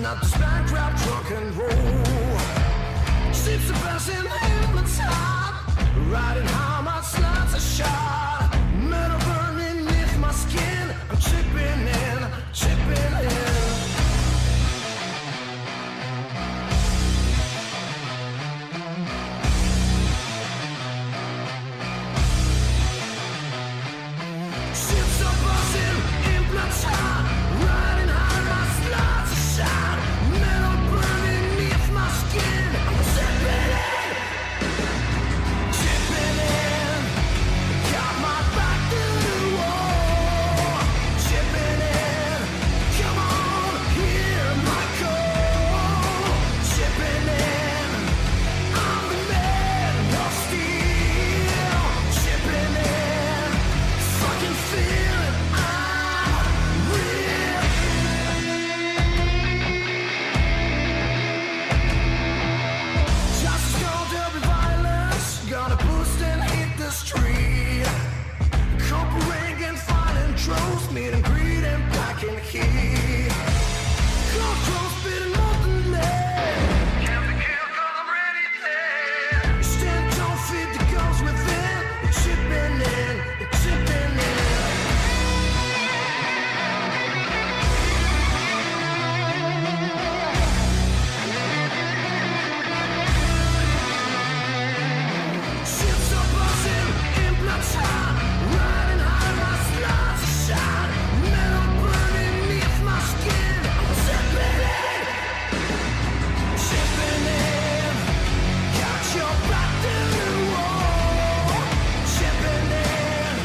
not this bankrupt rock and roll. Ships are passing in the top, riding high, my slots are shot. Metal burning beneath my skin, I'm chipping in, chipping in. Ships are buzzing in blood shot, riding high, my slots are shot. Metal burning beneath my skin, I'm chipping in, chipping in. Got my back to the wall, chipping in. Come on, hear my call, chipping in. I'm the man of steel, chipping in. Fucking feel it, I'm real. Justice gonna there be violence, gonna boost and hit the street. Corporate and finding droves, meet and greet and back in heat. Cold close, biting more than lead. Can't be killed 'cause I'm ready dead. Stand don't feed the ghosts within. You're chipping in, you're chipping in. Ships are buzzing in blood shot, riding high, my slots are shot. Metal burning beneath my skin, I'm chipping in, chipping in. Got your back to the wall, chipping in.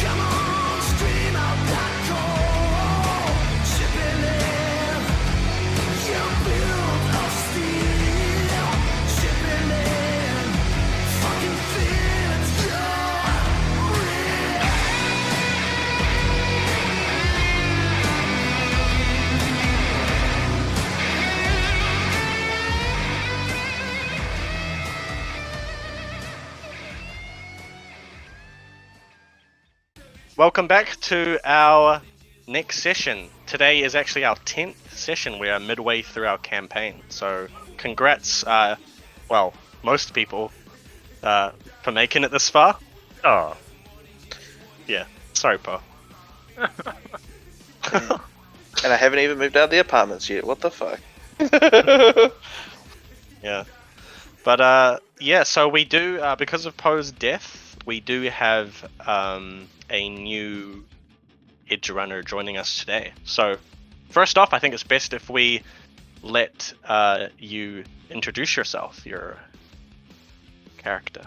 Come on, scream out that call, chipping in. You're built of steel, chipping in. Fucking feel it, you're real. Welcome back to our next session. Today is actually our 10th session. We are midway through our campaign. So congrats, well, most people, for making it this far. Oh, Yeah, sorry, Pa. And I haven't even moved out of the apartments yet. What the fuck? Yeah. But, yeah, so we do, because of Poe's death, we do have a new Edge Runner joining us today. So, first off, I think it's best if we let you introduce yourself, your character.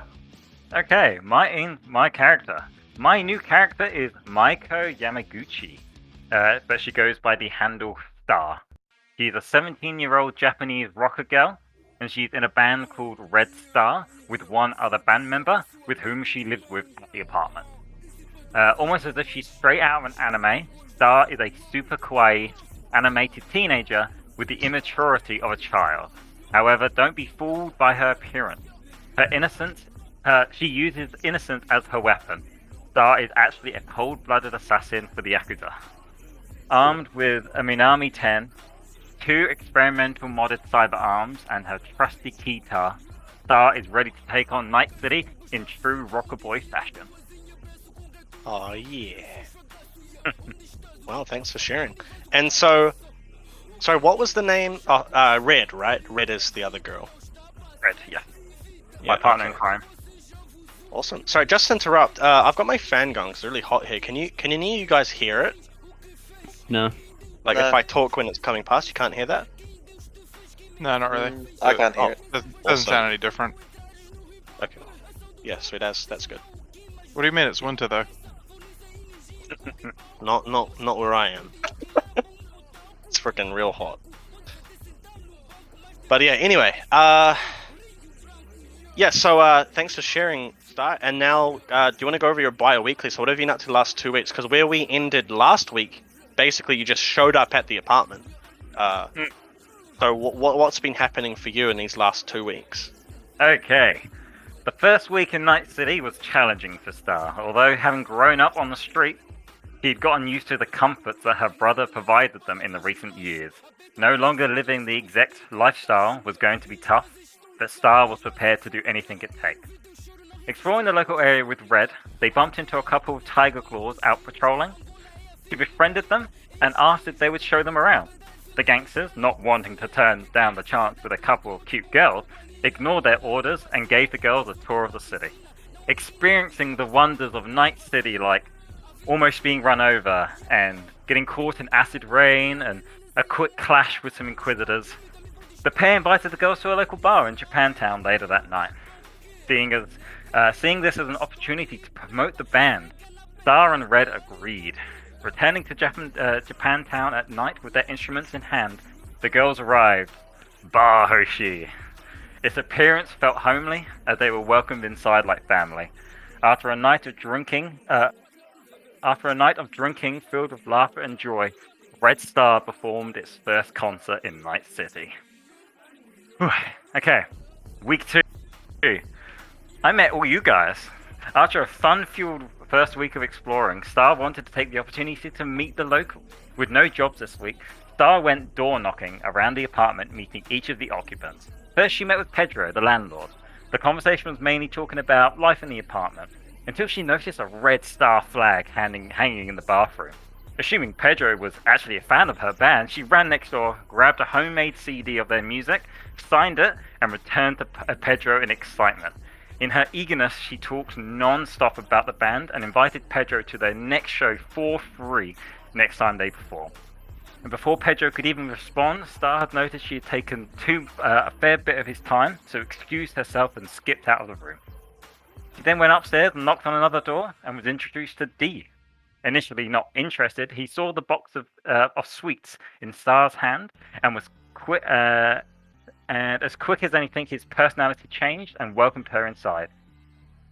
okay. My character. My new character is Maeko Yamaguchi, but she goes by the handle Star. She's a 17-year-old Japanese rocker girl, and she's in a band called Red Star with one other band member with whom she lives with at the apartment. Almost as if she's straight out of an anime, Star is a super kawaii, animated teenager with the immaturity of a child. However, don't be fooled by her appearance. Her innocence, she uses innocence as her weapon. Star is actually a cold-blooded assassin for the Yakuza. Armed with a Minami 10, 2 experimental modded cyber arms, and her trusty guitar, Star is ready to take on Night City in true rocker boy fashion. Oh, yeah. Well, thanks for sharing. And so what was the name? Oh, Red, right? Red is the other girl. Red, yeah. Yeah, My partner okay. in crime. Awesome. Sorry, just to interrupt. I've got my fan going. It's really hot here. Can any of you guys hear it? No. Like No. if I talk when it's coming past, you can't hear that? No, not really. I can't hear it. Doesn't Awesome. sound any different. Okay. Yeah, so that's good. What do you mean it's winter though? Not where I am. It's freaking real hot. But yeah, anyway, yeah, so thanks for sharing, Star. And now, do you want to go over your bi-weekly? So what have you been up to the last 2 weeks? Because where we ended last week, basically you just showed up at the apartment. So what's been happening for you in these last 2 weeks? Okay. The first week in Night City was challenging for Star. Although having grown up on the street, He'd gotten used to the comforts that her brother provided them in the recent years. No longer living the exact lifestyle was going to be tough, but Star was prepared to do anything it takes. Exploring the local area with Red, they bumped into a couple of tiger claws out patrolling. She befriended them and asked if they would show them around. The gangsters, not wanting to turn down the chance with a couple of cute girls, ignored their orders and gave the girls a tour of the city. Experiencing the wonders of Night City, like almost being run over and getting caught in acid rain and a quick clash with some inquisitors, the pair invited the girls to a local bar in Japantown later that night. Seeing this as an opportunity to promote the band, Star and Red agreed. Returning to Japantown at night with their instruments in hand, the girls arrived. Bar Hoshi. Its appearance felt homely, as they were welcomed inside like family. After a night of drinking filled with laughter and joy, Red Star performed its first concert in Night City. Okay, week 2. I met all you guys. After a fun-fueled first week of exploring, Star wanted to take the opportunity to meet the locals. With no jobs this week, Star went door-knocking around the apartment, meeting each of the occupants. First, she met with Pedro, the landlord. The conversation was mainly talking about life in the apartment, until she noticed a Red Star flag hanging in the bathroom. Assuming Pedro was actually a fan of her band, she ran next door, grabbed a homemade CD of their music, signed it, and returned to Pedro in excitement. In her eagerness, she talked non-stop about the band and invited Pedro to their next show for free next time they perform. And before Pedro could even respond, Star had noticed she had taken a fair bit of his time, so excused herself and skipped out of the room. She then went upstairs and knocked on another door and was introduced to D. Initially not interested, he saw the box of sweets in Star's hand and was as quick as anything, his personality changed and welcomed her inside.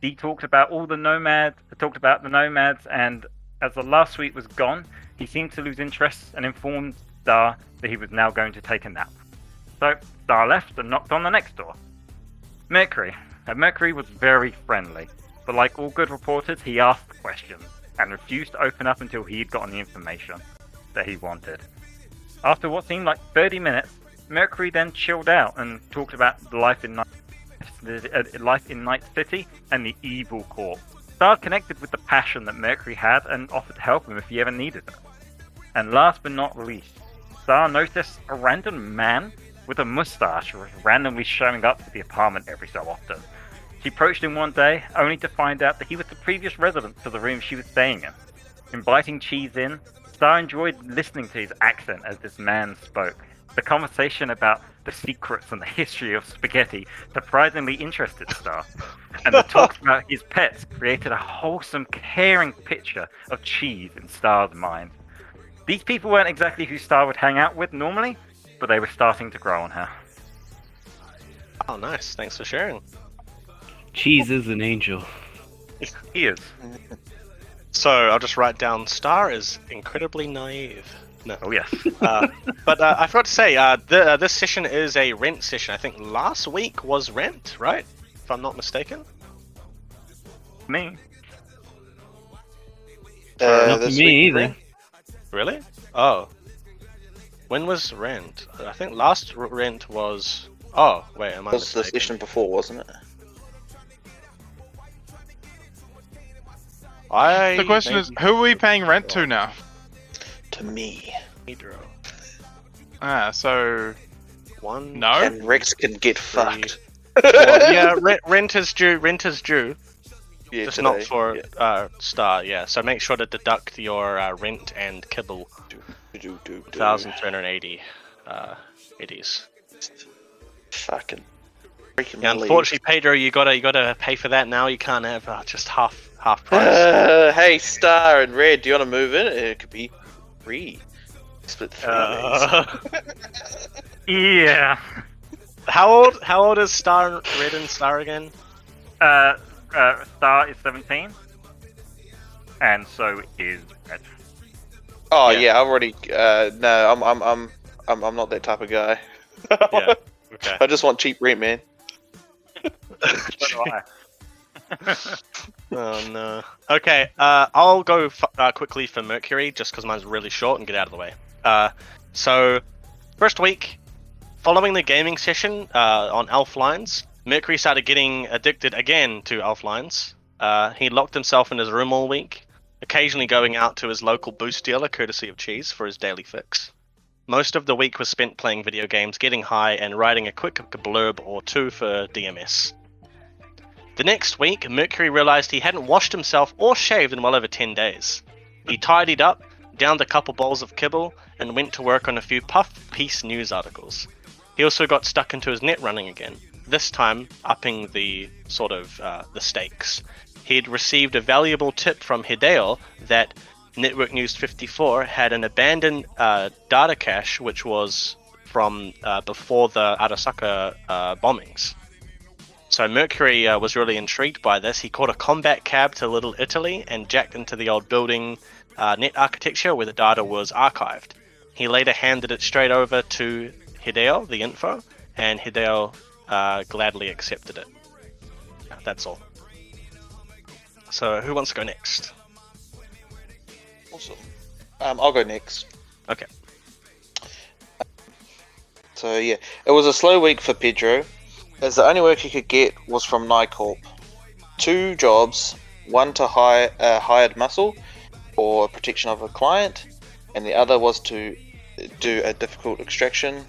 D talked about the nomads, and as the last sweet was gone, he seemed to lose interest and informed Star that he was now going to take a nap. So Star left and knocked on the next door. Mercury. Mercury was very friendly, but like all good reporters, he asked questions and refused to open up until he had gotten the information that he wanted. After what seemed like 30 minutes, Mercury then chilled out and talked about life in Night City and the evil court. Star connected with the passion that Mercury had and offered to help him if he ever needed it. And last but not least, Star noticed a random man with a mustache randomly showing up at the apartment every so often. She approached him one day, only to find out that he was the previous resident to the room she was staying in. Inviting Cheese in, Star enjoyed listening to his accent as this man spoke. The conversation about the secrets and the history of spaghetti surprisingly interested Star, and the talks about his pets created a wholesome, caring picture of Cheese in Star's mind. These people weren't exactly who Star would hang out with normally, but they were starting to grow on her. Oh, nice. Thanks for sharing. Cheese is an angel. He is. So I'll just write down Star is incredibly naive. No. Oh, yes. But I forgot to say, this session is a rent session. I think last week was rent, right? If I'm not mistaken. Me. Not this me week, either. Rent. Really? Oh. When was rent? I think last rent was... Oh, wait, am I Was the mistaken? session before, wasn't it? The question is, who are we paying rent to now? To me. Pedro. So... One. No? And Rex can get fucked. Well, yeah, rent is due. Rent is due. Yeah, Just today. not for Yeah. Star. Yeah. So make sure to deduct your rent and kibble. 1,380 eddies. Fucking freaking Yeah, believe. unfortunately, Pedro, you gotta pay for that now. You can't have just half price. Hey, Star and Red, do you want to move in? It could be free. Split 3 Yeah. How old is Star Red and Star again? Star is 17, and so is Red. Oh Yeah. yeah, I've already. No, I'm not that type of guy. Yeah. Okay. I just want cheap rent, man. So do I. Oh no. Okay, I'll go quickly for Mercury, just because mine's really short, and get out of the way. So, first week, following the gaming session on Elf Lines, Mercury started getting addicted again to Elf Lines. He locked himself in his room all week, occasionally going out to his local boost dealer, courtesy of Cheese, for his daily fix. Most of the week was spent playing video games, getting high, and writing a quick blurb or two for DMS. The next week, Mercury realized he hadn't washed himself or shaved in well over 10 days. He tidied up, downed a couple bowls of kibble, and went to work on a few puff piece news articles. He also got stuck into his net running again, this time upping the the stakes. He'd received a valuable tip from Hideo that Network News 54 had an abandoned data cache, which was from before the Arasaka bombings. So Mercury was really intrigued by this. He caught a combat cab to Little Italy and jacked into the old building net architecture where the data was archived. He later handed it straight over to Hideo, the info, and Hideo gladly accepted it. That's all. So who wants to go next? Awesome. I'll go next. Okay. So yeah, it was a slow week for Pedro, as the only work he could get was from Nycorp. 2 jobs, one to hire hired muscle for protection of a client, and the other was to do a difficult extraction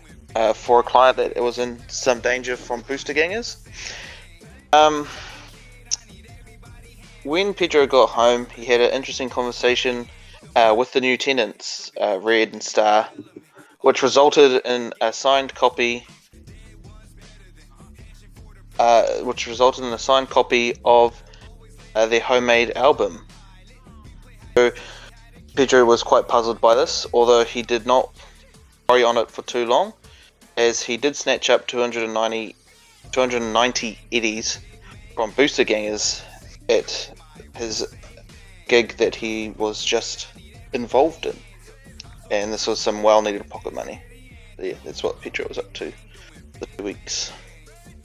for a client that was in some danger from booster gangers. When Pedro got home, he had an interesting conversation with the new tenants, Red and Star, which resulted in a signed copy. Of their homemade album. So Pedro was quite puzzled by this, although he did not worry on it for too long, as he did snatch up 290 eddies from booster gangers at his gig that he was just involved in, and this was some well-needed pocket money. So yeah, that's what Pedro was up to for 2 weeks.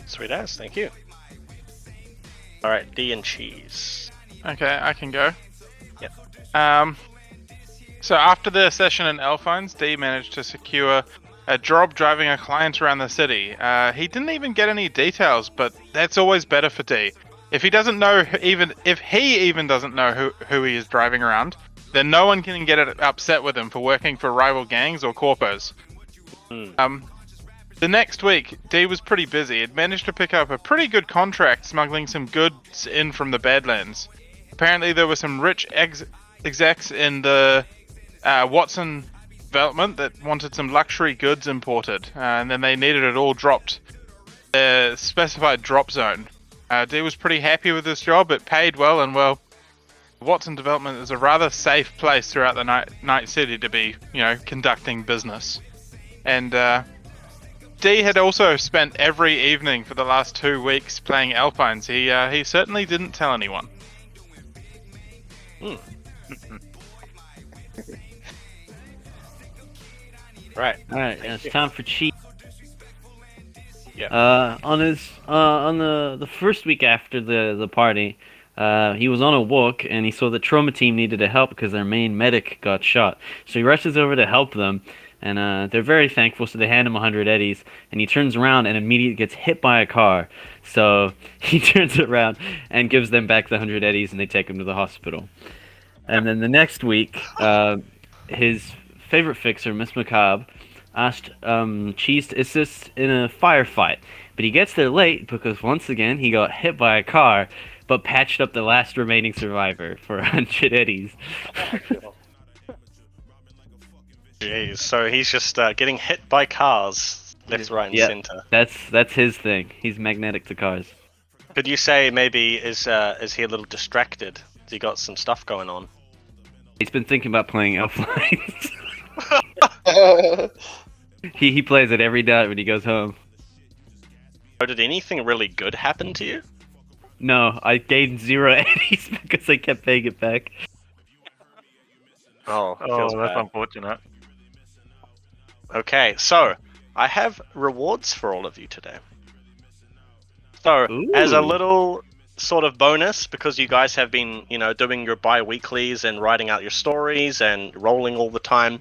Sweet ass, thank you. Alright, D and Cheese. Okay, I can go. Yep. So after the session in Elfines, D managed to secure a job driving a client around the city. He didn't even get any details, but that's always better for D. If he doesn't know, even if he even doesn't know who he is driving around, then no one can get upset with him for working for rival gangs or corpos. The next week, D was pretty busy. He'd managed to pick up a pretty good contract smuggling some goods in from the Badlands. Apparently there were some rich execs in the Watson development that wanted some luxury goods imported, and then they needed it all dropped. The specified drop zone. D was pretty happy with this job. It paid well, and well, Watson development is a rather safe place throughout the night city to be, conducting business. And D had also spent every evening for the last 2 weeks playing Alpines. He certainly didn't tell anyone. Right. Alright, it's time for cheat. Yeah. On the first week after the party, he was on a walk and he saw the trauma team needed help because their main medic got shot. So he rushes over to help them, and they're very thankful. So they hand him 100 eddies, and he turns around and immediately gets hit by a car. So he turns around and gives them back the 100 eddies, and they take him to the hospital. And then the next week, his favorite fixer, Miss Macabre, asked Cheese to assist in a firefight, but he gets there late because once again he got hit by a car, but patched up the last remaining survivor for 100 eddies. Jeez, so he's just getting hit by cars left, right, and center. That's his thing. He's magnetic to cars. Could you say maybe is he a little distracted? Has he got some stuff going on? He's been thinking about playing Elflines. He plays it every night when he goes home. Oh, did anything really good happen to you? No, I gained 0 eddies because I kept paying it back. Oh, that's bad. unfortunate. Okay, so I have rewards for all of you today. So, Ooh. as a little sort of bonus, because you guys have been, doing your bi-weeklies and writing out your stories and rolling all the time,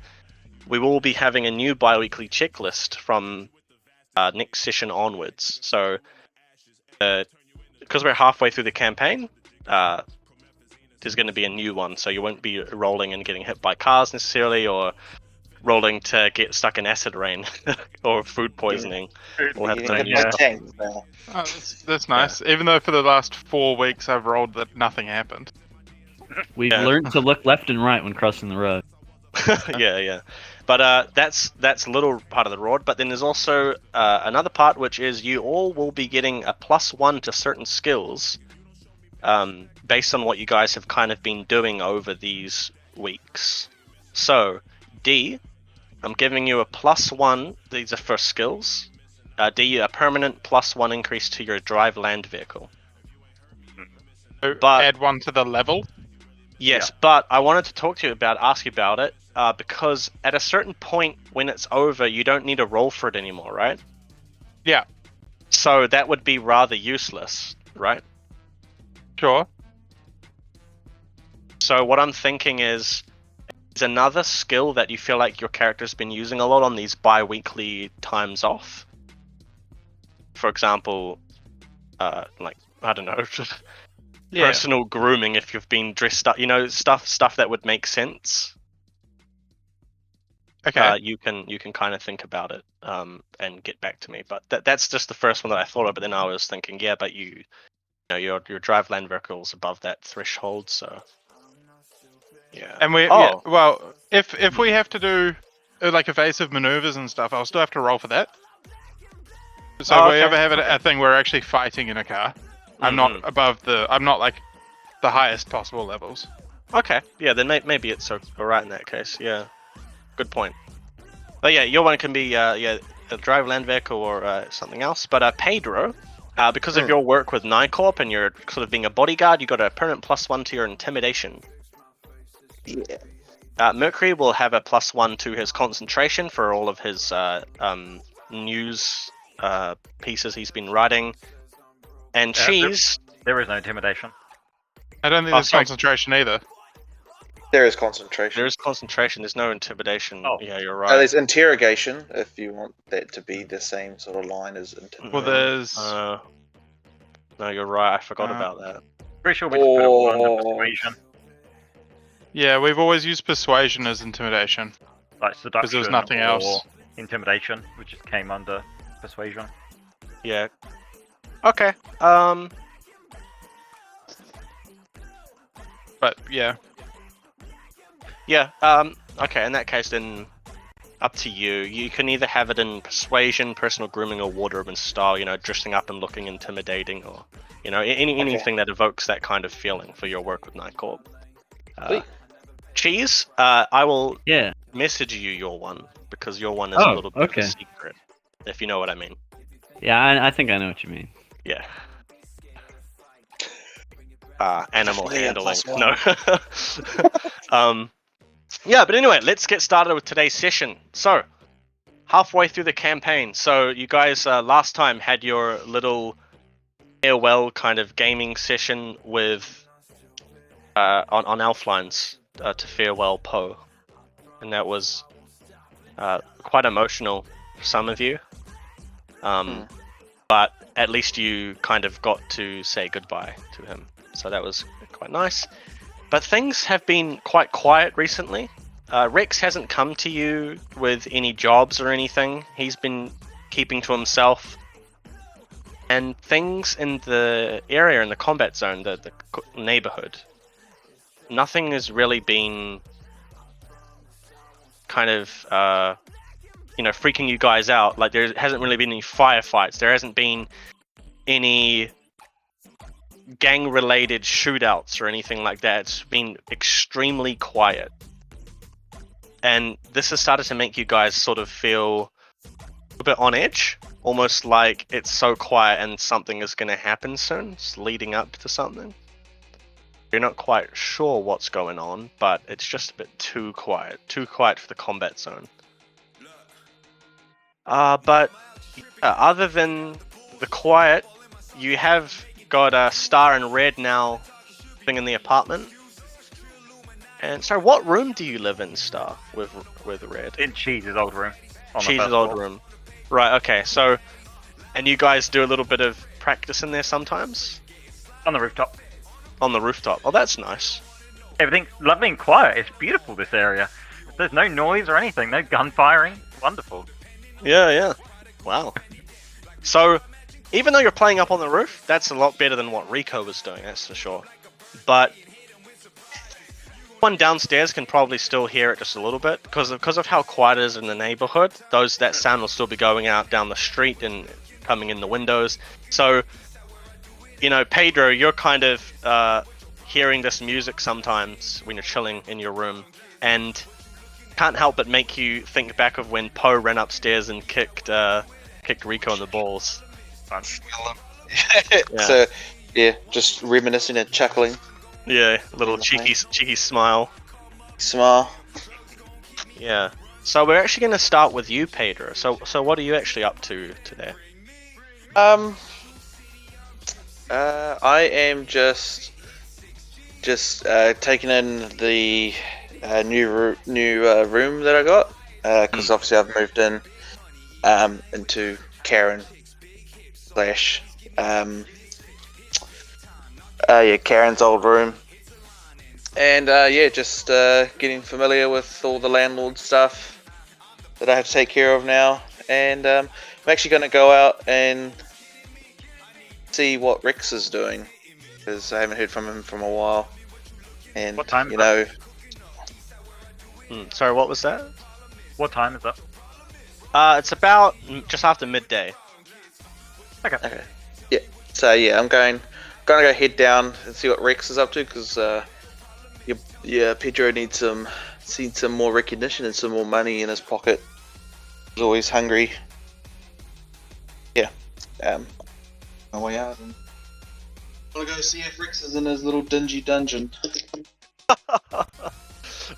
we will be having a new bi-weekly checklist from next session onwards. So, because we're halfway through the campaign, there's going to be a new one. So you won't be rolling and getting hit by cars necessarily, or rolling to get stuck in acid rain or food poisoning. We'll have You some hit new by stuff. tanks now. Oh, that's nice. Even though for the last 4 weeks I've rolled that nothing happened. We've Yeah. learned to look left and right when crossing the road. Yeah. But that's a little part of the road. But then there's also another part, which is you all will be getting a +1 to certain skills, based on what you guys have kind of been doing over these weeks. So, D, I'm giving you a +1. These are for skills. D, a permanent +1 increase to your drive land vehicle. So But- add 1 to the level. Yes, but I wanted to ask you about it, because at a certain point when it's over, you don't need to roll for it anymore, right? Yeah, So that would be rather useless, right? sure. So what I'm thinking is another skill that you feel like your character's been using a lot on these bi-weekly times off. For example, like, I don't know, Yeah. personal grooming if you've been dressed up, stuff that would make sense. Okay. You can kind of think about it and get back to me. But that's just the first one that I thought of. But then I was thinking, yeah, but your drive land vehicle's above that threshold, so yeah. And we, Oh. well, if we have to do like evasive maneuvers and stuff, I'll still have to roll for that. So Oh, if we okay, ever have okay. a thing where we're actually fighting in a car, I'm not I'm not like the highest possible levels. Okay, yeah, then maybe it's alright in that case. Yeah, good point. But yeah, your one can be a drive land vehicle or something else. But Pedro, because of your work with Nycorp and you're sort of being a bodyguard, you got a permanent +1 to your intimidation. Yeah. Mercury will have a +1 to his concentration for all of his news pieces he's been writing. And Cheese, There is no intimidation. I don't think Oh, there's sorry. concentration either. There is concentration. there is concentration. There's no intimidation. Oh. Yeah, you're Oh, right. there's interrogation if you want that to be the same sort of line as intimidation. Well, there's No, you're right. I forgot Uh, about that. Pretty sure we just put it all under Oh. persuasion, yeah, we've always used persuasion as intimidation. like seduction there was nothing or else. intimidation, which just came under persuasion. Yeah. Okay. But yeah, Yeah. Okay. In that case, then up to you. You can either have it in persuasion, personal grooming, or wardrobe style. Dressing up and looking intimidating, or anything that evokes that kind of feeling for your work with Nycorp. Sweet. Cheese. I will Yeah. message you your one because your one is a Oh, little bit of okay. a secret, if you know what I mean. Yeah, I think I know what you mean. Yeah. Animal Definitely a handling. +1. No. Yeah, but anyway, let's get started with today's session. So, halfway through the campaign. So, you guys last time had your little farewell kind of gaming session with on Elflines to farewell Poe, and that was quite emotional for some of you. But at least you kind of got to say goodbye to him. So that was quite nice. But things have been quite quiet recently. Rex hasn't come to you with any jobs or anything. He's been keeping to himself. And things in the area, in the combat zone, the neighborhood, nothing has really been kind of, freaking you guys out. Like, there hasn't really been any firefights. There hasn't been any gang-related shootouts or anything like that. It's been extremely quiet. And this has started to make you guys sort of feel a bit on edge. Almost like it's so quiet and something is going to happen soon. It's leading up to something. You're not quite sure what's going on, but it's just a bit too quiet. Too quiet for the combat zone. But other than the quiet, you have got Star and Red now living in the apartment. And so, what room do you live in, Star, with Red? In Cheese's old room. On the Cheese's first old floor. room. Right. Okay. So, and you guys do a little bit of practice in there sometimes On the rooftop. on the rooftop. Oh, that's nice. Everything's lovely and quiet. It's beautiful, this area. There's no noise or anything. No gun firing. Wonderful. Yeah. Wow. So, even though you're playing up on the roof, that's a lot better than what Rico was doing. That's for sure. But one downstairs can probably still hear it just a little bit because of how quiet it is in the neighborhood. That sound will still be going out down the street and coming in the windows. So, Pedro, you're kind of hearing this music sometimes when you're chilling in your room, and can't help but make you think back of when Poe ran upstairs and kicked Rico in the balls. Fun. So, yeah, just reminiscing and chuckling. Yeah, a little cheeky smile. Smile. Yeah. So we're actually going to start with you, Pedro. So what are you actually up to today? I am just taking in the new room that I got because obviously I've moved in into Karen slash Karen's old room, and just getting familiar with all the landlord stuff that I have to take care of now, and I'm actually going to go out and see what Rex is doing because I haven't heard from him from a while. And What time is Sorry, what was that? What time is that? It's about just after midday. Okay. Yeah. So yeah, I'm gonna go head down and see what Rex is up to because Pedro needs some more recognition and some more money in his pocket. He's always hungry. Yeah. My way out and I'm gonna go see if Rex is in his little dingy dungeon.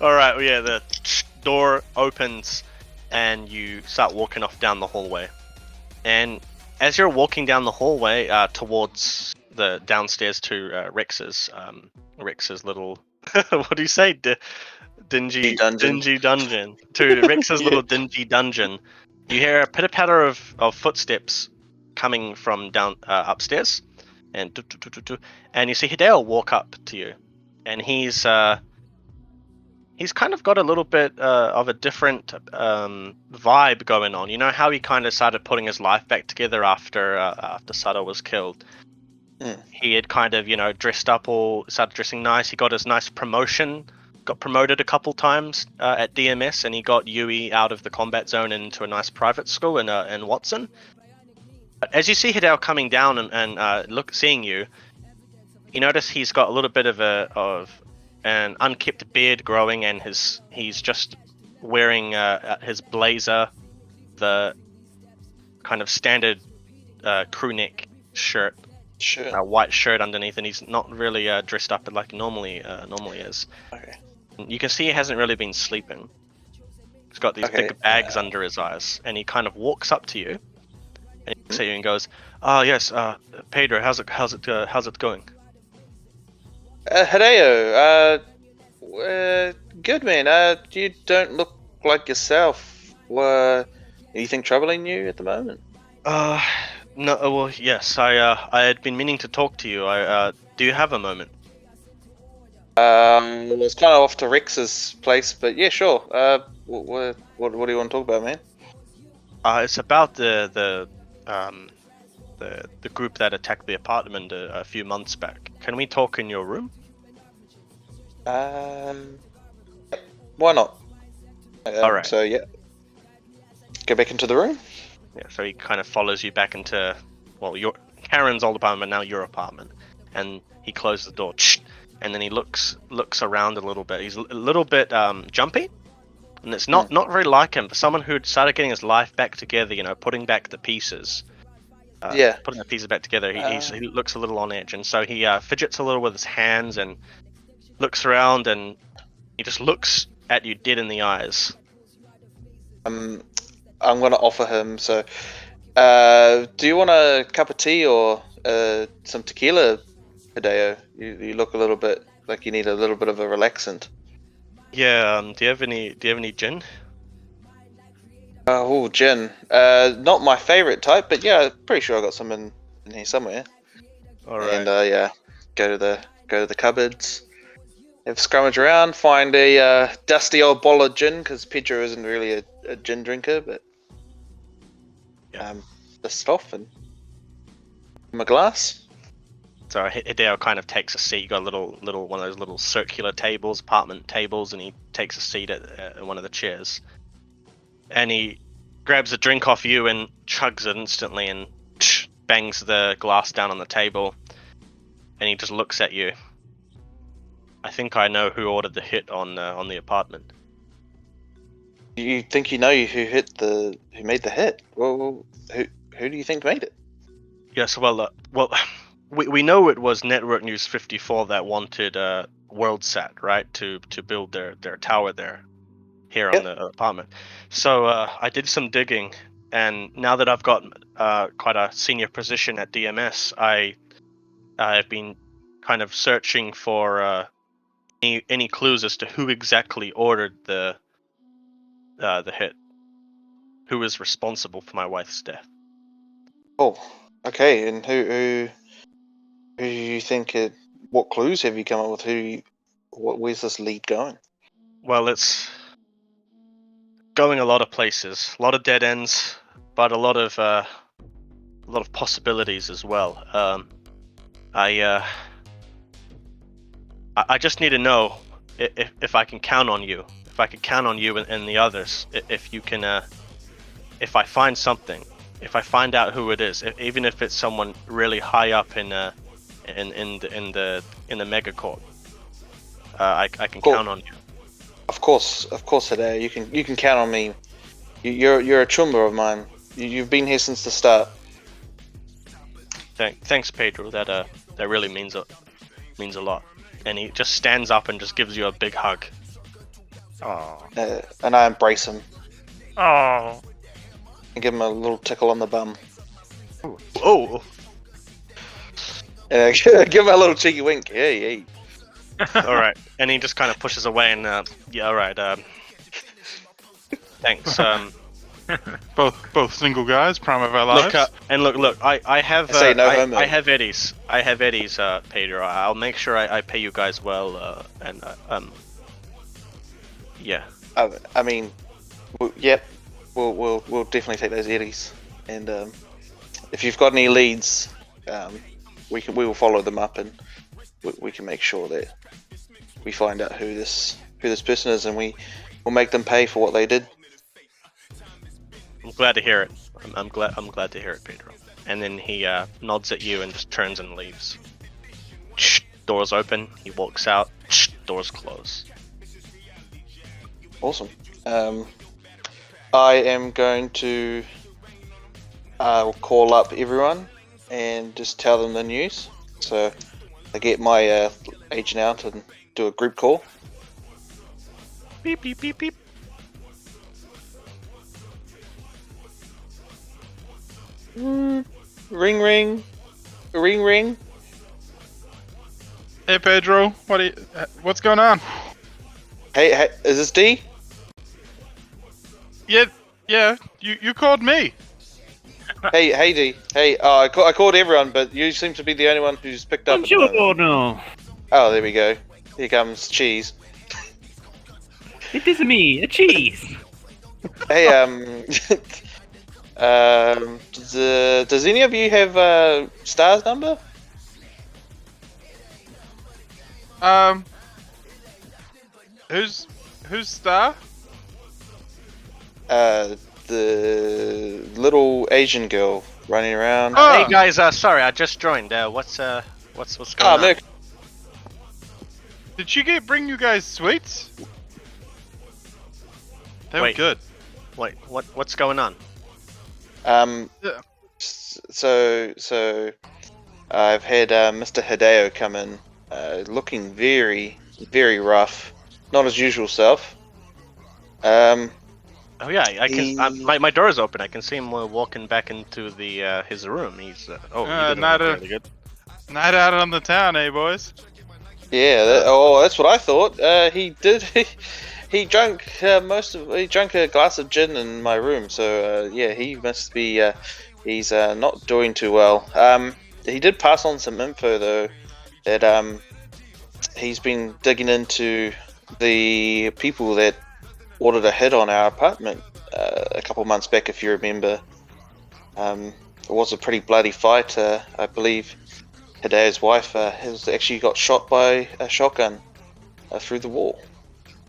All right. Well, yeah, the door opens and you start walking off down the hallway. And as you're walking down the hallway towards the downstairs to Rex's little what do you say? Dingy dungeon. To Rex's little dingy dungeon. You hear a pitter patter of footsteps coming from down upstairs, and you see Hideo walk up to you, and he's kind of got a little bit of a different vibe going on. You know how he kind of started putting his life back together after Sato was killed. He had kind of dressed up, or started dressing nice. He got his nice promotion, got promoted a couple times at DMS, and he got Yui out of the combat zone into a nice private school in Watson. But as you see Hideo coming down and seeing you, you notice he's got a little bit of an unkept beard growing, and he's just wearing his blazer, the kind of standard crew neck shirt, white shirt underneath, and he's not really dressed up like normally is. Okay. You can see he hasn't really been sleeping. He's got these big bags under his eyes, and he kind of walks up to you, and he looks at you and goes, "Oh yes, Pedro, how's it going?" Hideo, good man. You don't look like yourself. Anything troubling you at the moment? No. Well, yes. I had been meaning to talk to you. Do you have a moment? It's kind of off to Rex's place, but yeah, sure. What do you want to talk about, man? It's about the group that attacked the apartment a few months back. Can we talk in your room? Why not? All right. So yeah, go back into the room. Yeah. So he kind of follows you back into your Karen's old apartment, now your apartment, and he closes the door. And then he looks around a little bit. He's a little bit jumpy, and it's not very like him. For someone who'd started getting his life back together, putting back the pieces. Putting the pieces back together. He looks a little on edge, and so he fidgets a little with his hands and looks around, and he just looks at you dead in the eyes. I'm gonna offer him. So, do you want a cup of tea or some tequila, Hideo? You look a little bit like you need a little bit of a relaxant. Yeah. Do you have any gin? Oh, gin. Not my favorite type, but yeah, pretty sure I got some in here somewhere. All right. And yeah, go to the cupboards, have a scrummage around, find a dusty old bottle of gin because Pedro isn't really a gin drinker, but Yeah. dust it off and give him a glass. So Hideo kind of takes a seat. You got a little one of those little circular tables, apartment tables, and he takes a seat at one of the chairs. And he grabs a drink off you and chugs it instantly and bangs the glass down on the table. And he just looks at you. I think I know who ordered the hit on the apartment. You think you know who made the hit? Well, who do you think made it? Yes, well, we know it was Network News 54 that wanted WorldSat, right, to build their tower here on the apartment. So I did some digging, and now that I've got quite a senior position at DMS, I've been kind of searching for any clues as to who exactly ordered the hit, who was responsible for my wife's death. Oh, okay. And who do you think? What clues have you come up with? Where's this lead going? Well, it's going a lot of places, a lot of dead ends, but a lot of possibilities as well. I just need to know if I can count on you, if I can count on you and the others, if you can, if I find something, if I find out who it is, even if it's someone really high up in the megacorp, I can count on you. Of course, Hideo. You can count on me. You're a chumba of mine. You've been here since the start. Thanks, Pedro. That really means a lot. And he just stands up and just gives you a big hug. Oh. And I embrace him Oh. and give him a little tickle on the bum. Oh. Yeah, give him a little cheeky wink. Yeah. All right. And he just kind of pushes away and yeah. All right. Thanks. Both single guys, prime of our lives. Look. I have. I say no homo. I have Eddie's. Pedro. I'll make sure I pay you guys well. Yeah. I mean, yep. We'll definitely take those eddies. And if you've got any leads, we will follow them up, and we can make sure that we find out who this person is, and we'll make them pay for what they did. I'm glad to hear it. I'm glad to hear it, Pedro. And then he nods at you and just turns and leaves. Doors open. He walks out. Doors close. Awesome. I am going to call up everyone and just tell them the news. So I get my agent out and do a group call. Beep beep beep beep. Ring ring. Ring ring. Hey Pedro, what's going on? Hey, is this D? Yeah. You called me. Hey D. Hey, I called everyone, but you seem to be the only one who's picked up. Buongiorno. Oh, there we go. Here comes Cheese. It is me, a cheese. Hey, does any of you have Star's number? Who's Star? The little Asian girl running around. Oh. Hey guys, sorry, I just joined. What's going on? Merc. Did she bring you guys sweets? They were Wait. good. Wait, what's going on? Yeah. So I've had Mr. Hideo come in, looking very, very rough, not his usual self. Oh yeah, I can. My door is open. I can see him walking back into the his room. He's he doesn't not look a- really good. Night out on the town, eh, boys? Yeah, that's what I thought. He did. He drank he drank a glass of gin in my room. So yeah, he must be. He's not doing too well. He did pass on some info though. That he's been digging into the people that ordered a hit on our apartment a couple months back, if you remember. It was a pretty bloody fight. I believe Hideo's wife has actually got shot by a shotgun through the wall.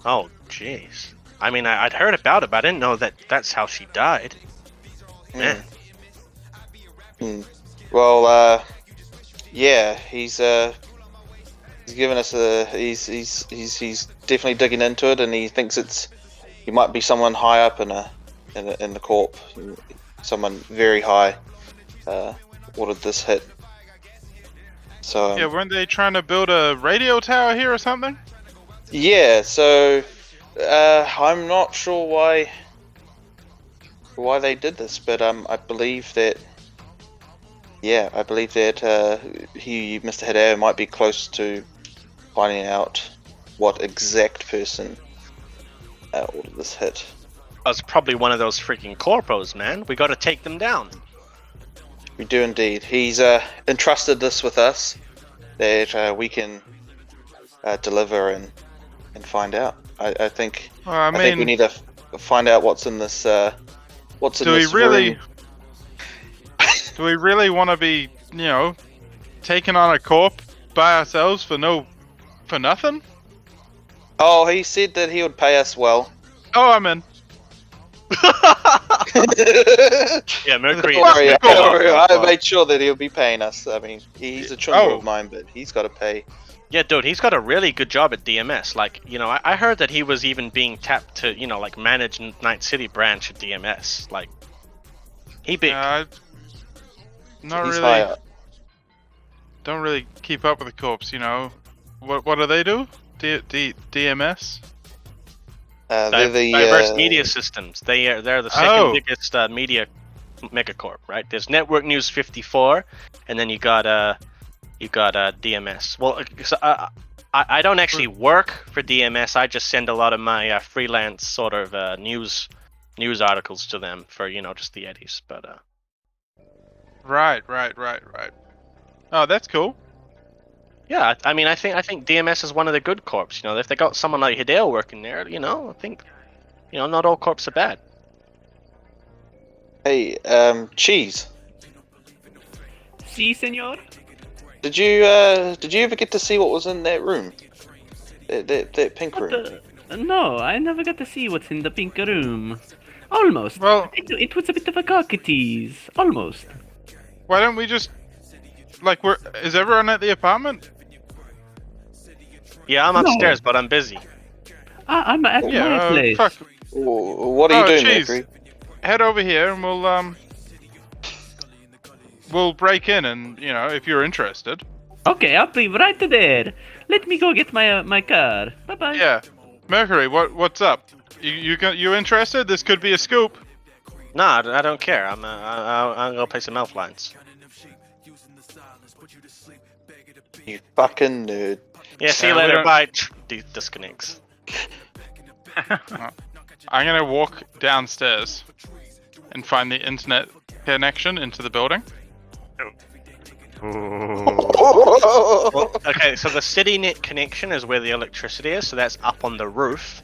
Oh jeez. I mean, I'd heard about it, but I didn't know that's how she died. Man. Well, yeah, he's given us he's definitely digging into it, and he thinks he might be someone high up in the corp, someone very high ordered this hit. So Yeah, weren't they trying to build a radio tower here or something? yeah, so I'm not sure why they did this, but I believe that Mr. Hideo might be close to finding out what exact person ordered this hit. That's probably one of those freaking corpos, man. We got to take them down. We do indeed. He's entrusted this with us that we can deliver and find out. I think. Well, I I think we mean, need to find out what's in this. What's in do we this really? room. Do we really want to be, taking on a corp by ourselves for nothing? Oh, he said that he would pay us well. Oh, I'm in. Yeah, Mercury. Don't worry, Cool. don't worry, I made sure that he'll be paying us. I mean, he's a chummer of mine, but he's got to pay. Yeah, dude, he's got a really good job at DMS. Like, I heard that he was even being tapped to, like manage Night City branch at DMS. Like, he big. Not He's really. high up. Don't really keep up with the corps. What do they do? DMS. They're the Diverse media systems. They're the second Oh. biggest media megacorp, right? There's Network News 54, and then you got DMS. Well, so, I don't actually work for DMS. I just send a lot of my freelance sort of news articles to them for just the eddies. But Right. Oh, that's cool. yeah, I mean, I think DMS is one of the good corps. If they got someone like Hideo working there, I think not all corps are bad. Hey, Cheese. Si, senor. Did you ever get to see what was in that room? That pink What room. No, I never got to see what's in the pink room. Almost. Well, It was a bit of a cocky tease. Almost. why don't we just is everyone at the apartment? Yeah, I'm No. upstairs, but I'm busy. I'm at my Yeah. place. Fuck. What are you doing, Cheese. Mercury? Head over here and we'll break in and if you're interested. Okay, I'll be right there. Let me go get my car. Bye bye. Yeah. Mercury, what's up? You interested? This could be a scoop. Nah, I don't care. I'm gonna play some elf lines. You fucking nerd. Yeah, see you we later. don't- Bye. Disconnects. I'm gonna walk downstairs and find the internet connection into the building. Well, okay, so the city net connection is where the electricity is, so that's up on the roof.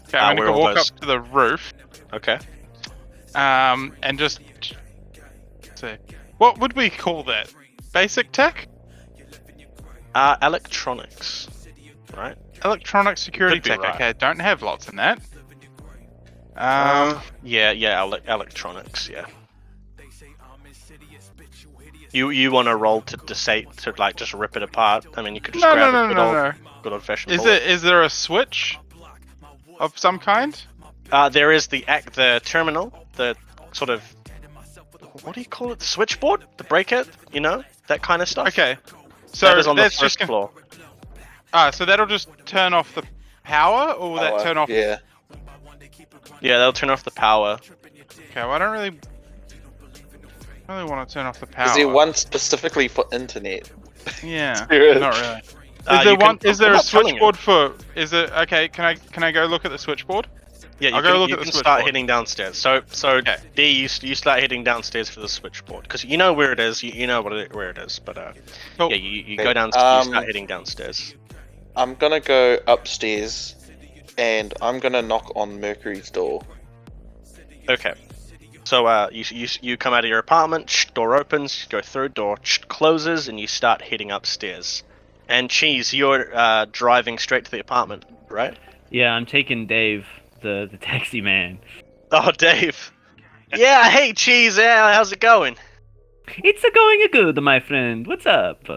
Okay, I'm where gonna all walk those- up to the roof. Okay. And just see. What would we call that? Basic tech? Electronics. Right? Electronic security Could be tech. right. Okay, don't have lots in that. Yeah, electronics, yeah. You want to roll to say to like just rip it apart? I mean, you could just No, grab no, a no, good no, old, no. good old fashioned. Is there a switch of some kind? There is the terminal, the sort of what do you call it? The switchboard, the breaker, that kind of stuff. Okay, so that is on the that's first just floor. so that'll just turn off the power, or will that turn off? Yeah. Yeah, they'll turn off the power. Okay, well, I don't really want to turn off the power. Is there one specifically for internet? Yeah, There is. not really. You can- Is there I'm a not telling you. switchboard for? Is it okay? Can I go look at the switchboard? Yeah, you I'll can, go look you at the can start switchboard. heading downstairs. So Okay. D, you start heading downstairs for the switchboard because you know where it is. You know where it is. But Cool. yeah, you Okay, go downstairs. You start heading downstairs. I'm gonna go upstairs, and I'm gonna knock on Mercury's door. Okay. So you come out of your apartment. Door opens. You go through. Door closes, and you start heading upstairs. And Cheese, you're driving straight to the apartment, right? Yeah, I'm taking Dave, the taxi man. Oh, Dave. Yeah, hey, Cheese. Yeah, how's it going? It's a going good, my friend. What's up?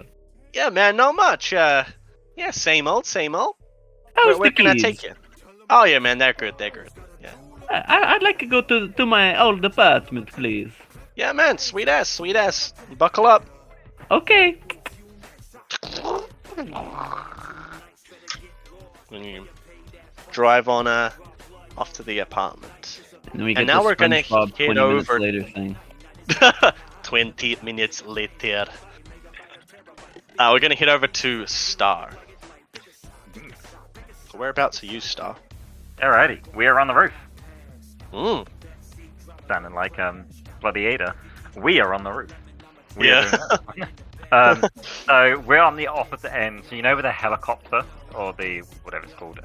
Yeah, man, not much. Yeah, same old, same old. How's Where the can I keys? take you? Oh, yeah, man, they're good. Yeah. I'd like to go to my old apartment, please. Yeah, man, sweet ass. Buckle up. Okay. And you drive on off to the apartment. And, then we And get now the we're gonna SpongeBob head 20 minutes over- later thing. 20 minutes later. We're gonna head over to Star. So whereabouts are you, Star? Alrighty, we are on the roof. Mm. Sounding like bloody Ada. We are on the roof. We Yeah. are doing so we're on the opposite end. So you know where the helicopter or the whatever it's called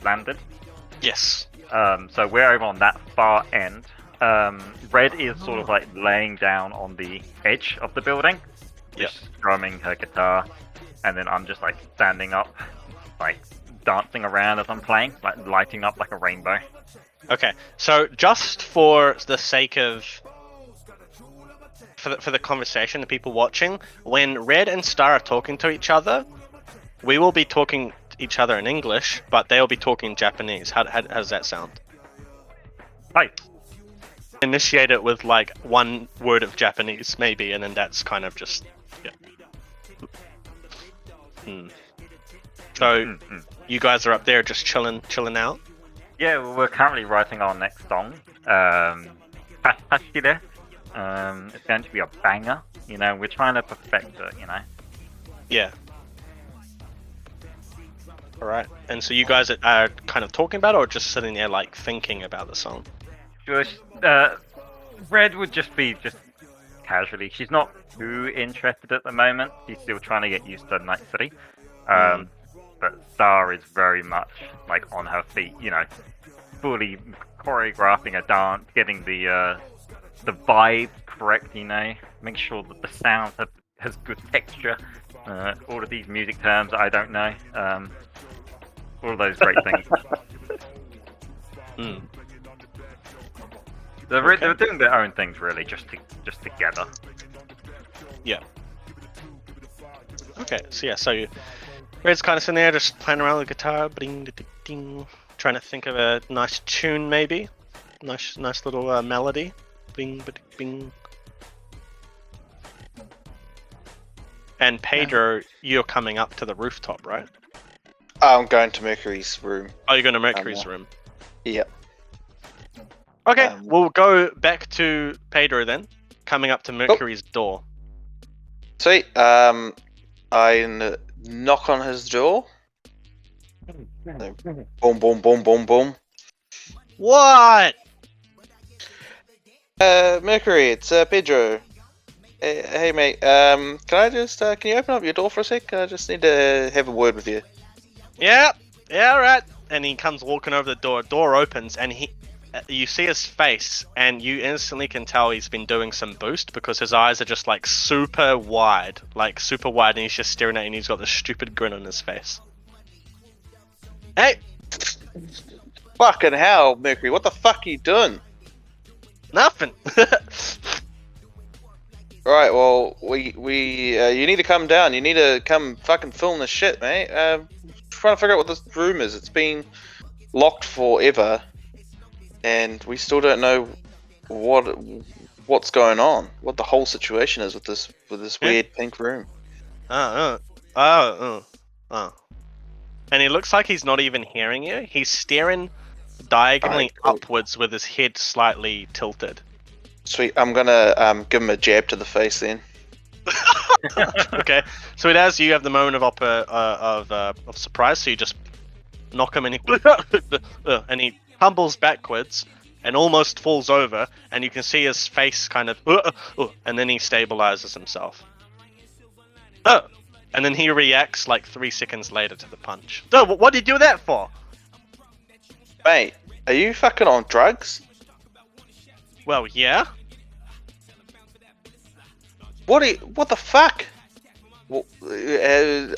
landed. Yes. So we're over on that far end. Red is sort of like laying down on the edge of the building, just strumming her guitar, and then I'm just like standing up, like dancing around as I'm playing, like lighting up like a rainbow. Okay, so just for the sake of for the conversation, the people watching, when Red and Star are talking to each other, we will be talking to each other in English, but they'll be talking Japanese. How does that sound? Hi. Initiate it with like one word of Japanese, maybe, and then that's kind of just So you guys are up there just chilling out. Yeah, well, we're currently writing our next song. Hashire. It's going to be a banger. You know, we're trying to perfect it, you know. Yeah. All right. And so you guys are kind of talking about it, or just sitting there like thinking about the song? Just, Red would just be just casually. She's not too interested at the moment. She's still trying to get used to Night City. But Star is very much like on her feet, you know, fully choreographing a dance, getting the vibe correct, you know, make sure that the sound has good texture. All of these music terms I don't know. All of those great things. They're doing their own things really, just together. Yeah. Okay. So yeah. So Red's kind of sitting there, just playing around with the guitar, ding, ding, ding, trying to think of a nice tune, maybe. Nice little melody. Bing, bing. And Pedro, you're coming up to the rooftop, right? I'm going to Mercury's room. Oh, you're going to Mercury's room. Yep. Okay, we'll go back to Pedro then, coming up to Mercury's door. Sweet. I knock on his door. Boom, boom, boom, boom, boom. What? Mercury, it's Pedro. Hey, mate. Can you open up your door for a sec? I just need to have a word with you. Yeah, right. And he comes walking over the door. Door opens, and you see his face, and you instantly can tell he's been doing some boost because his eyes are just like super wide, and he's just staring at you, and he's got this stupid grin on his face. Hey! Fucking hell, Mercury, what the fuck are you doing? Nothing! Right, well, you need to come down. You need to come fucking film this shit, mate. Trying to figure out what this room is. It's been locked forever, and we still don't know what's going on. What the whole situation is with this weird pink room. Oh. And he looks like he's not even hearing you. He's staring diagonally Alright, cool. upwards with his head slightly tilted. Sweet. I'm gonna give him a jab to the face then. Okay, so it has you have the moment of surprise, so you just knock him and he tumbles backwards and almost falls over, and you can see his face kind of and then he stabilizes himself. And then he reacts like 3 seconds later to the punch. So what did you do that for? Mate, are you fucking on drugs? Well, yeah. What the fuck? Well,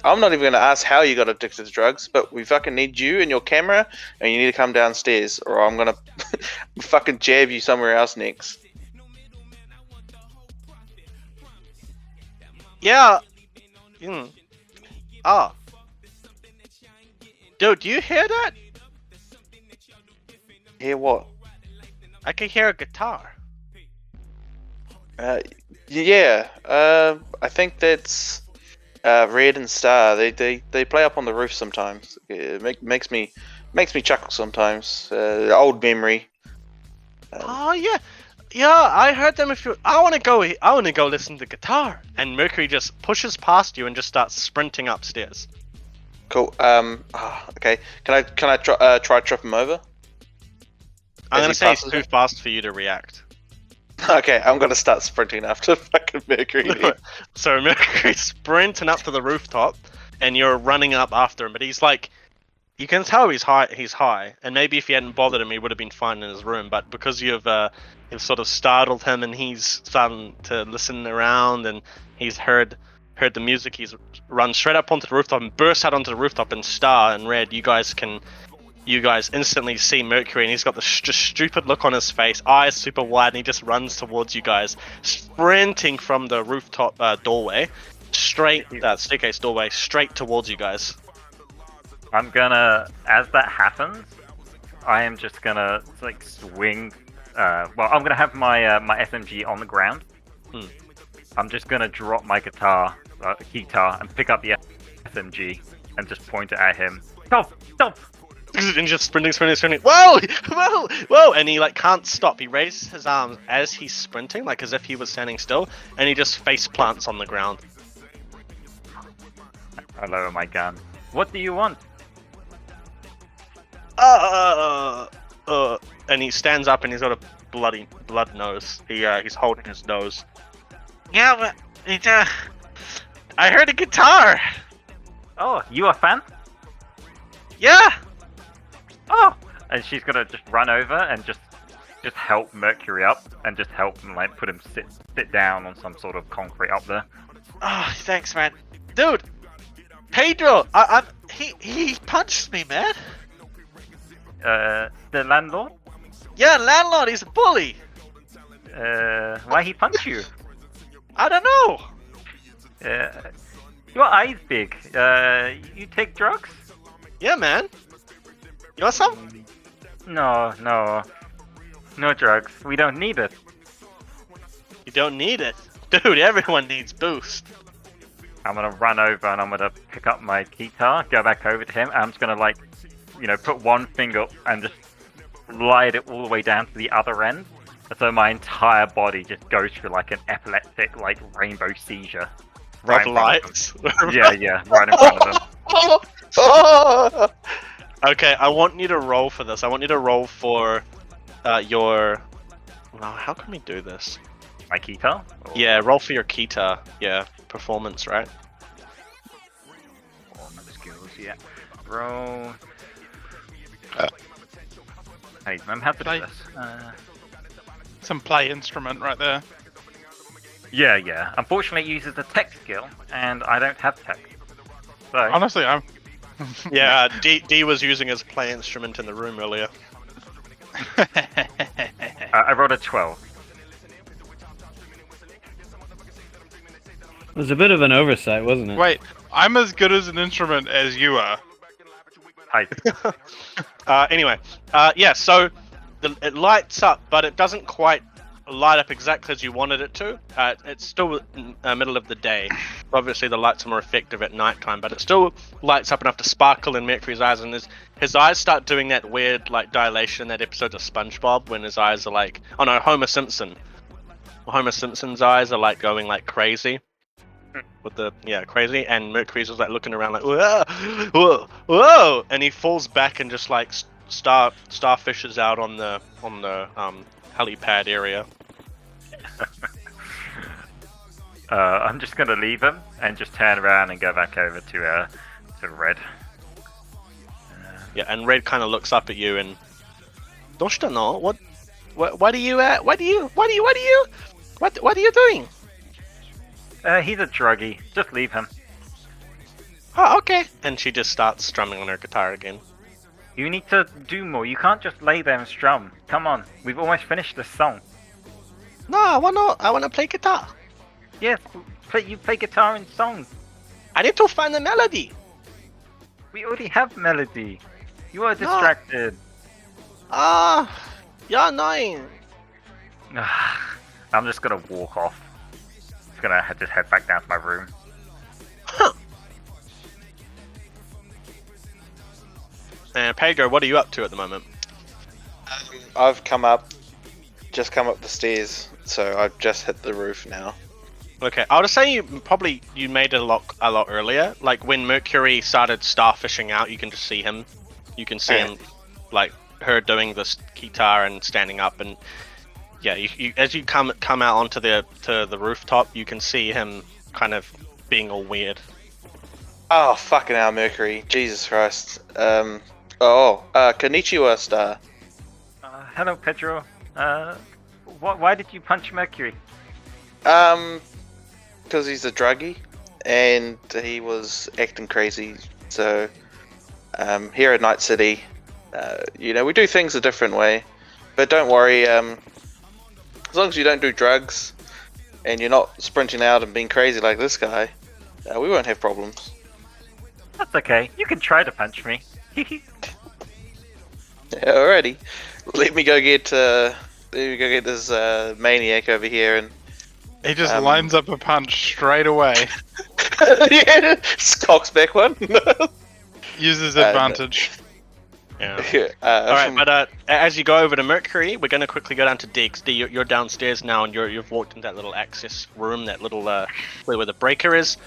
I'm not even gonna ask how you got addicted to drugs, but we fucking need you and your camera, and you need to come downstairs, or I'm gonna fucking jab you somewhere else next. Yeah. Ah. Dude, do you hear that? Hear what? I can hear a guitar. Yeah. I think that's Red and Star. They play up on the roof sometimes. It makes me chuckle sometimes. Old memory. Oh yeah. Yeah, I heard them. I want to go listen to guitar. And Mercury just pushes past you and just starts sprinting upstairs. Cool. Okay. Can I try trip him over? I'm As gonna he say he's passes too me? fast for you to react. Okay, I'm gonna start sprinting after fucking Mercury. then. So Mercury's sprinting up to the rooftop, and you're running up after him. But he's like, you can tell he's high, and maybe if you hadn't bothered him, he would have been fine in his room. But because you've sort of startled him, and he's starting to listen around, and he's heard the music, he's run straight up onto the rooftop and burst out onto the rooftop. And Star and Red, you guys instantly see Mercury, and he's got this just stupid look on his face, eyes super wide, and he just runs towards you guys, sprinting from the rooftop doorway, staircase doorway, straight towards you guys. I'm gonna, as that happens, I am just gonna like swing. I'm gonna have my my SMG on the ground. I'm just gonna drop my guitar, and pick up the SMG and just point it at him. Stop! And just sprinting. Whoa! And he like can't stop. He raises his arms as he's sprinting, like as if he was standing still, and he just face plants on the ground. I lower my gun. What do you want? And he stands up, and he's got a blood nose. He's holding his nose. Yeah, but I heard a guitar. Oh, you a fan? Yeah. Oh! And she's gonna just run over and just help Mercury up and just help him like put him sit down on some sort of concrete up there. Oh, thanks, man. Dude, Pedro, he punched me, man. The landlord? Yeah, landlord, he's a bully. Why he punch you? I don't know. Your eyes big. You take drugs? Yeah, man. You want some? No drugs. We don't need it. You don't need it. Dude, everyone needs boost. I'm gonna run over and I'm gonna pick up my guitar, go back over to him, and I'm just gonna like, put one finger and just slide it all the way down to the other end. So my entire body just goes through like an epileptic, like rainbow seizure. Red lights. Yeah, right in front of them. Okay, I want you to roll for this. I want you to roll for your... Well, how can we do this? My guitar? Yeah, roll for your guitar. Yeah, performance, right? Performance skills, yeah. Roll... Hey, I'm happy to do this. Some play instrument right there. Yeah. Unfortunately, it uses a tech skill, and I don't have tech. So Honestly, I'm. Yeah, D was using his play instrument in the room earlier. I rolled a 12. It was a bit of an oversight, wasn't it? Wait, I'm as good as an instrument as you are. Hi. Anyway, yeah, so it lights up, but it doesn't quite light up exactly as you wanted it to. It's still middle of the day. Obviously, the lights are more effective at nighttime, but it still lights up enough to sparkle in Mercury's eyes, and his eyes start doing that weird like dilation in that episode of SpongeBob when his eyes are like, oh no, Homer Simpson. Homer Simpson's eyes are like going like crazy. With the crazy, and Mercury's just like looking around like whoa, whoa, whoa, and he falls back and just like starfishes out on the helipad area. I'm just gonna leave him and just turn around and go back over to Red. Yeah, and Red kind of looks up at you and, "Doshita no? What are you doing?" He's a druggie. Just leave him. Oh, okay. And she just starts strumming on her guitar again. You need to do more. You can't just lay there and strum. Come on, we've almost finished this song. No, I wanna play guitar. Yes, you play guitar in songs. I need to find the melody. We already have melody. You are distracted. You're annoying. I'm just gonna walk off. Gonna just head back down to my room. And Pedro, what are you up to at the moment? I've just come up the stairs, so I've just hit the roof now. Okay, I would say you made it a lot earlier. Like when Mercury started starfishing out, you can just see him. You can see him, like her doing this guitar and standing up, and yeah, you as you come out onto the rooftop, you can see him kind of being all weird. Oh fucking hell, Mercury! Jesus Christ! Konnichiwa, Star. Hello, Pedro. Why did you punch Mercury? Because he's a druggie, and he was acting crazy. So, here at Night City, we do things a different way. But don't worry, as long as you don't do drugs, and you're not sprinting out and being crazy like this guy, we won't have problems. That's okay. You can try to punch me. Alrighty, let me go get this maniac over here and. He just lines up a punch straight away. Yeah, cocks back one. Uses advantage. Yeah. Alright, but as you go over to Mercury, we're going to quickly go down to Diggs. D, you're downstairs now, and you've walked into that little access room, that little where the breaker is,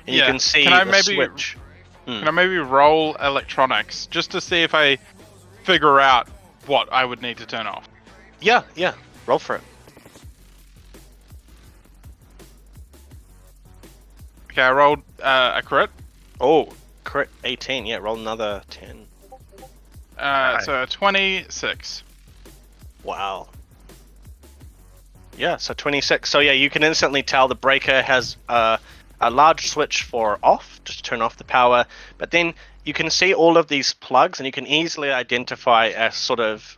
and you can see the switch. Can I maybe roll electronics just to see if I figure out what I would need to turn off? Yeah, roll for it. Okay, I rolled a crit. Oh, crit 18. Yeah, roll another 10. So a 26. Wow. Yeah, so 26. So yeah, you can instantly tell the breaker has a large switch for off, just to turn off the power. But then you can see all of these plugs, and you can easily identify a sort of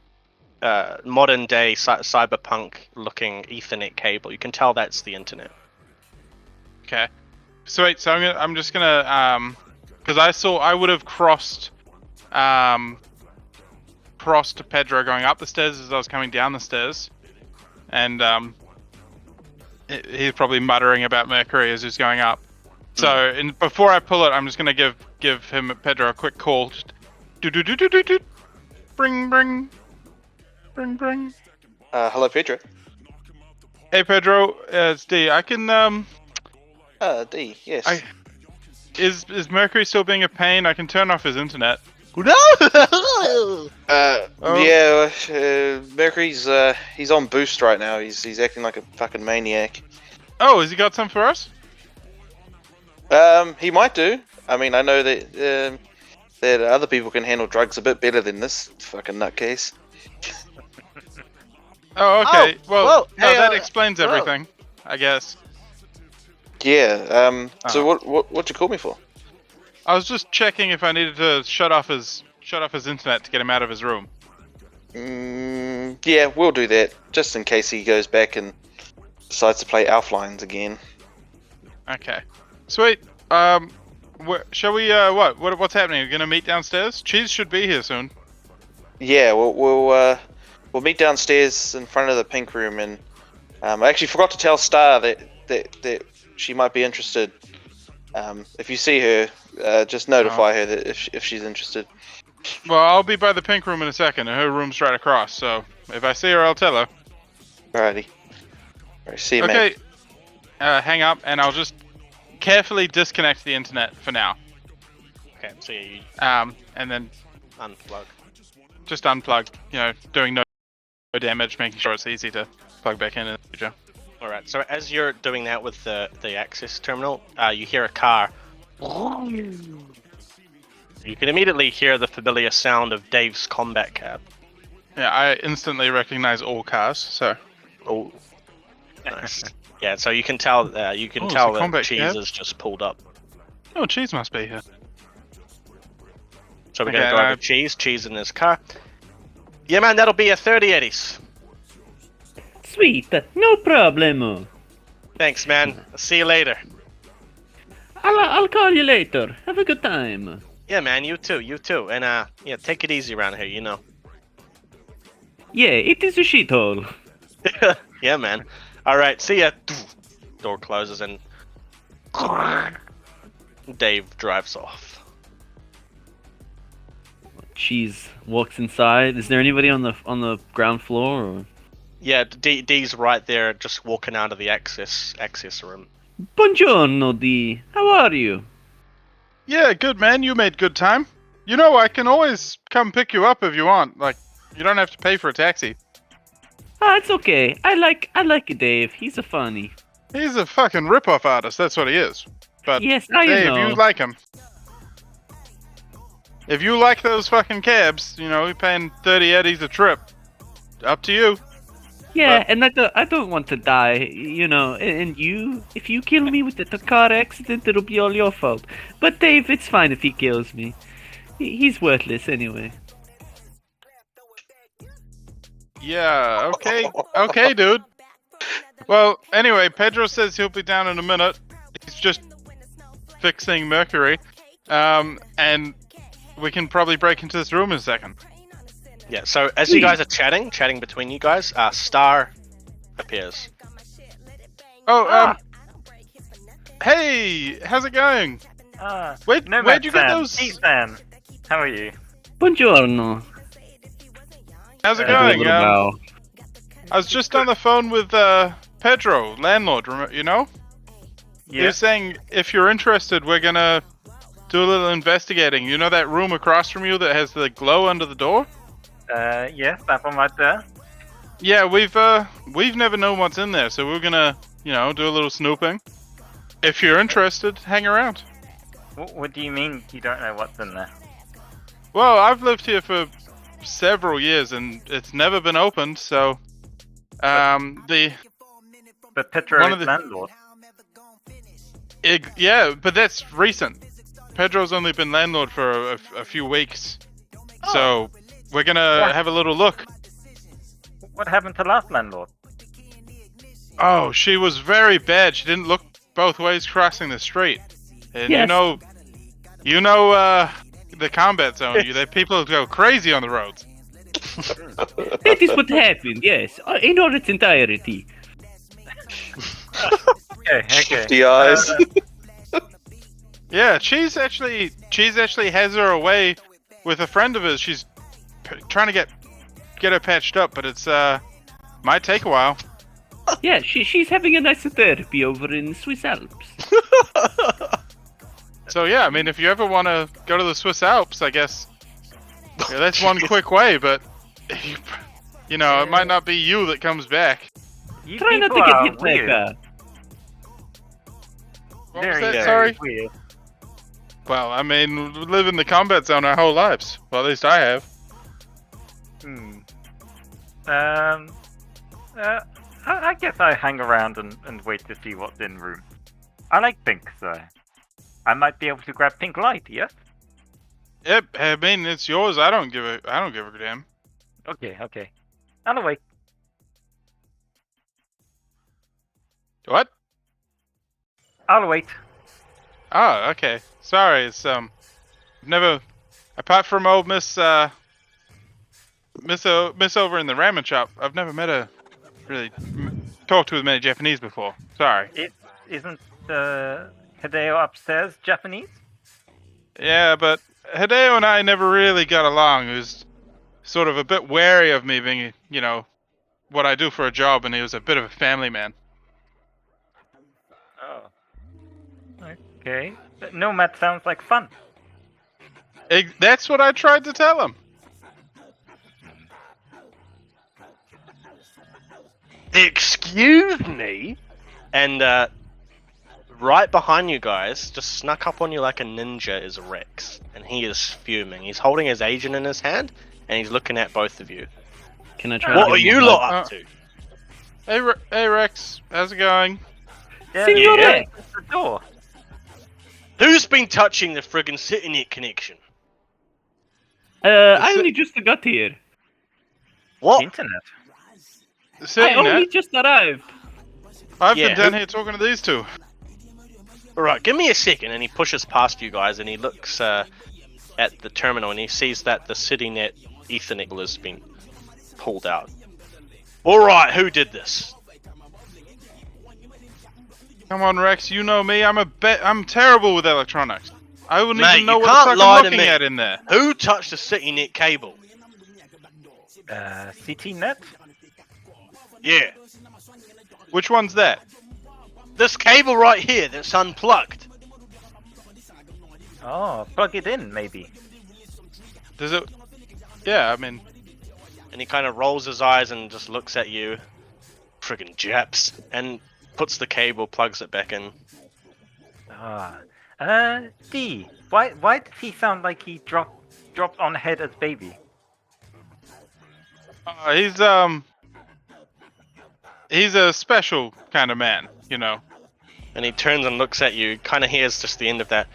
modern day cyberpunk looking Ethernet cable. You can tell that's the internet. Okay. Sweet. So I'm just gonna because I would have crossed to Pedro going up the stairs as I was coming down the stairs, and he's probably muttering about Mercury as he's going up. So before I pull it, I'm just gonna give Pedro a quick call. Just do. Bring. Hello, Pedro. Hey Pedro, it's D. I can D. Yes. Is Mercury still being a pain? I can turn off his internet. Yeah. Mercury's he's on boost right now. He's acting like a fucking maniac. Oh, has he got some for us? He might do. I mean, I know that other people can handle drugs a bit better than this fucking nutcase. Oh, okay. That hey, explains everything, I guess. Yeah. So what you call me for? I was just checking if I needed to shut off his internet to get him out of his room. Yeah, we'll do that just in case he goes back and decides to play Elf Lines again. Okay. Sweet. Shall we? What's happening? We're gonna meet downstairs. Cheese should be here soon. Yeah, we'll meet downstairs in front of the pink room, and I actually forgot to tell Star that she might be interested. If you see her, just notify her that if she's interested. Well, I'll be by the pink room in a second, and her room's right across. So if I see her, I'll tell her. Alrighty. Alright, see you, Okay. mate. Hang up, and I'll just carefully disconnect the internet for now. Okay, so yeah, you And then unplug. just unplug. You know, doing no damage, making sure it's easy to plug back in the future. All right. So as you're doing that with the access terminal, you hear a car. You can immediately hear the familiar sound of Dave's combat cab. Yeah, I instantly recognize all cars. So. Oh, nice. Yeah, so you can tell. You can Oh, tell it's a that combat Cheese cab? has just pulled up. Oh, Cheese must be here. So we're Okay, gonna go over to Cheese in his car. Yeah, man, that'll be a 30 eddies. Sweet, no problemo. Thanks, man. I'll see you later. I'll call you later. Have a good time. Yeah, man, you too, and yeah, take it easy around here, you know. Yeah, it is a shithole. Yeah, man. All right, see ya. Door closes and Dave drives off. Cheese walks inside. Is there anybody on the ground floor? Or? Yeah, D's right there, just walking out of the access room. Buongiorno, D. How are you? Yeah, good man. You made good time. You know, I can always come pick you up if you want. Like, you don't have to pay for a taxi. Ah, it's okay. I like Dave. He's a funny. He's a fucking rip-off artist. That's what he is. But Yes, I Dave, know. you like him. If you like those fucking cabs, you know, you're paying 30 eddies a trip. Up to you. Yeah, but- and I don't want to die, you know. And you, if you kill me with the car accident, it'll be all your fault. But Dave, it's fine if he kills me. He's worthless anyway. Yeah, okay. Okay, dude. Well, anyway, Pedro says he'll be down in a minute. He's just fixing Mercury. And we can probably break into this room in a second. Yeah, so as you guys are chatting between you guys, Star appears. Oh, hey, how's it going? Where'd you get those? Sam, how are you? Buongiorno. How's it I do a going? little bow. I was just on the phone with Pedro, landlord. You know? He was saying if you're interested, we're gonna do a little investigating. You know that room across from you that has the glow under the door? Yes, that one right there. Yeah, we've never known what's in there, so we're gonna, you know, do a little snooping. If you're interested, hang around. What do you mean you don't know what's in there? Well, I've lived here for several years and it's never been opened, so the But Pedro One is of the- landlord. yeah, but that's recent. Pedro's only been landlord for a few weeks, so we're gonna have a little look. What happened to last landlord? Oh, she was very bad. She didn't look both ways crossing the street, and Yes. you know, the combat zone. The people go crazy on the roads. That is what happened. Yes, in all its entirety. Okay. The eyes. Yeah, Cheese actually has her away with a friend of his. She's trying to get her patched up, but it's might take a while. Yeah, she's having a nice therapy over in the Swiss Alps. So yeah, I mean, if you ever want to go to the Swiss Alps, I guess that's one quick way. But you know, it might not be you that comes back. You Try not to people get are hit by a weird. car. What was Very, that? very Sorry. weird. Well, I mean, we live in the combat zone our whole lives. Well, at least I have. I guess I hang around and wait to see what's in room. I like pink, so I might be able to grab pink light. Yes. Yep. I mean, it's yours. I don't give a damn. Okay. I'll wait. What? I'll wait. Oh, okay. Sorry, it's never, apart from old Miss over in the ramen shop, I've never met a really talked to as many Japanese before. Sorry. Isn't Hideo upstairs Japanese? Yeah, but Hideo and I never really got along. He was sort of a bit wary of me being, what I do for a job, and he was a bit of a family man. Oh. Okay. Nomad sounds like fun. That's what I tried to tell him. Excuse me? And right behind you guys, just snuck up on you like a ninja, is Rex. And he is fuming. He's holding his agent in his hand, and he's looking at both of you. Can I try? What to are give him you a lot hug? up to? Hey Rex, how's it going? Yeah. It's the door. Who's been touching the friggin' Citynet connection? I only just got here. What? Internet. I only just arrived. I've Yeah, been down who- here talking to these two. Alright, give me a second. And he pushes past you guys and he looks at the terminal and he sees that the CityNet Ethernet has been pulled out. Alright, who did this? Come on, Rex, you know me. I'm terrible with electronics. I wouldn't Mate, even know you what the can't fuck lie I'm to looking me. at in there. Who touched the CityNet cable? CTNet? Yeah. Which one's that? This cable right here that's unplugged. Oh, plug it in, maybe. Does it? Yeah, I mean, And he kind of rolls his eyes and just looks at you. Friggin' Japs. And puts the cable, plugs it back in. D. Why does he sound like he dropped on head as baby? he's a special kind of man, And he turns and looks at you, kind of hears just the end of that.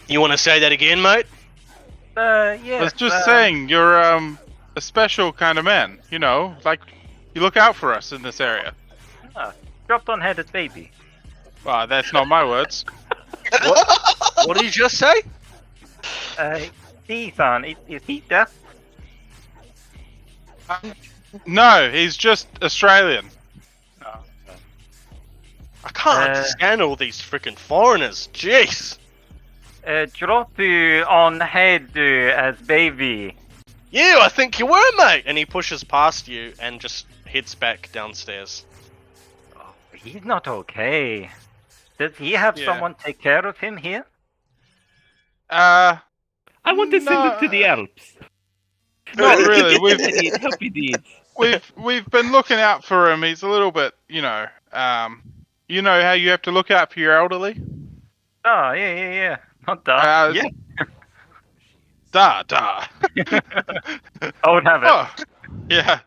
You want to say that again, mate? Yeah. I was just saying, you're a special kind of man, like you look out for us in this area. Dropped on head as baby. Well, that's not my words. What did you just say? D-san, is he deaf? No, he's just Australian. I can't understand all these freaking foreigners. Jeez. Drop on head as baby. Yeah, I think you were, mate. And he pushes past you and just heads back downstairs. Oh, he's not okay. Does he have Yeah. someone take care of him here? I want to send No. it to the Alps. Not really. Happy deeds. We've been looking out for him. He's a little bit, you know how you have to look out for your elderly. Oh, yeah. Not that. Yeah. Da. I would have it. Oh, yeah.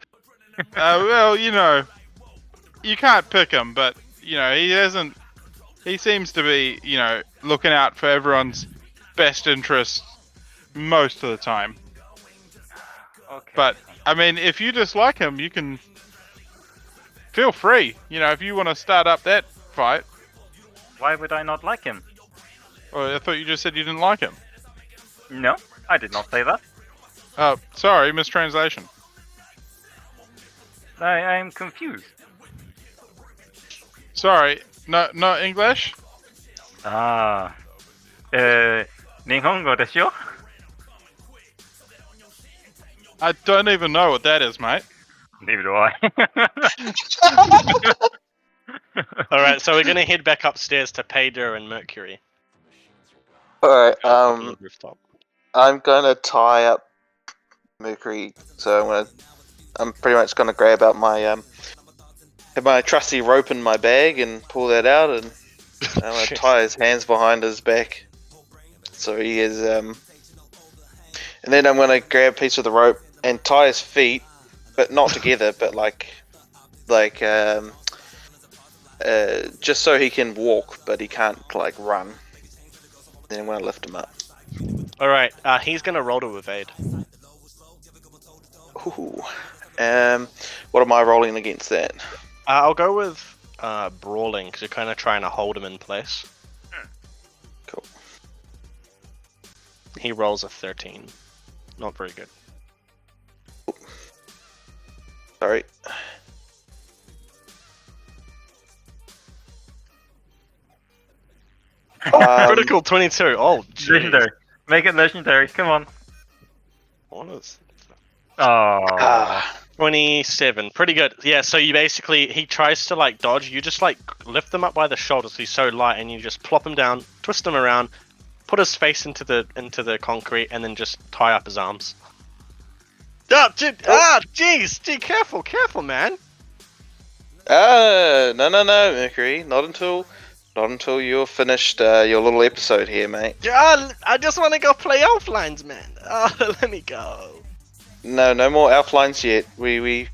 Well, you can't pick him, but he seems to be, looking out for everyone's best interests most of the time. Okay. But I mean, if you dislike him, you can feel free. If you want to start up that fight. Why would I not like him? Oh, I thought you just said you didn't like him. No, I did not say that. Oh, sorry, mistranslation. I am confused. Sorry, no English? Nihongo deshu yo? I don't even know what that is, mate. Neither do I. Alright, so we're going to head back upstairs to Pedro and Mercury. Alright, On the rooftop. I'm gonna tie up Mercury, so I'm pretty much gonna grab out my have my trusty rope in my bag and pull that out, and I'm gonna tie his hands behind his back, so he is and then I'm gonna grab a piece of the rope and tie his feet, but not together, but like just so he can walk, but he can't like run. Then I'm gonna lift him up. Alright, he's going to roll to evade. Ooh. What am I rolling against that? I'll go with brawling, because you're kind of trying to hold him in place. Cool. He rolls a 13. Not very good. Sorry. Critical 22. Oh, jeez. Legendary. Make it legendary. Come on. What is Oh. 27? Pretty good. Yeah. So you basically he tries to like dodge. You just like lift him up by the shoulders. He's so light, and you just plop him down, twist him around, put his face into the concrete, and then just tie up his arms. Jeez, gee, careful, man. No, Mercury. Not until you're finished your little episode here, mate. Yeah, I just want to go play Elflines, man. Oh, let me go. No more Elflines yet. We're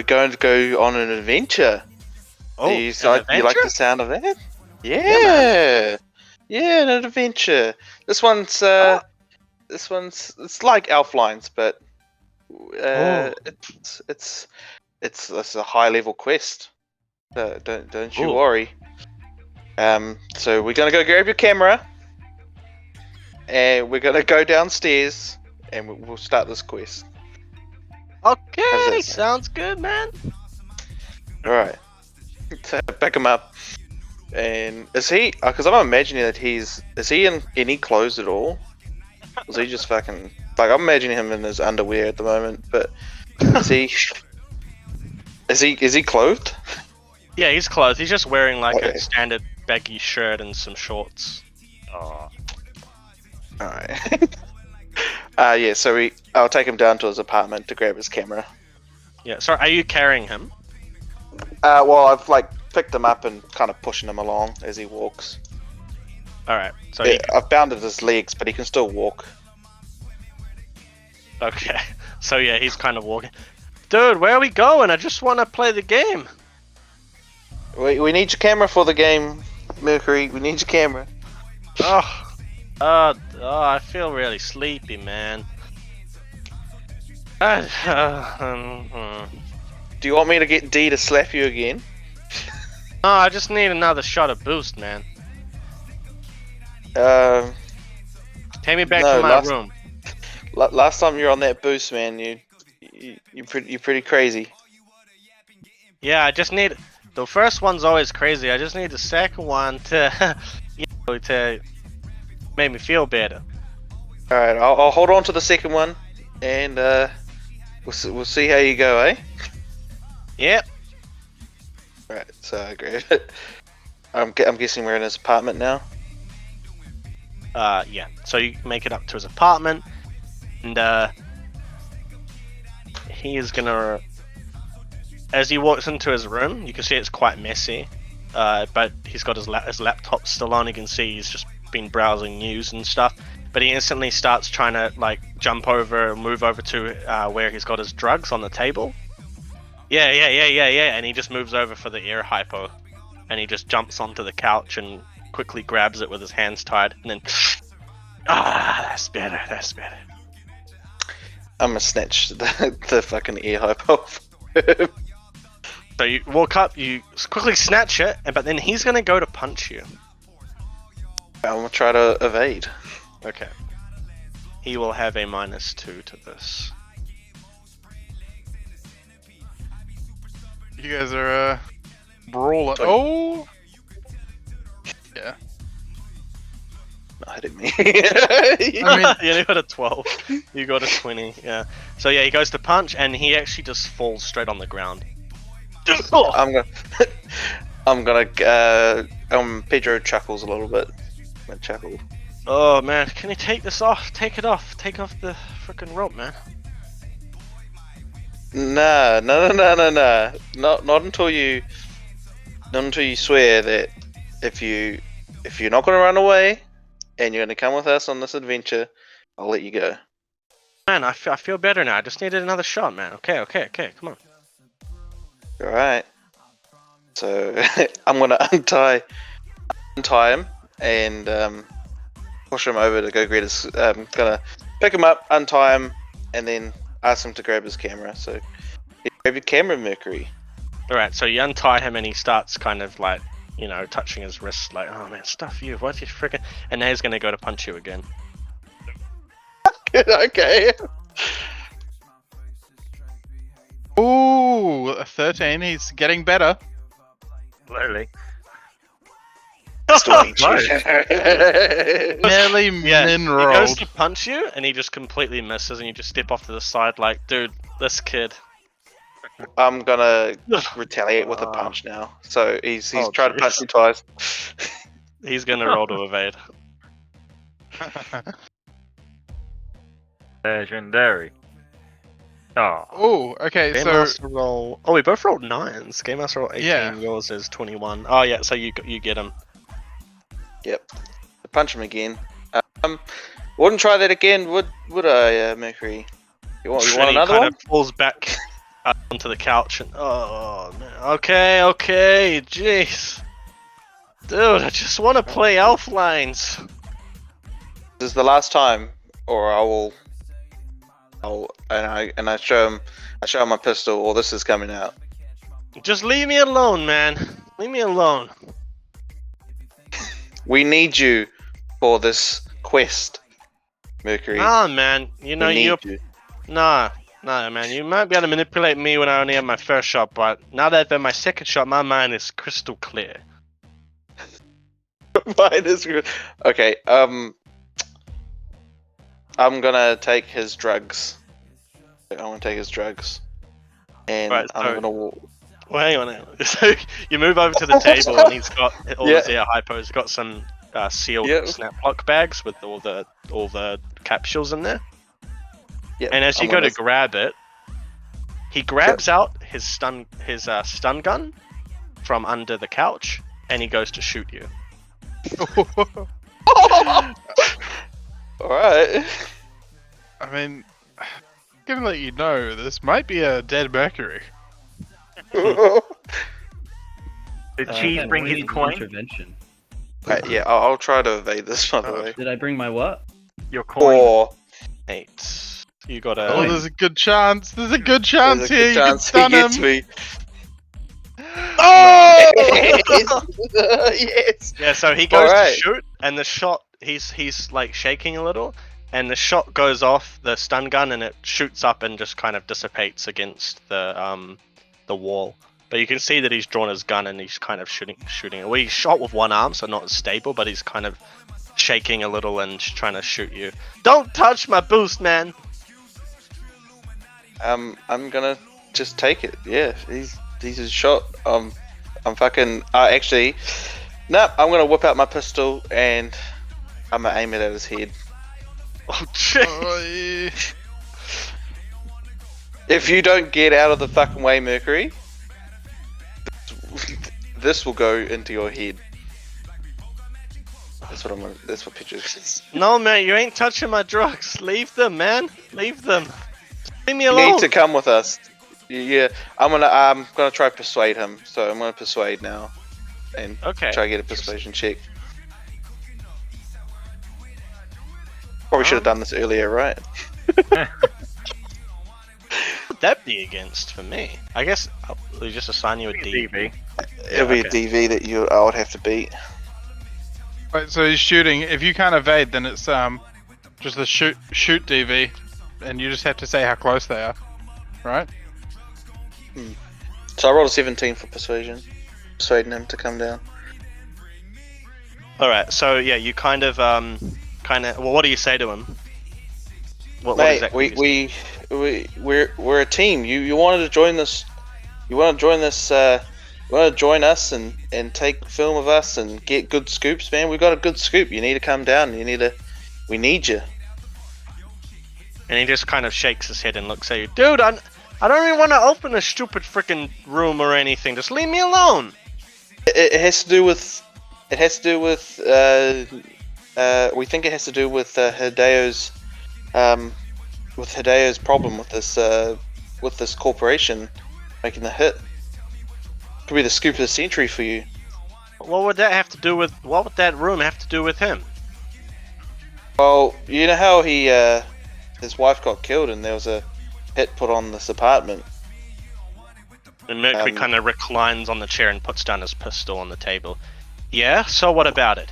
going to go on an adventure. Oh, you an like adventure? the sound of that? Yeah, an adventure. This one's it's like Elflines, but it's a high level quest. Don't you Ooh. worry. So we're gonna go grab your camera, and we're gonna go downstairs, and we'll start this quest. Okay, How's that sounds good, man. All right. So back him up. And is he? Because I'm imagining that is he in any clothes at all? Or is he just fucking like I'm imagining him in his underwear at the moment? But is he? Is he clothed? Yeah, he's clothed. He's just wearing like Okay. a standard baggy shirt and some shorts. Oh. All right. Yeah. So I'll take him down to his apartment to grab his camera. Yeah. Sorry, are you carrying him? Well, I've like picked him up and kind of pushing him along as he walks. All right. So Yeah, I've bounded his legs, but he can still walk. okay. So yeah, he's kind of walking. Dude, where are we going? I just want to play the game. We need your camera for the game, Mercury. We need your camera. I feel really sleepy, man. Do you want me to get D to slap you again? No, I just need another shot of boost, man. Take me back No, to my last- room. Last time you were on that boost, man, you're pretty crazy. Yeah, I just need the first one's always crazy. I just need the second one to, to make me feel better. All right, I'll hold on to the second one, and we'll see how you go, eh? Yep. All right, so I agree. I'm guessing we're in his apartment now. Yeah. So you make it up to his apartment, and he is gonna. As he walks into his room, you can see it's quite messy, but he's got his laptop still on. You can see he's just been browsing news and stuff. But he instantly starts trying to like move over to where he's got his drugs on the table. Yeah, and he just moves over for the air hypo, and he just jumps onto the couch and quickly grabs it with his hands tied, and then that's better. I'm gonna snatch the fucking ear hypo. So you walk up, you quickly snatch it, but then he's gonna go to punch you. I'm gonna try to evade. Okay. He will have a -2 to this. You guys are brawling. Oh. Yeah. Not hitting me. I mean, You only got a 12. You got a 20. Yeah. So yeah, he goes to punch, and he actually just falls straight on the ground. Pedro chuckles a little bit. I chuckle. Oh man, can you take this off? Take it off. Take off the freaking rope, man. No. Not until you swear that if you're not gonna run away and you're gonna come with us on this adventure, I'll let you go. Man, I feel better now. I just needed another shot, man. Okay. Come on. All right. So I'm gonna untie him and push him over to go get his. Gonna pick him up, untie him, and then ask him to grab his camera. So grab your camera, Mercury. All right. So you untie him, and he starts kind of like, touching his wrist, like, oh man, stuff you. What you freaking? And now he's gonna go to punch you again. Okay. ooh, a 13. He's getting better. Slowly. Still hate you. Barely Yeah, he goes min-rolled. to punch you, and he just completely misses, and you just step off to the side like, dude, this kid. I'm gonna retaliate with a punch now. So he's tried to punch me twice. He's gonna roll to evade. Legendary. Oh, Oh, okay, Game so Master roll. Oh, we both rolled 9s. Game Master roll 18. Yeah. Yours is 21. Oh yeah, so you get him. Yep. Punch him again. Wouldn't try that again, would I, Mercury? You want And he another kind one? of falls back onto the couch and oh man. Okay, jeez. Dude, I just want to play elf lines. This is the last time, or I'll I show him my pistol, or this is coming out. Just leave me alone, man. Leave me alone. We need you for this quest, Mercury. Nah, man. You know we need you're you. nah, man. You might be able to manipulate me when I only have my first shot, but now that I've had my second shot, my mind is crystal clear. Mine is good. Okay. I'm gonna take his drugs. I'm gonna take his drugs, and Right, I'm so- gonna. Well, hang on. So you move over to the table, and he's got all his air hypos. He's got some sealed Yeah. snap lock bags with all the capsules in there. Yeah, And as you I'm go gonna- to grab it, he grabs out his stun gun from under the couch, and he goes to shoot you. All right. I mean, I'm gonna let you know this might be a dead Mercury. did Cheese I bring need his an coin? Intervention. Yeah, I'll try to evade this, by the way. Did I bring my what? Your coin. Or 8. You got Oh, a. there's a good chance. There's a good chance there's a here. good You can chance he stun gets him. me. Oh! Yes. Yeah, so he goes Alright. to shoot, and the shot, he's like shaking a little, and the shot goes off the stun gun, and it shoots up and just kind of dissipates against the wall. But you can see that he's drawn his gun and he's kind of shooting. Well, he's shot with one arm, so not as stable, but he's kind of shaking a little and trying to shoot you. Don't touch my boost, man. I'm gonna just take it. Yeah, he's a shot. I'm fucking. Actually, no. I'm gonna whip out my pistol and I'm gonna aim it at his head. Oh, shit. Oh, yeah. If you don't get out of the fucking way, Mercury, this will go into your head. That's what pictures. No, man, you ain't touching my drugs. Leave them, man. Leave them. Leave me You alone. need to come with us. Yeah, I'm gonna try to persuade him. So I'm gonna persuade now, and Okay. try to get a persuasion check. Probably should have done this earlier, right? What would that be against for me? I guess we just assign you a D. DB. It'll be okay. a DV that I would have to beat. Right, so he's shooting. If you can't evade, then it's just the shoot DV, and you just have to say how close they are, right? So I rolled a 17 for persuasion, persuading him to come down. All right. So yeah, you kind of. Well, what do you say to him? What Mate, exactly? do you say? we're a team. You wanted to join this. You want to join this. You want to join us and take film of us and get good scoops, man. We got a good scoop. You need to come down. We need you. And he just kind of shakes his head and looks at you, dude. I don't even want to open a stupid freaking room or anything. Just leave me alone. It has to do with. It has to do with. We think it has to do with Hideo's. With Hideo's problem with this corporation making the hit. Could be the scoop of the century for you. What would that have to do with? What would that room have to do with him? Well, you know how his wife got killed and there was a hit put on this apartment. And Mercury kind of reclines on the chair and puts down his pistol on the table. Yeah. So what about it?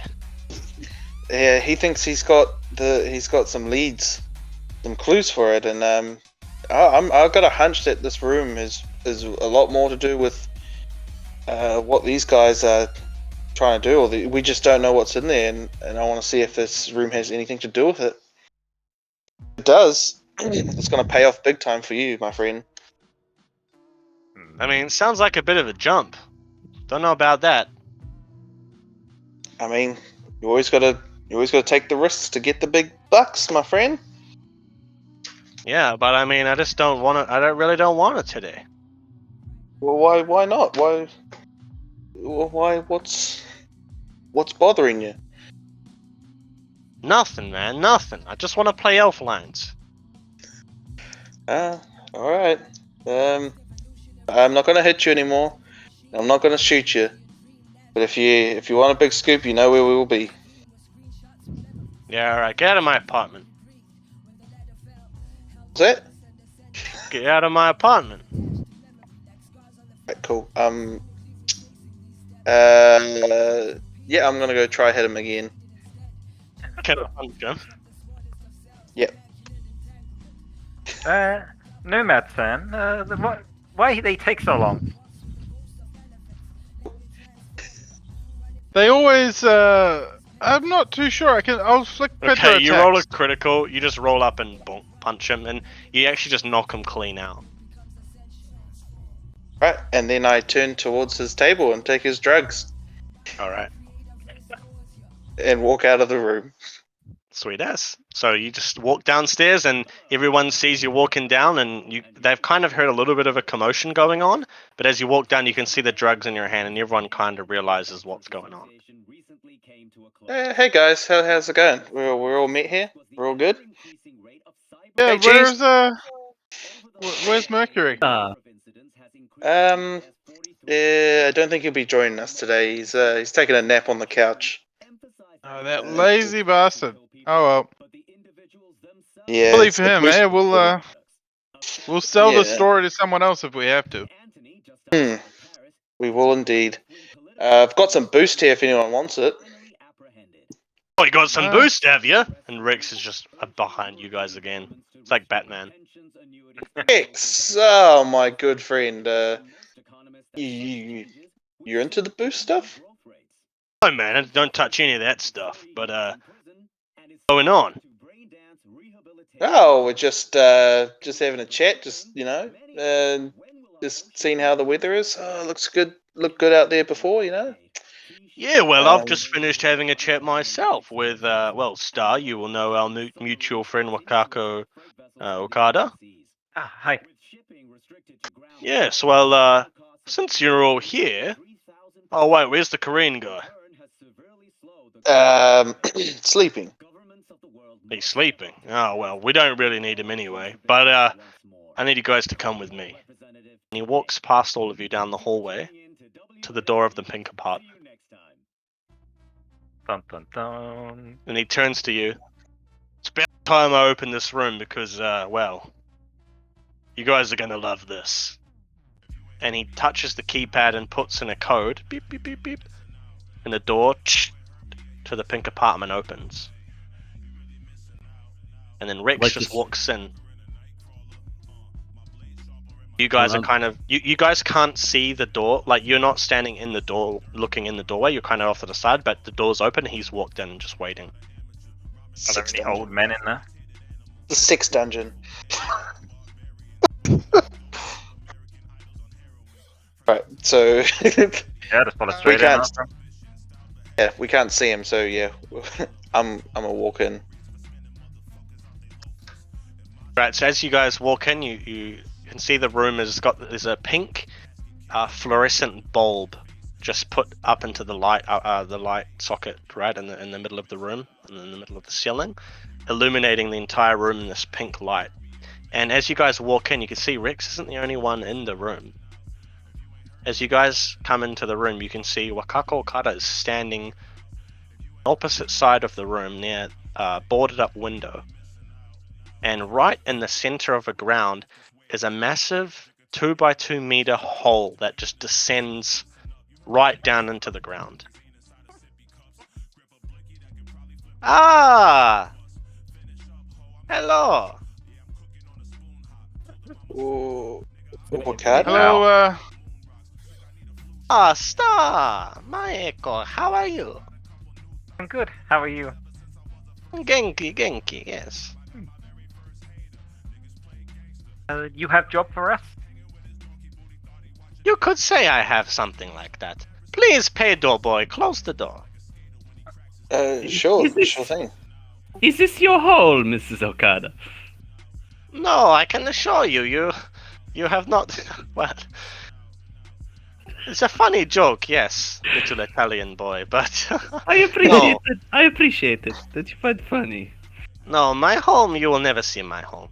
Yeah, he thinks he's got some leads, some clues for it, and I've got a hunch that this room is a lot more to do with what these guys are trying to do, or we just don't know what's in there, and I want to see if this room has anything to do with it. If it does, it's going to pay off big time for you, my friend. I mean, it sounds like a bit of a jump. Don't know about that. I mean, you always got to take the risks to get the big bucks, my friend. Yeah, but I mean, I just don't want to. I really don't want it today. Well, why not? Why? What's bothering you? Nothing, man, nothing. I just want to play Elf Lines. All right. I'm not gonna hit you anymore. I'm not gonna shoot you. But if you want a big scoop, you know where we will be. Yeah, alright, get out of my apartment. Is that? Get out of my apartment. Right, cool. Yeah, I'm gonna go try hit him again. Can I punch him? Yep. Nomad fan, why they take so long? They always. I'm not too sure. I'll flick Pedro Okay, you roll a attacks. critical, you just roll up and bonk, punch him, and you actually just knock him clean out. Right, and then I turn towards his table and take his drugs Alright, and walk out of the room. sweet ass. So you just walk downstairs and everyone sees you walking down, and they've kind of heard a little bit of a commotion going on, but as you walk down you can see the drugs in your hand and everyone kind of realizes what's going on. Hey guys, how's it going? We're all met here. We're all good. Yeah, Hey, cheese. where's Mercury? Yeah, I don't think he'll be joining us today. He's taking a nap on the couch. Oh, that lazy bastard. Oh well. Yeah, Bully it's for a him, boost- eh? We'll sell the Yeah. story to someone else if we have to. We will indeed. I've got some boost here if anyone wants it. Oh, you got some Uh. boost, have you? And Rex is just behind you guys again. It's like Batman. X, oh my good friend. You're into the boost stuff? Oh man, I don't touch any of that stuff, but going on. Oh, we're just having a chat, just just seeing how the weather is. Oh, looks good. Looked good out there before, Yeah, well, I've Um, just finished having a chat myself with, Star, you will know our mutual friend Wakako Okada. Ah, hi. Yes, well, since you're all here... Oh wait, where's the Korean guy? sleeping. He's sleeping. Oh well, we don't really need him anyway, but I need you guys to come with me. And he walks past all of you down the hallway to the door of the pink apartment. Dun dun dun. And he turns to you. It's about time I open this room because, you guys are gonna love this. And he touches the keypad and puts in a code. Beep, beep, beep, beep. And the door to the pink apartment opens. And then Rex Like just this- walks in. You guys are kind of... You guys can't see the door. Like, you're not standing in the door, looking in the doorway. You're kind of off to the side, but the door's open. He's walked in and just waiting. Are there any old men in there? The sex dungeon. Right, so Yeah, just follow straight in. can't- after. yeah, we can't see him. So yeah, I'm a walk in. Right, so as you guys walk in, you can see the room there's a pink fluorescent bulb just put up into the light socket right in the middle of the room and in the middle of the ceiling, illuminating the entire room in this pink light. And as you guys walk in, you can see Rex isn't the only one in the room. As you guys come into the room, you can see Wakako Okada is standing opposite side of the room near a boarded up window. And right in the center of the ground is a massive 2x2 meter hole that just descends right down into the ground. Ah! Hello! Ooh, Wakada? Hello, Ah, Star! Maeko, how are you? I'm good. How are you? Genki, yes. You have job for us? You could say I have something like that. Please, Pedro boy, close the door. Sure, Is this- sure thing. Is this your hole, Mrs. Okada? No, I can assure you, you have not. Well, it's a funny joke, yes, little Italian boy, but I appreciate it. I appreciate it. That you find funny. no, my home. You will never see my home.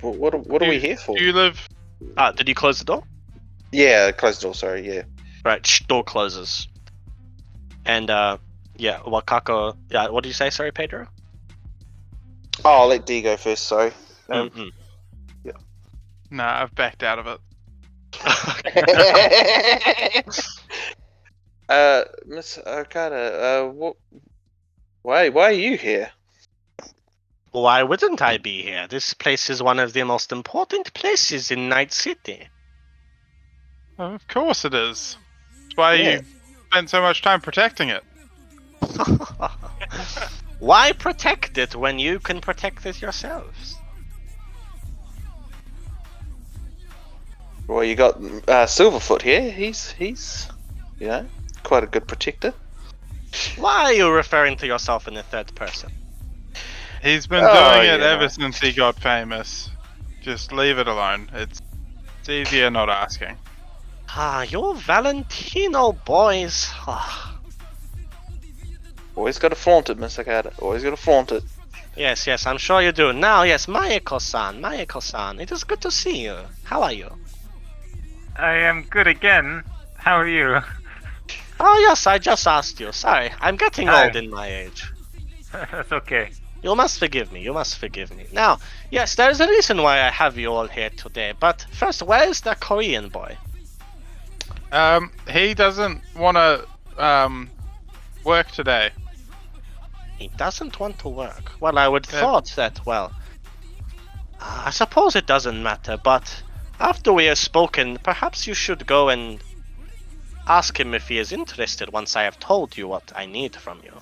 What are we here for? Do you live? Ah, did you close the door? Yeah, close the door. Sorry. Yeah. Right, door closes. And yeah, Wakako. Yeah, what did you say? Sorry, Pedro. Oh, I'll let D go first. Sorry. Mm-mm. Nah, I've backed out of it. Miss Okada. What? Why are you here? Why wouldn't I be here? This place is one of the most important places in Night City. Well, of course it is. That's why Yeah. you spent so much time protecting it. Why protect it when you can protect it yourselves? Well, you got Silverfoot here. He's quite a good protector. Why are you referring to yourself in the third person? He's been Oh, doing it yeah. ever since he got famous. Just leave it alone. It's easier not asking. Ah, you Valentino boys. Ah. Always got to flaunt it, Miss Okada. Always got to flaunt it. Yes, I'm sure you do. Now, yes, Maeko-san, it is good to see you. How are you? I am good again. How are you? Oh, yes, I just asked you. Sorry, I'm getting Hi. old in my age. That's okay. You must forgive me. Now, yes, there is a reason why I have you all here today. But first, where is the Korean boy? He doesn't want to work today. He doesn't want to work. Well, I would thought that, well, I suppose it doesn't matter, but after we have spoken, perhaps you should go and ask him if he is interested once I have told you what I need from you.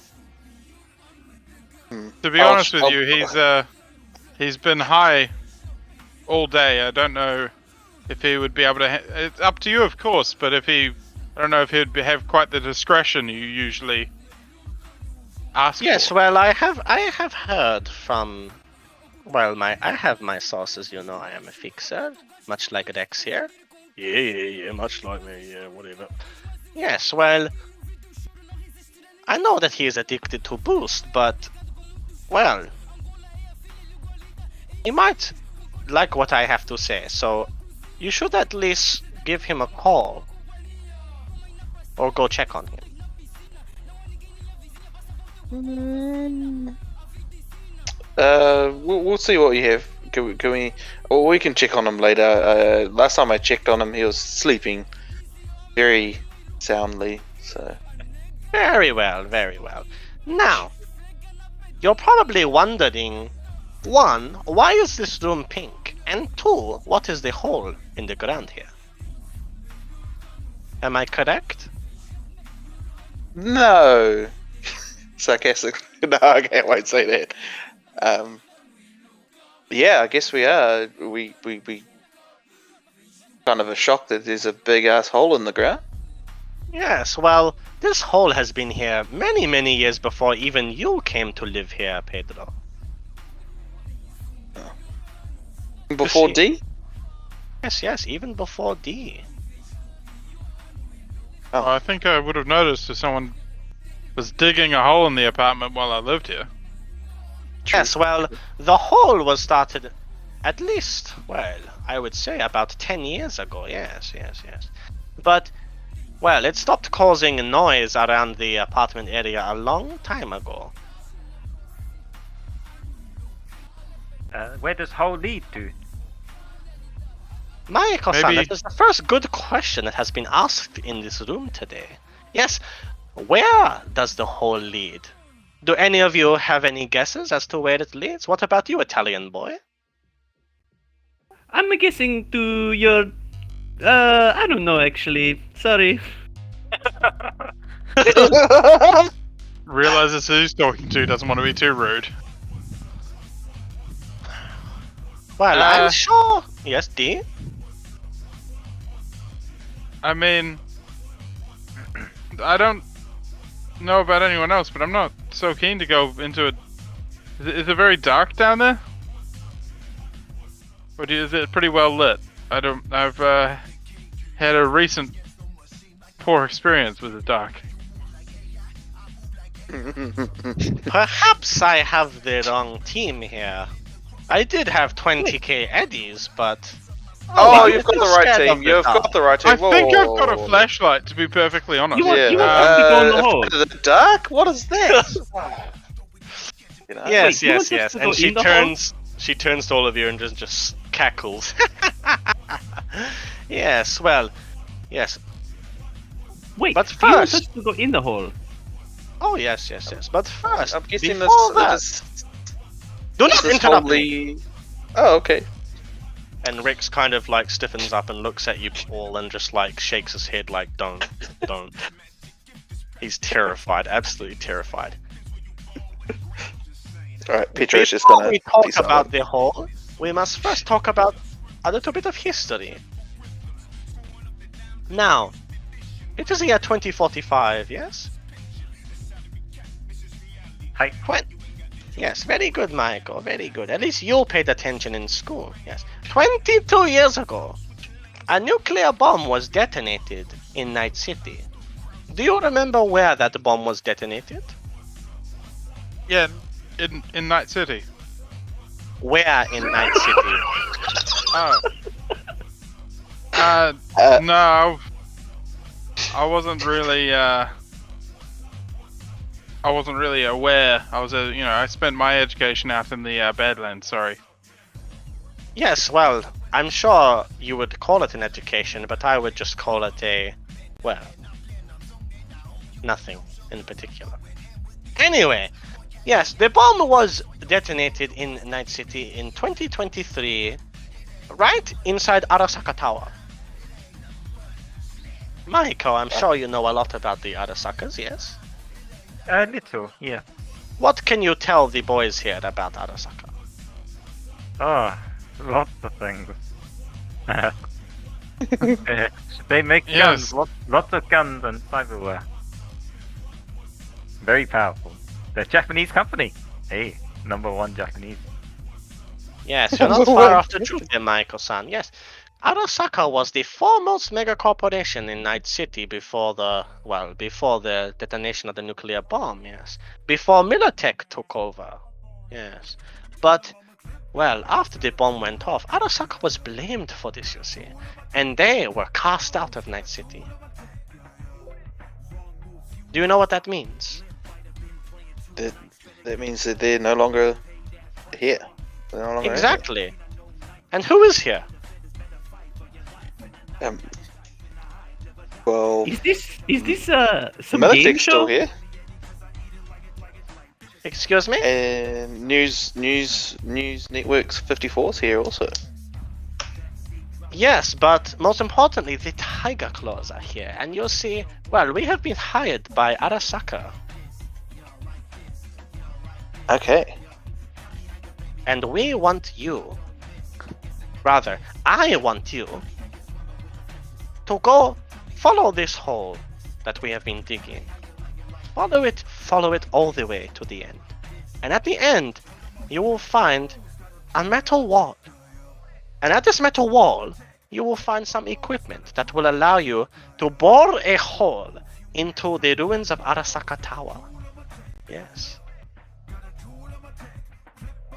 To be honest with you, he's been high all day. I don't know if he would be able to. It's up to you, of course, but I don't know if he'd have quite the discretion you usually ask Yes, for. well, I have heard from, well, I have my sources. You know, I am a fixer, much like Rex here. Yeah, much like me. Yeah, whatever. Yes, well, I know that he is addicted to boost, but well, he might like what I have to say. So you should at least give him a call or go check on him. We'll see what we have. Can we? Well, we can check on him later. Last time I checked on him, he was sleeping very soundly. So Very well. Now, you're probably wondering, one, why is this room pink? And two, what is the hole in the ground here? Am I correct? no, sarcastic. No, I won't say that. Yeah, I guess we are. We kind of a shock that there's a big ass hole in the ground. Yes, well, this hole has been here many years before even you came to live here, Pedro. Before see. D. Yes, even before D. Oh, I think I would have noticed if someone was digging a hole in the apartment while I lived here. Yes, well, the hole was started at least, well, I would say about 10 years ago, yes. But, well, it stopped causing noise around the apartment area a long time ago. Where does hole lead to? Maeko-san, Maybe- that is the first good question that has been asked in this room today. Yes, where does the hole lead? Do any of you have any guesses as to where it leads? What about you, Italian boy? I'm guessing to your. I don't know actually. Sorry. Realizes who he's talking to, doesn't want to be too rude. Well, I'm sure. Yes, D. I mean, I don't know about anyone else, but I'm not so keen to go into it. Is it very dark down there? Or is it pretty well lit? I've had a recent poor experience with the dark. Perhaps I have the wrong team here. I did have 20k eddies, but Oh, I'm you've got the still right scared team. of the You've dark. got the right team. I think I've got a Whoa. flashlight, to be perfectly honest. You want- Yeah. you want to go in the hole? Afraid of the dark? What is that? You know? Yes, Wait, you yes, want us yes. to And go in the hole? she turns to all of you and just cackles. Yes, well, yes. Wait, But do you want first- us to go in the hole? Oh, yes, yes, yes. But first, I'm guessing before that, this do not this interrupt me. wholly... Oh, okay. And Rex kind of like stiffens up and looks at you all and just like shakes his head like, don't. He's terrified, absolutely terrified. Alright, Pedro's just Before gonna we talk be silent. about the whole, we must first talk about a little bit of history. Now, it is the year 2045, yes? Hi. Yes, very good, Maeko, very good. At least you paid attention in school, yes. 22 years ago, a nuclear bomb was detonated in Night City. Do you remember where that bomb was detonated? Yeah, in Night City. Where in Night City? Oh. No, I wasn't really. I wasn't really aware. I was, I spent my education out in the Badlands. Sorry. Yes, well, I'm sure you would call it an education, but I would just call it nothing in particular. Anyway, yes, the bomb was detonated in Night City in 2023, right inside Arasaka Tower. Maeko, I'm sure you know a lot about the Arasakas, yes? A little, yeah. What can you tell the boys here about Arasaka? Oh, lots of things. They make Yes. guns, lots of guns and cyberware. Very powerful. They're a Japanese company. Hey, #1 Japanese. Yes, you're not far off the truth there, Maeko-san. Yes, Arasaka was the foremost mega corporation in Night City before the detonation of the nuclear bomb, yes. Before Medtech took over, yes. But, well, after the bomb went off, Arasaka was blamed for this, you see. And they were cast out of Night City. Do you know what that means? That means that they're no longer here. They're no longer Exactly. And who is here? here. Well, Is this some game Medtech's show? still here. Excuse me? And News Networks 54's here also. Yes, but most importantly, the Tiger Claws are here. And you'll see, well, we have been hired by Arasaka. Okay. And we want you, rather, I want you to go follow this hole that we have been digging. Follow it all the way to the end. And at the end, you will find a metal wall. And at this metal wall, you will find some equipment that will allow you to bore a hole into the ruins of Arasaka Tower. Yes.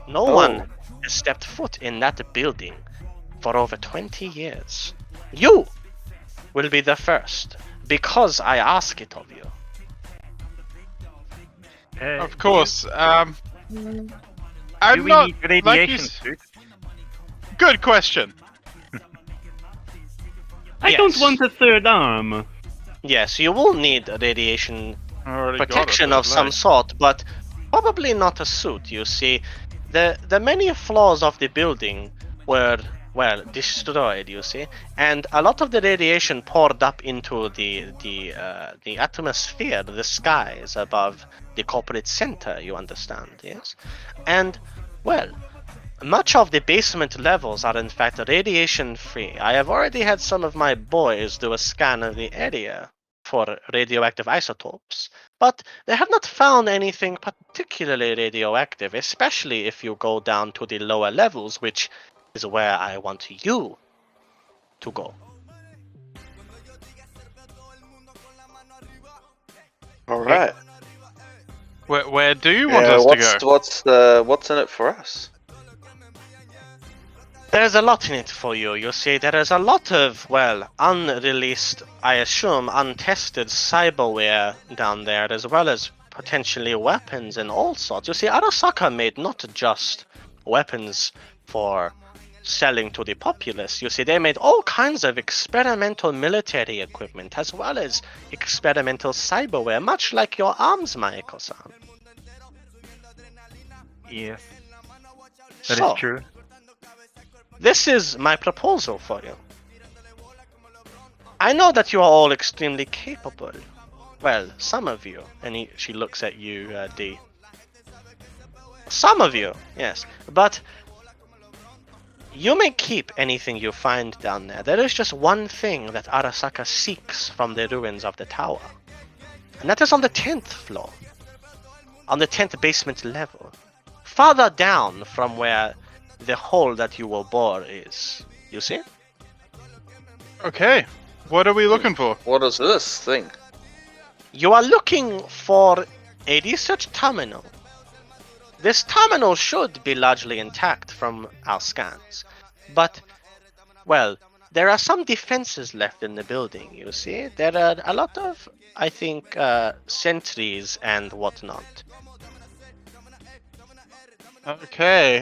No one has stepped foot in that building for over 20 years. You will be the first, because I ask it of you. Of course. I'm Do we not need like you radiation s- suits? Good question. I don't want a third arm. Yes, you will need radiation I already got it, protection of but some like- sort, but probably not a suit, you see. The many floors of the building were well, destroyed, you see, and a lot of the radiation poured up into the atmosphere, the skies above the corporate center. You understand, yes? And well, much of the basement levels are in fact radiation free. I have already had some of my boys do a scan of the area for radioactive isotopes, but they have not found anything particularly radioactive, especially if you go down to the lower levels, which is where I want you to go. All right. Where do you want us to go? What's in it for us? There's a lot in it for you. You see, there is a lot of, well, unreleased, I assume, untested cyberware down there, as well as potentially weapons and all sorts. You see, Arasaka made not just weapons for selling to the populace. You see, they made all kinds of experimental military equipment, as well as experimental cyberware, much like your arms, Maeko-san. Yes, that is So, true. this is my proposal for you. I know that you are all extremely capable. Well, some of you. And she looks at you, D. Some of you, yes. But you may keep anything you find down there. There is just one thing that Arasaka seeks from the ruins of the tower. And that is on the 10th floor. On the 10th basement level. Farther down from where the hole that you will bore is. You see? Okay. What are we looking for? What is this thing? You are looking for a research terminal. This terminal should be largely intact from our scans. But, well, there are some defenses left in the building, you see? There are a lot of, I think, sentries and whatnot. Okay.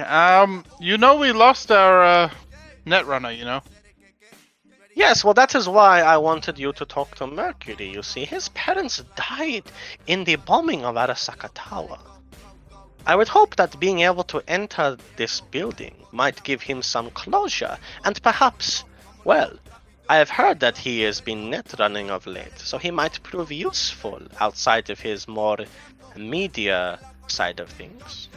We lost our Netrunner, you know. Yes, well, that is why I wanted you to talk to Mercury, you see. His parents died in the bombing of Arasaka Tower. I would hope that being able to enter this building might give him some closure, and perhaps, well, I have heard that he has been net running of late, so he might prove useful outside of his more media side of things.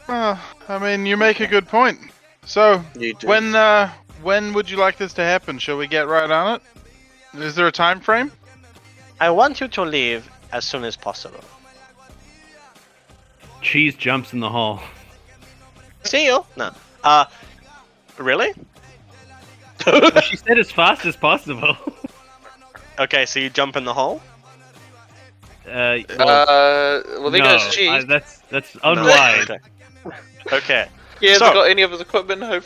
I mean, you make a good point. So, You do. when would you like this to happen? Shall we get right on it? Is there a time frame? I want you to leave as soon as possible. Cheese jumps in the hall. See you? No. Really? Well, she said as fast as possible. Okay, so you jump in the hole? Well, there no, goes Cheese. that's unwise. Okay. Okay. He hasn't so- got any of his equipment, hope.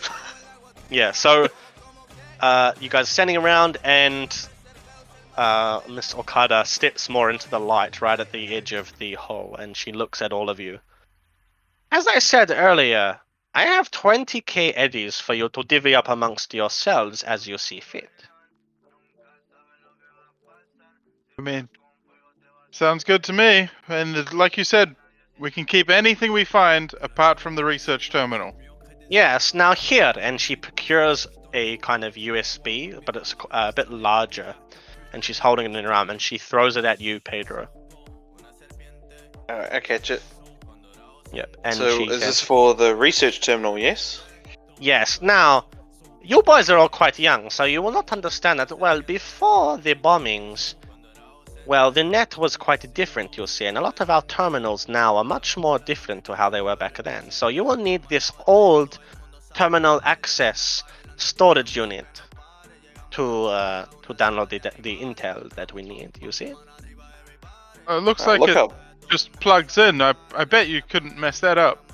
Yeah, so you guys are standing around and Miss Okada steps more into the light right at the edge of the hole and she looks at all of you. As I said earlier, I have 20k eddies for you to divvy up amongst yourselves as you see fit. I mean, sounds good to me. And like you said, we can keep anything we find apart from the research terminal. Yes, now here, and she procures a kind of USB, but it's a bit larger, and she's holding it in her arm, and she throws it at you, Pedro. I catch it. Yep. And So she is says, this for the research terminal, yes? yes, now, you boys are all quite young, so you will not understand that, well, before the bombings, well, the net was quite different, you'll see, and a lot of our terminals now are much more different to how they were back then. So you will need this old terminal access storage unit to download the intel that we need, you see? It looks like look it how just plugs in. I bet you couldn't mess that up.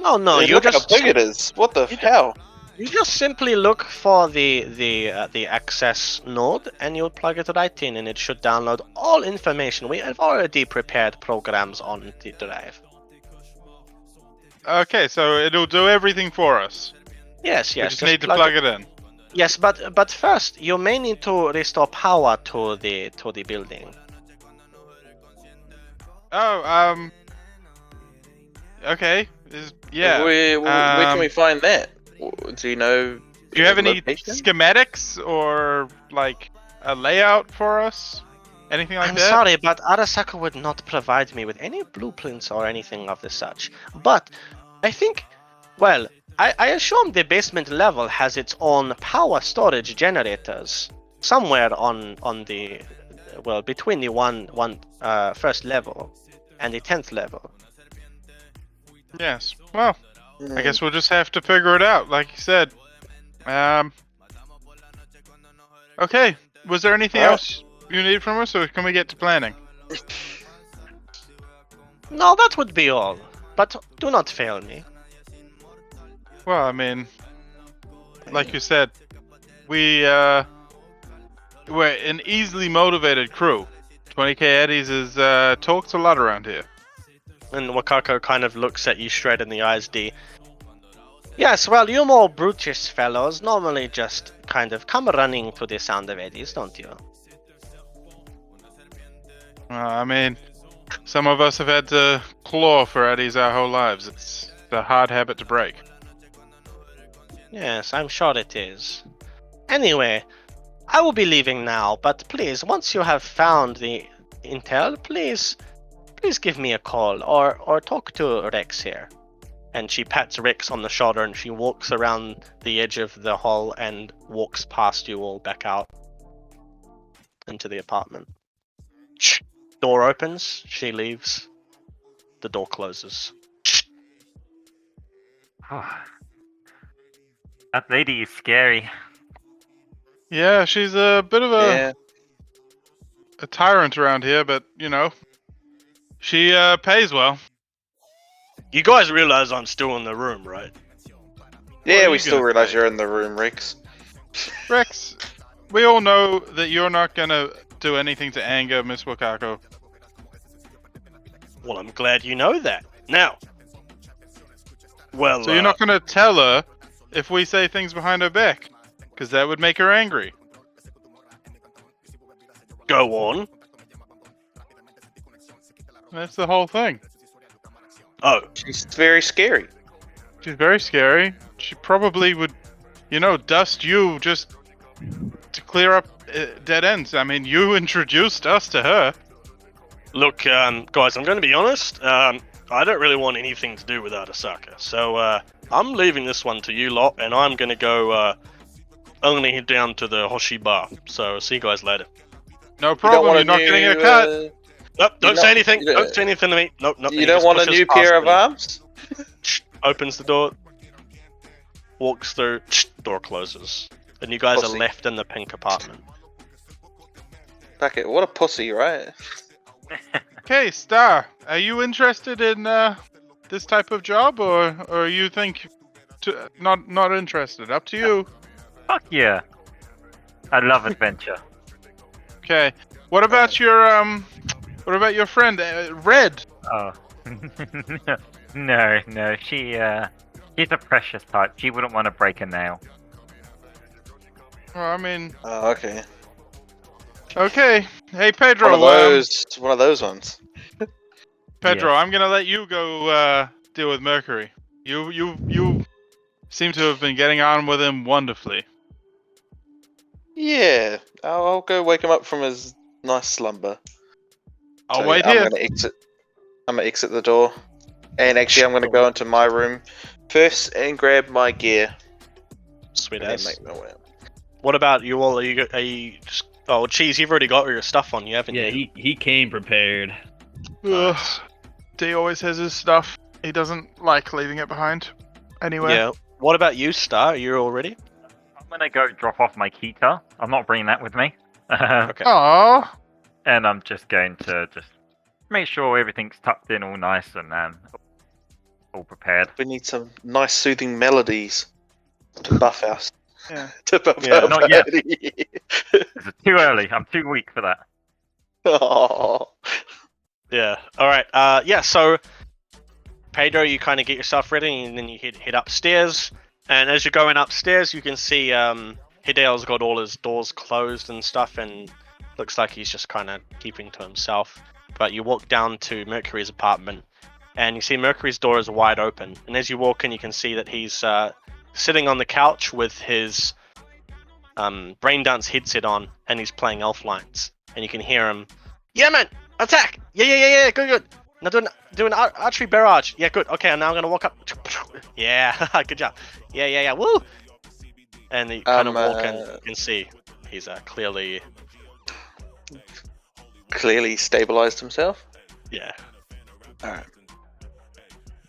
No, Hey, you look just how big it is. What the hell? you just simply look for the access node and you'll plug it right in and it should download all information. We have already prepared programs on the drive. Okay, so it'll do everything for us. Yes, We yes. just need to plug it in. Yes, but first you may need to restore power to the building. Oh, okay. Yeah. Where can we find that? Do you know? Do you have any location? schematics or like a layout for us? Anything like I'm that? sorry, but Arasaka would not provide me with any blueprints or anything of the such. But I think, well, I assume the basement level has its own power storage generators somewhere on the, well, between the first level and the 10th level. Yes. Well, I Hmm. guess we'll just have to figure it out, like you said. Okay. Was there anything Alright. else you need from us, or can we get to planning? No, that would be all. But do not fail me. Well, I mean, like you said, we're an easily motivated crew. 20k eddies is talks a lot around here. And Wakako kind of looks at you straight in the eyes, D. Yes, well, you more brutish fellows normally just kind of come running to the sound of eddies, don't you? I mean, some of us have had to claw for eddies our whole lives. It's a hard habit to break. Yes, I'm sure it is. Anyway, I will be leaving now, but please, once you have found the intel, please give me a call or talk to Rex here. And she pats Rex on the shoulder and she walks around the edge of the hall and walks past you all back out into the apartment. Shh. Door opens, she leaves. The door closes. That lady is scary. Yeah, she's a bit of Yeah. a tyrant around here, but you know, she pays well. You guys realize I'm still in the room, right? Yeah, are we you still gonna realize say? you're in the room, Rex. Rex, we all know that you're not gonna do anything to anger Miss Wakako. Well, I'm glad you know that. Now, well, So you're not gonna tell her if we say things behind her back, because that would make her angry. go on. That's the whole thing. Oh, She's very scary. She's very scary. She probably would, you know, dust you just to clear up dead ends. I mean, you introduced us to her. look, guys, I'm going to be honest. I don't really want anything to do with Arasaka, so I'm leaving this one to you lot, and I'm going to go only head down to the Hoshi Bar. So see you guys later. No You don't problem. want You're not getting a new, cut. Nope, don't not- say anything. you don't- Don't say anything to me. Nope, nope. You he don't just want a pushes new past pair of me. arms? Opens the door, walks through, door closes, and you guys Pussy. are left in the pink apartment. Fuck it, what a pussy, right? Okay, Star, are you interested in this type of job, or you think not interested? Up to you. Fuck yeah. I love adventure. Okay. What about your friend Red? Oh. No, she's a precious type. She wouldn't want to break a nail. Well, I mean, Oh, okay. okay. Hey, Pedro. One of those ones. Pedro, Yes. I'm gonna let you go deal with Mercury. You seem to have been getting on with him wonderfully. Yeah, I'll go wake him up from his nice slumber. I'll So, wait yeah, here. I'm gonna exit the door, and actually, I'm gonna go into my room first and grab my gear. Sweet And then as. make my way up. What about you all? Are you just? Oh, geez, you've already got all your stuff on you, haven't Yeah, you? he came prepared. Ugh. D always has his stuff. He doesn't like leaving it behind. Anyway. Yeah. What about you, Star? Are you all ready? I'm gonna go drop off my Kita. I'm not bringing that with me. Okay. Aww. And I'm just going to just make sure everything's tucked in all nice and all prepared. We need some nice soothing melodies to buff us. Yeah. To buff Yeah, our not yet. party. It's too early. I'm too weak for that. Aw. Yeah. All right. Yeah. So, Pedro, you kind of get yourself ready, and then you head upstairs. And as you're going upstairs, you can see Hideo's got all his doors closed and stuff, and looks like he's just kind of keeping to himself. But you walk down to Mercury's apartment, and you see Mercury's door is wide open. And as you walk in, you can see that he's sitting on the couch with his brain dance headset on, and he's playing elf lines, and you can hear him. Yeah, man, attack! Yeah, good. Now doing archery barrage. Yeah, good. Okay, now I'm gonna walk up. Yeah, good job. Yeah, woo! And you kind of walk in, you can see he's clearly stabilized himself. Yeah. All right.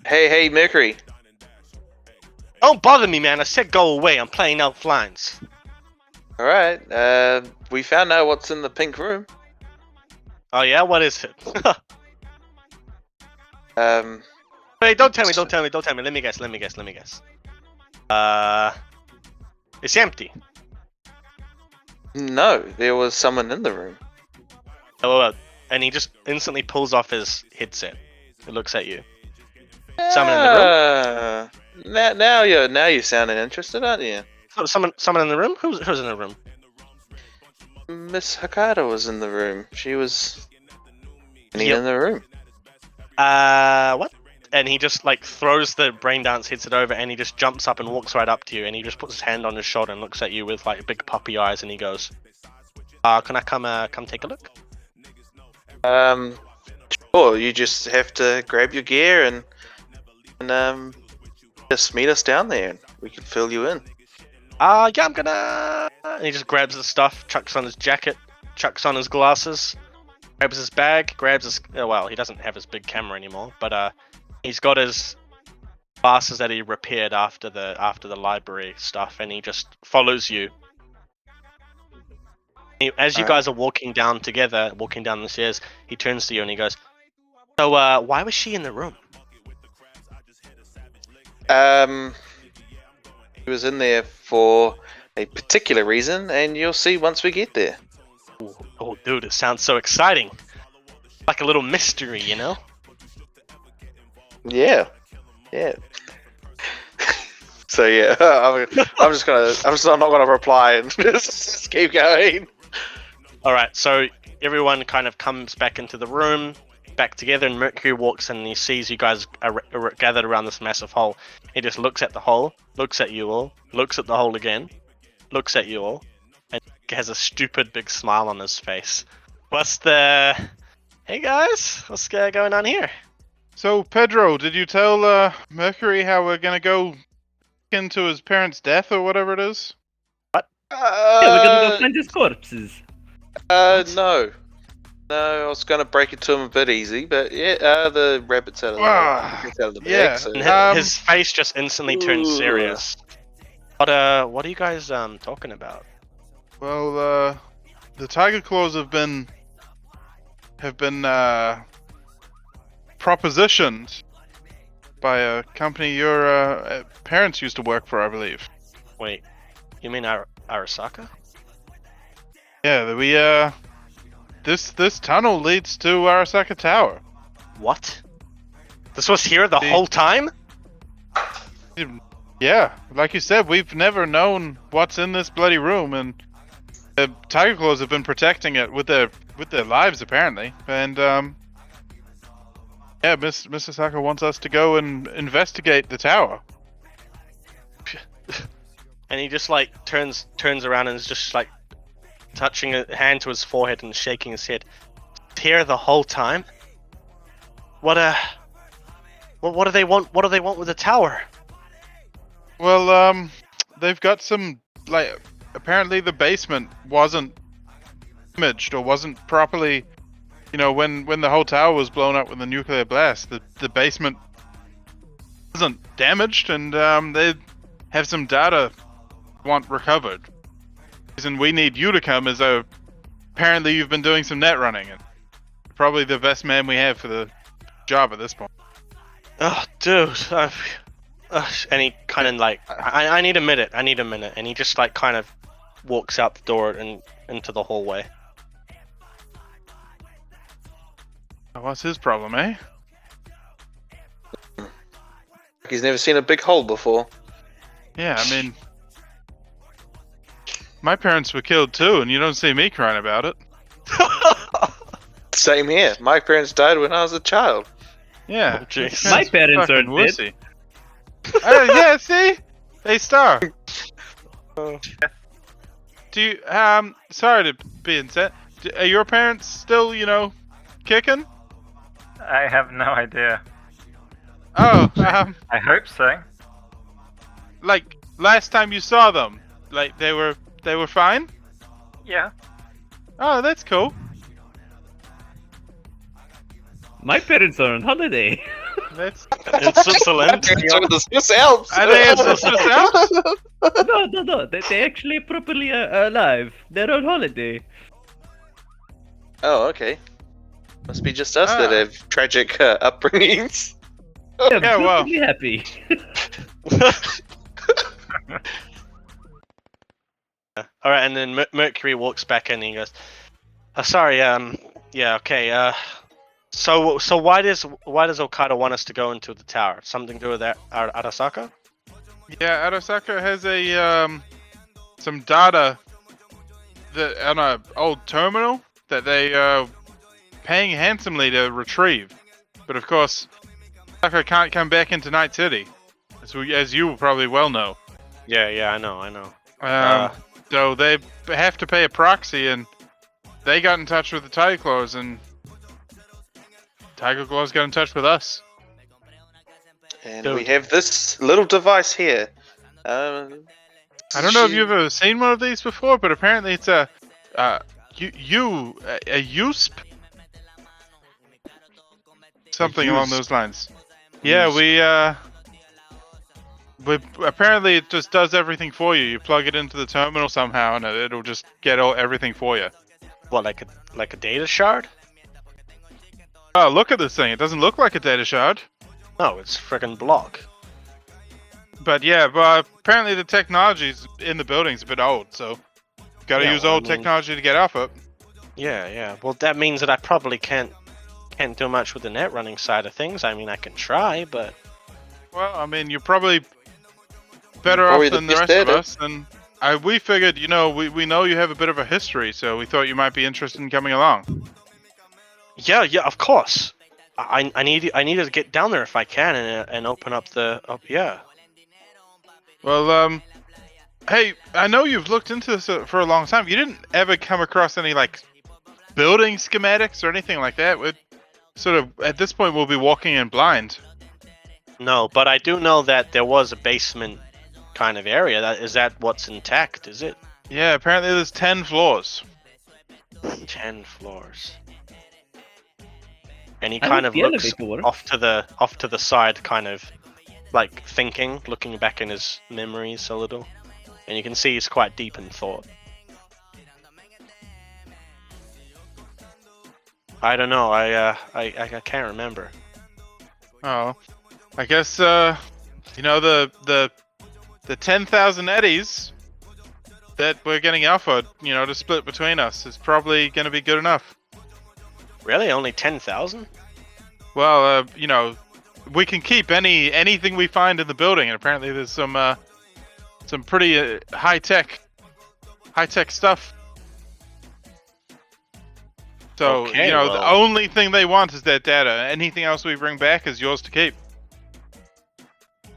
Hey, Mercury. Don't bother me, man. I said go away. I'm playing elf lines. All right. We found out what's in the pink room. Oh yeah, what is it? Wait, don't tell me. Let me guess. It's empty. No, there was someone in the room. Oh, and he just instantly pulls off his headset. It looks at you. Someone in the room? Now you're sounding interested, aren't you? Someone in the room? Who's in the room? Miss Okada was in the room. She was in the room. What? And he just like throws the brain dance headset over, and he just jumps up and walks right up to you, and he just puts his hand on his shoulder and looks at you with like big puppy eyes, and he goes, "Can I come take a look?" Sure. You just have to grab your gear and just meet us down there, and we can fill you in. Yeah, I'm gonna. And he just grabs the stuff, chucks on his jacket, chucks on his glasses, grabs his bag, grabs his. Well, he doesn't have his big camera anymore, but he's got his glasses that he repaired after the library stuff, and he just follows you. As you guys are walking down together, walking down the stairs, he turns to you and he goes, "So, why was she in the room?" He was in there for a particular reason, and you'll see once we get there. Oh, dude, it sounds so exciting. Like a little mystery, you know? Yeah. So yeah, I'm not gonna reply and just keep going. All right, so everyone kind of comes back into the room, back together, and Mercury walks in and he sees you guys are gathered around this massive hole. He just looks at the hole, looks at you all, looks at the hole again, looks at you all, and has a stupid big smile on his face. Hey guys, what's going on here? So, Pedro, did you tell Mercury how we're gonna go into his parents' death or whatever it is? Yeah, we're gonna go find his corpses. No, I was gonna break it to him a bit easy, but yeah, the rabbit's out of the bag. Yeah. So. And his face just instantly turns serious. What are you guys talking about? Well, the Tiger Claws have been propositioned by a company your parents used to work for, I believe. Wait, you mean Arasaka? Yeah, we this tunnel leads to Arasaka Tower. What? This was here the whole time? Yeah, like you said, we've never known what's in this bloody room, and the Tiger Claws have been protecting it with their lives apparently. And yeah, Miss Osaka wants us to go and investigate the tower. And he just like turns around and is just like touching a hand to his forehead and shaking his head. Here the whole time? What do they want? What do they want with the tower? Well, they've got some, like, apparently the basement wasn't damaged or wasn't properly, you know, when the whole tower was blown up with the nuclear blast, the basement wasn't damaged, and they have some data want recovered. The reason we need you to come is apparently you've been doing some net running, and probably the best man we have for the job at this point. Oh, dude. And he kind of like, I need a minute, and he just like kind of walks out the door and into the hallway. What's his problem, eh? He's never seen a big hole before. Yeah, I mean, my parents were killed too, and you don't see me crying about it. Same here. My parents died when I was a child. Yeah. Oh, jeez. My parents are fucking dead. wussy. Yeah, see? Hey, Star. Do you, sorry to be incensed. Are your parents still, kicking? I have no idea. Oh, I hope so. like, last time you saw them, like, they were fine? Yeah. Oh, that's cool. My parents are on holiday. That's... In Switzerland. Some of the Swiss Alps. Are they in the Swiss Alps? No. They actually properly alive. They're on holiday. Oh, okay. Must be just us that have tragic upbringings. Yeah, Yeah, well. perfectly happy. All right, and then Mercury walks back in and he goes, "Sorry, yeah, okay. So why does Okada want us to go into the tower? Something to do with that Arasaka?" Yeah, Arasaka has a, some data that on a old terminal that they paying handsomely to retrieve. But of course, Arasaka can't come back into Night City, as you probably well know. Yeah, I know. So they have to pay a proxy, and they got in touch with the Tiger Claws, and Tiger Claws got in touch with us. And Dude. we have this little device here. I don't know if you've ever seen one of these before, but apparently it's a USP? Something along those lines. Yeah, we apparently it just does everything for you. You plug it into the terminal somehow, and it'll just get everything for you. What, like a data shard? Oh, look at this thing. It doesn't look like a data shard. No, it's friggin' block. But yeah, apparently the technology's in the building's a bit old, so gotta Yeah, use well, old technology to get off it. Yeah. Well, that means that I probably can't do much with the net running side of things. I mean, I can try, but Well, I mean, you're probably better Probably off the than the best rest of data. us, and we figured, we know you have a bit of a history, so we thought you might be interested in coming along. yeah, of course. I need to get down there if I can and open up yeah. Well, hey, I know you've looked into this for a long time. You didn't ever come across any, like, building schematics or anything like that? At this point, we'll be walking in blind. No, but I do know that there was a basement kind of area. Is that what's intact? Is it? Yeah, apparently there's 10 floors. 10 floors. And he I kind hope of the looks elevator works. off to the side, kind of like thinking, looking back in his memories a little. And you can see he's quite deep in thought. I don't know. I can't remember. Oh, I guess the 10,000 eddies that we're getting offered, to split between us is probably going to be good enough. Really, only 10,000? Well, we can keep anything we find in the building, and apparently there's some pretty high tech stuff. So, Okay, the well. only thing they want is that data. Anything else we bring back is yours to keep.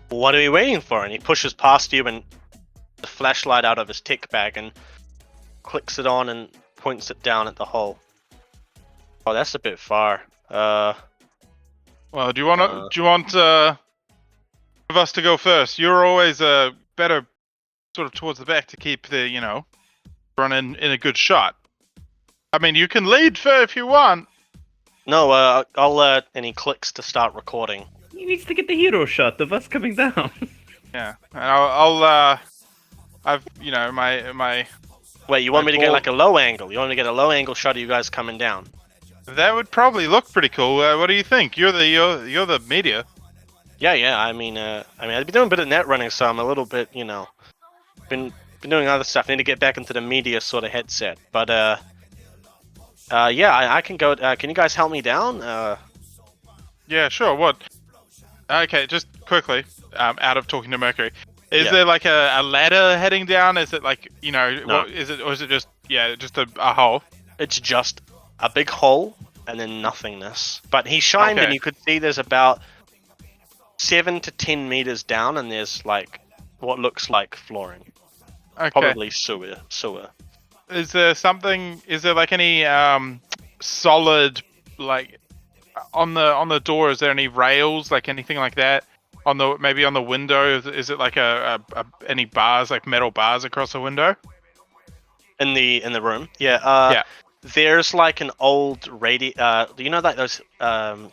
What are we waiting for? And he pushes past you and the flashlight out of his tick bag and clicks it on and points it down at the hole. Oh, that's a bit far. Well, do you want of us to go first? You're always better sort of towards the back to keep the, running in a good shot. I mean, you can lead if you want. No, I'll and he clicks to start recording. He needs to get the hero shot of us coming down. Yeah, and I've my Wait, you want me to get Cool. like a low angle? You want me to get a low angle shot of you guys coming down? that would probably look pretty cool. What do you think? You're the media. Yeah. I mean, I've been doing a bit of net running, so I'm a little bit, been doing other stuff. I need to get back into the media sort of headset. But yeah, I can go. Can you guys help me down? Yeah, sure. What? Okay, just quickly. Out of talking to Mercury, is Yeah. there like a ladder heading down? Is it like No. what, is it, or is it just a hole? It's just a big hole and then nothingness. But he shined, and Okay. you could see there's about 7 to 10 meters down, and there's like what looks like flooring. Okay. Probably sewer. Is there something? Is there like any solid like on the door? Is there any rails, like anything like that? On the maybe on the window? Is it like any bars, like metal bars across the window? In the room. Yeah. Yeah. There's like an old do you know like those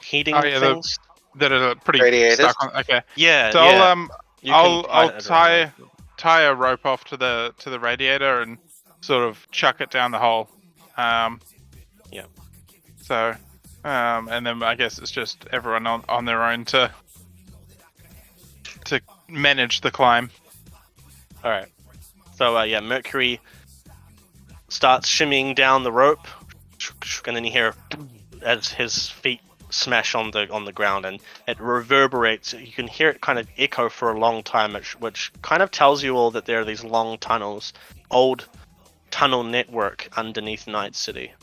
heating Oh, yeah, things? That are pretty Radiators? stuck on. Okay. Yeah. So yeah. You can I'll it around. tie a rope off to the radiator and sort of chuck it down the hole. Yeah. So, and then I guess it's just everyone on their own to manage the climb. All right. So yeah, Mercury starts shimmying down the rope, and then you hear as his feet smash on the ground, and it reverberates. You can hear it kind of echo for a long time, which kind of tells you all that there are these long tunnels, old tunnel network underneath Night City.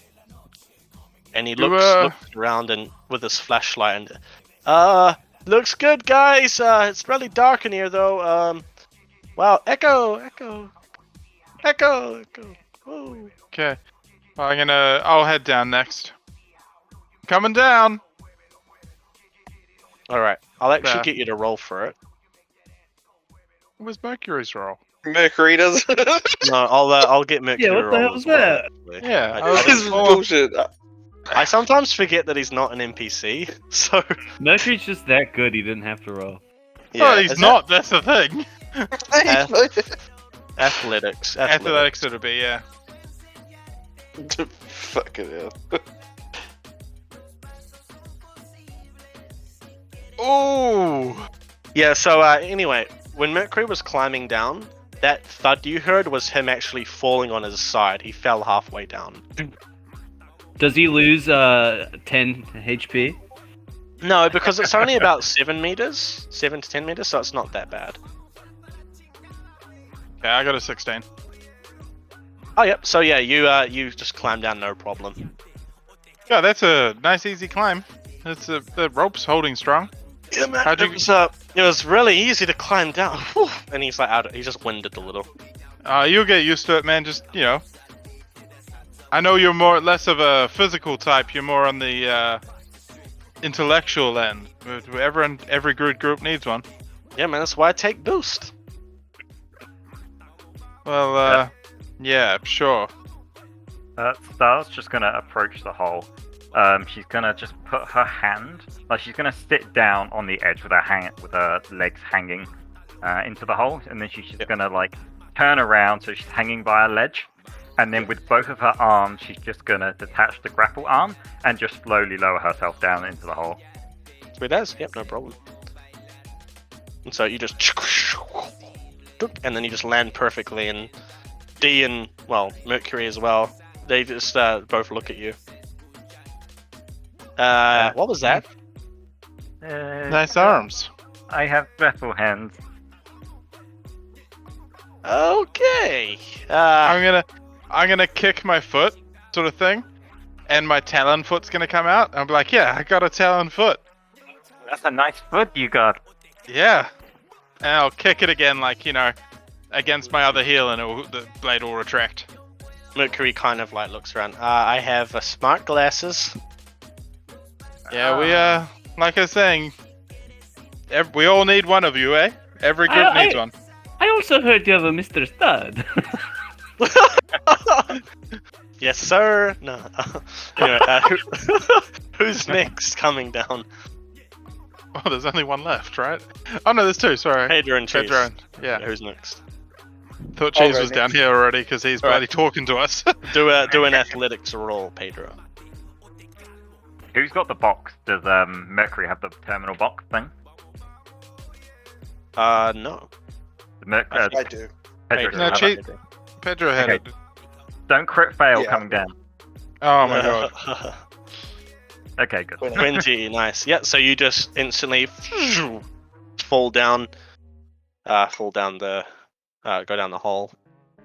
And he looks around and with his flashlight and looks good, guys. It's really dark in here though. Wow, echo. Woo. Okay. I'll head down next. Coming down. All right, I'll actually There. get you to roll for it. Where's Mercury's roll? Mercury does. No, I'll get Mercury Yeah, to what the roll hell's as well, that? actually. Yeah, This is bullshit. I sometimes forget that he's not an NPC, so Mercury's just that good. He didn't have to roll. Oh, he's is not. That's the thing. that athletics. Athletics it'll be, yeah. Fucking hell. Ooh. Yeah. So anyway, when Mercury was climbing down, that thud you heard was him actually falling on his side. He fell halfway down. Does he lose 10 HP? No, because it's only about 7 to 10 meters, so it's not that bad. Yeah, I got a 16. Oh, yep. So yeah, you just climb down, no problem. Yeah, that's a nice easy climb. The rope's holding strong. Yeah, man. How'd you- It was really easy to climb down. Whew. And he's like he's just winded a little. You'll get used to it, man. Just, I know you're less of a physical type. You're more on the intellectual end. Every good group needs one. Yeah, man. That's why I take boost. Well, yeah, sure. Star's just gonna approach the hole. She's gonna just put her hand, like she's gonna sit down on the edge with her legs hanging into the hole, and then she's just gonna like turn around so she's hanging by a ledge, and then with both of her arms, she's just gonna detach the grapple arm and just slowly lower herself down into the hole. Sweet as. Yep, no problem. And so you just, and then you just land perfectly, and D and Mercury as well. They just both look at you. What was that? Nice arms. I have grapple hands. Okay. I'm gonna kick my foot, sort of thing, and my talon foot's gonna come out. I'll be like, yeah, I got a talon foot. That's a nice foot you got. Yeah. And I'll kick it again, like, against my other heel, and the blade will retract. Mercury kind of like looks around. I have smart glasses. Yeah, we like I was saying, we all need one of you, eh? Every group needs one. I also heard you have a Mr. Stud. Yes, sir. No. Anyway, who's next coming down? Oh, there's only one left, right? Oh no, there's two. Sorry. Pedro and Cheese. Pedro. Yeah. Who's next? Thought Cheese was Alright, down here already because he's Alright. bloody talking to us. Do an athletics roll, Pedro. Who's got the box? Does Mercury have the terminal box thing? No. I do. Pedro Pedro. No, doesn't have cheat. it. Pedro had Okay. it. Don't crit fail Yeah. coming down. Oh my god. Okay, good. 20, nice. Yeah, so you just instantly fall down go down the hole,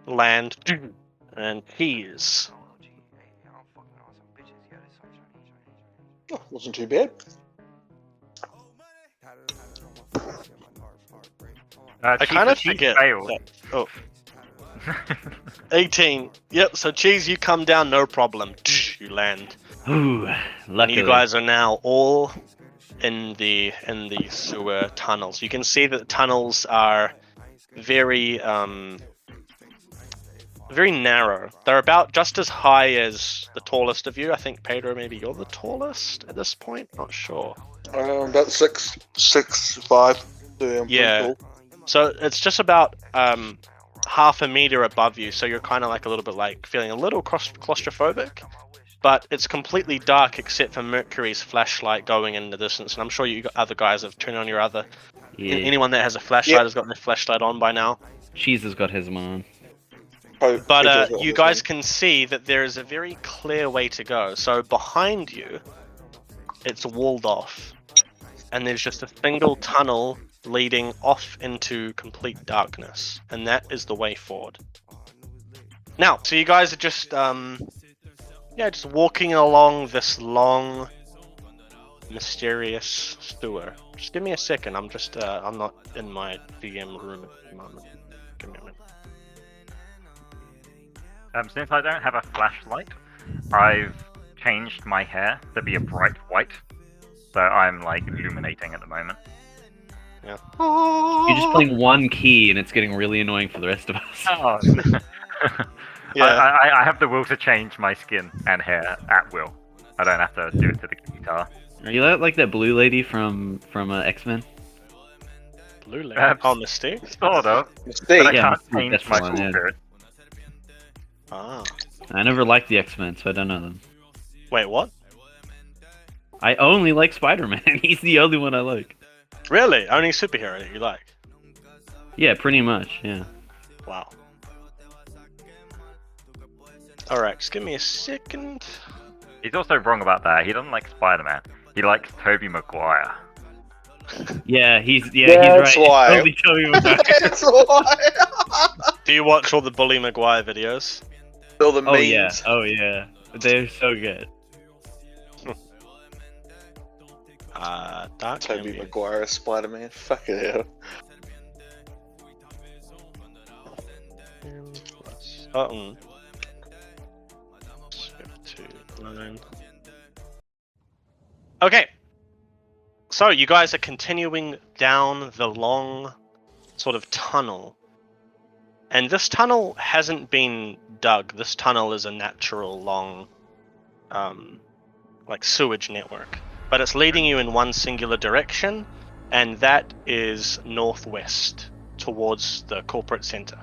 land, and Cheese. Oh, wasn't too bad. I Cheese, kind the of cheese forget. failed. Oh, 18. Yep. So cheese, you come down, no problem. You land, Ooh, and luckily. you guys are now all in the sewer tunnels. You can see that the tunnels are very very narrow. They're about just as high as the tallest of you. I think Pedro, maybe you're the tallest at this point. Not sure. About 6'5". Yeah, I'm pretty Yeah. tall. So it's just about half a meter above you. So you're kind of like a little bit like feeling a little claustrophobic. But it's completely dark except for Mercury's flashlight going in the distance. And I'm sure you other guys have turned on your other. Yeah. Anyone that has a flashlight has got their flashlight on by now. Cheese has got his one on. But you guys can see that there is a very clear way to go. So behind you, it's walled off. And there's just a single tunnel leading off into complete darkness. And that is the way forward. Now, so you guys are just, just walking along this long, mysterious sewer. Just give me a second. I'm just, I'm not in my VM room at the moment. Give me a minute. Since I don't have a flashlight, I've changed my hair to be a bright white, so I'm like illuminating at the moment. Yeah. You're just playing one key, and it's getting really annoying for the rest of us. Oh, Yeah. I have the will to change my skin and hair at will. I don't have to do it to the guitar. Are you like that blue lady from X-Men? Blue lady. Oh, Mystique? Sort of. Mistake. But I Yeah, can't Mystique, change that's the my one, full yeah. spirit. Ah. I never liked the X-Men, so I don't know them. Wait, what? I only like Spider-Man. He's the only one I like. Really? Only superhero that you like? Yeah, pretty much. Yeah. Wow. Alright, just give me a second. He's also wrong about that. He doesn't like Spider-Man. He likes Tobey Maguire. Yeah, he's That's right. why. Totally Tobey Maguire. That's why. Do you watch all the Bully Maguire videos? All the Oh memes. yeah. Oh yeah. They're so good. Dark Tobey Ambient. Maguire, Spider-Man. Fuck it hell. Button. 9. Okay. So you guys are continuing down the long sort of tunnel. And this tunnel hasn't been dug. This tunnel is a natural long like sewage network. But it's leading you in one singular direction, and that is northwest towards the corporate center.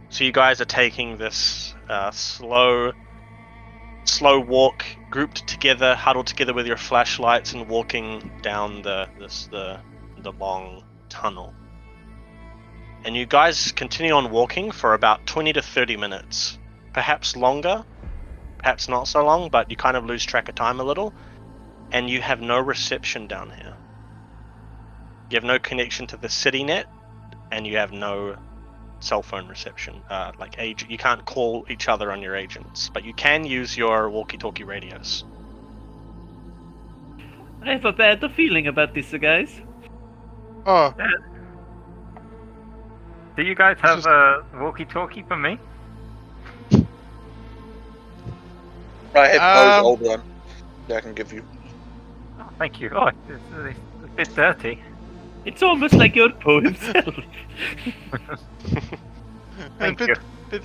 So you guys are taking this slow walk, grouped together, huddled together with your flashlights, and walking down the long tunnel. And you guys continue on walking for about 20 to 30 minutes, perhaps longer, perhaps not so long, but you kind of lose track of time a little, and you have no reception down here. You have no connection to the city net, and you have no cell phone reception. You can't call each other on your agents, but you can use your walkie-talkie radios. I have a bad feeling about this, guys. Oh, Do you guys have Just- a walkie-talkie for me? I have Poe's Um, old one that I can give you. Oh, thank you. Oh, it's a bit dirty. It's almost like your Poe himself. Thank but- you. but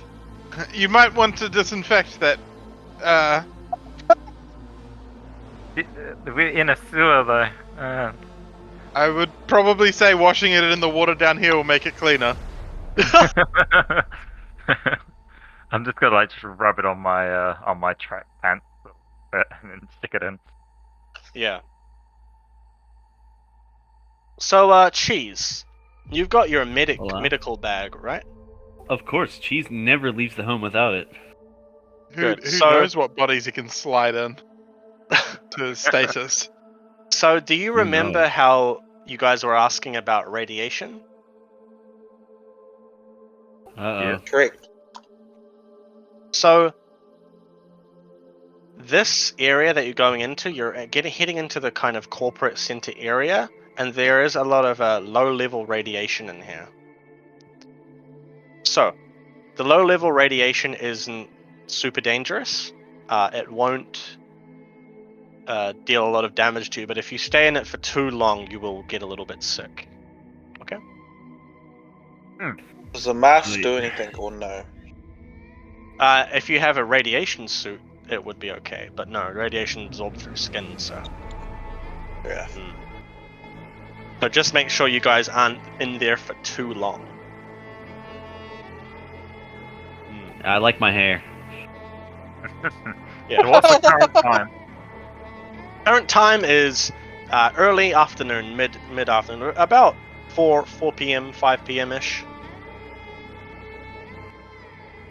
you might want to disinfect that. We're in a sewer though. I would probably say washing it in the water down here will make it cleaner. I'm just gonna like just rub it on my track pants and then stick it in. Yeah. So, Cheese, you've got your Hola. medical bag, right? Of course, Cheese never leaves the home without it. Who Good. who So- knows what bodies he can slide in to his status? So, do you Who remember knows? how you guys were asking about radiation? Uh-oh. Yeah. Correct. So, this area that you're going into, you're heading into the kind of corporate center area, and there is a lot of low-level radiation in here. So, the low-level radiation isn't super dangerous. It won't deal a lot of damage to you, but if you stay in it for too long, you will get a little bit sick. Okay? Does the mask Sweet. do anything or no? If you have a radiation suit, it would be okay, but no, radiation absorbed through skin, so... Yeah. So just make sure you guys aren't in there for too long. I like my hair. Yeah. So what's the current time? Current time is early afternoon, mid afternoon, about 4 p.m., 5 p.m. ish.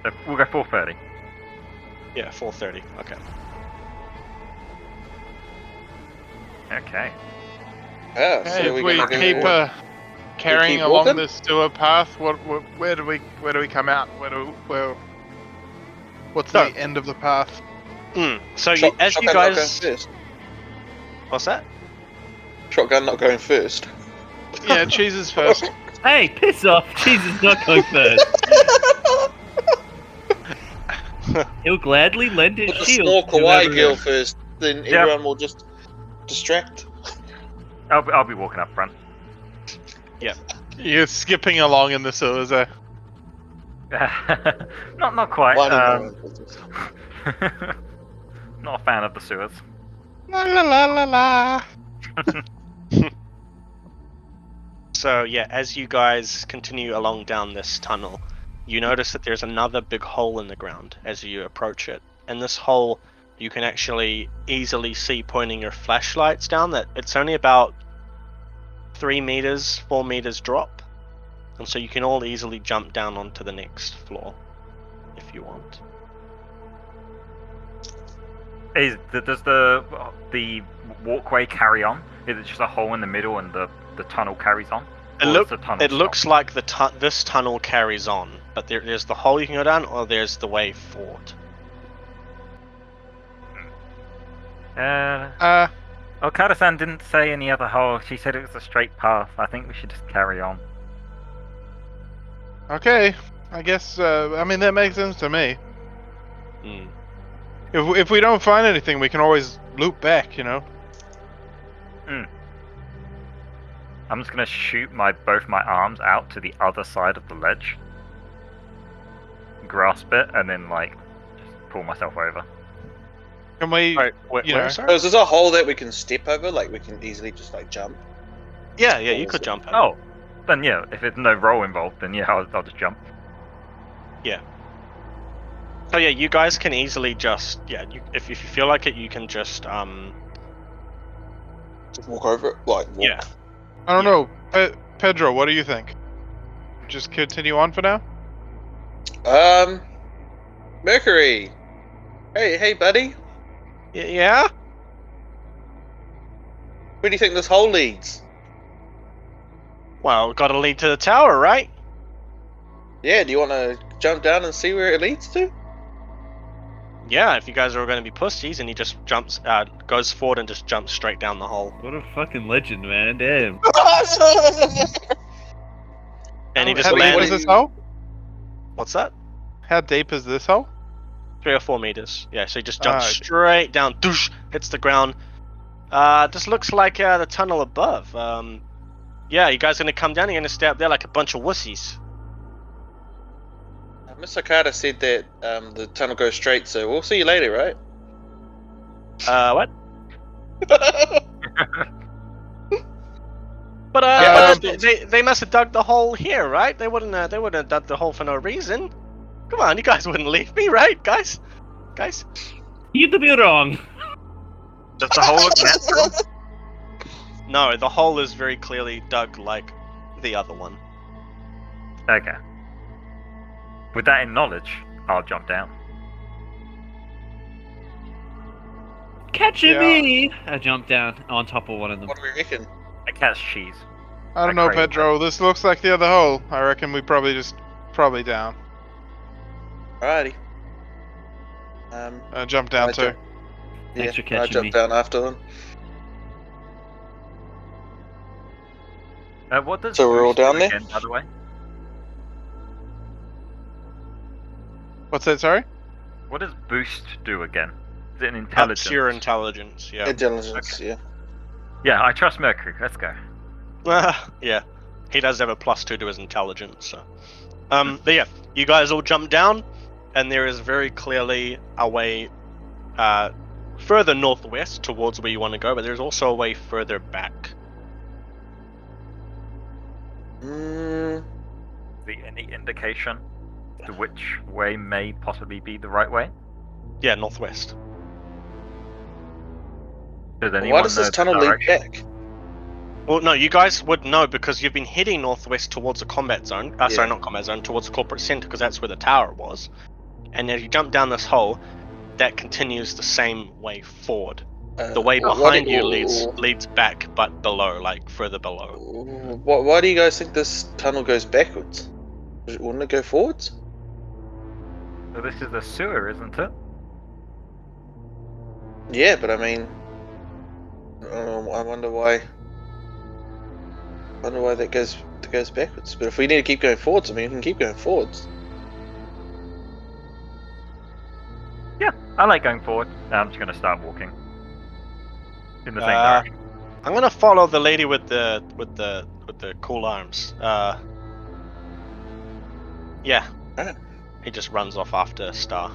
So we'll go 4:30. Yeah, 4:30. Okay. Okay. Yeah. Hey, So if we're we gonna keep go. carrying keep along walking? this sewer path, where do we come out? What's So- the end of the path? So Shotgun you not going guys, first. what's that? Shotgun not going first. Yeah, cheese is first. Hey, piss off! Jesus, not going first. He'll gladly lend his Put the shield. small to kawaii whoever- girl first, then Yeah. everyone will just distract. I'll be walking up front. You're skipping along in the sewers, eh? not quite. Minding my own business. Not a fan of the sewers. La la la la la. So yeah, as you guys continue along down this tunnel, you notice that there's another big hole in the ground as you approach it. And this hole, you can actually easily see pointing your flashlights down that it's only about 3 meters, 4 meters drop. And so you can all easily jump down onto the next floor if you want. Does the walkway carry on? Is it just a hole in the middle and the tunnel carries on? Or does the tunnel It stop? looks like this tunnel carries on, but there's the hole you can go down, or there's the way forward. Okada-san didn't say any other hole. She said it was a straight path. I think we should just carry on. Okay, I guess. I mean, that makes sense to me. Mm. If we don't find anything, we can always loop back. You know. I'm just gonna shoot both my arms out to the other side of the ledge, grasp it, and then just pull myself over. Can we? Alright, You where, know. sorry? Oh, is this a hole that we can step over? Like we can easily just jump? Yeah, you could jump in. Oh, then yeah. If there's no roll involved, then yeah, I'll just jump. So yeah, you guys can easily just if you feel like it, you can just Just walk over it? Like walk. yeah. I don't know, Pedro. What do you think? Just continue on for now. Mercury. Hey, buddy. Yeah. Where do you think this hole leads? Well, gotta lead to the tower, right? Yeah, do you want to jump down and see where it leads to? Yeah, if you guys are going to be pussies, and he just goes forward and just jumps straight down the hole. What a fucking legend, man. Damn. And he just How deep is lands. this hole? What's that? How deep is this hole? 3 or 4 meters. Yeah, so he just jumps Alright. straight down, doosh, hits the ground. This looks like the tunnel above. Yeah, you guys gonna come down? You're gonna stay up there like a bunch of wussies. Mr. Okada said that the tunnel goes straight, so we'll see you later, right? What? But Yeah, they must have dug the hole here, right? They wouldn't have dug the hole for no reason. Come on, you guys wouldn't leave me, right, guys? Guys, You could be wrong. Does the hole look natural? no, the hole is very clearly dug like the other one. Okay. With that in knowledge, I'll jump down. Catching Yeah. me! I jumped down on top of one of them. What do we reckon? I catch cheese. I don't know, crave Pedro. This looks like the other hole. I reckon we probably down. Alrighty. Jump down I too. jump- Thanks for I catching jumped me. down after them. What does So we're all boost do down there? again, by the way? What's that? Sorry. What does boost do again? Is it an intelligence? Ups your intelligence, yeah. Intelligence, yeah. Yeah, I trust Mercury. Let's go. Yeah. He does have a +2 to his intelligence, so. But yeah, you guys all jump down, and there is very clearly a way further northwest towards where you want to go, but there's also a way further back. Mm, See any indication to which way may possibly be the right way? Yeah, northwest. Does anyone why does know this the tunnel lead direction? back? Well, no, you guys would know because you've been heading northwest towards the combat zone. Sorry, Yeah. not combat zone, towards the corporate center, because that's where the tower was. And as you jump down this hole, that continues the same way forward. The way behind you leads back, but below, like further below. Why do you guys think this tunnel goes backwards? Wouldn't it go forwards? So this is the sewer, isn't it? Yeah, but I mean, I wonder why. I wonder why that goes backwards. But if we need to keep going forwards, I mean, we can keep going forwards. Yeah, I like going forward. I'm just gonna start walking in the same Uh, direction. I'm gonna follow the lady with the cool arms. Yeah. Alright. He just runs off after Star.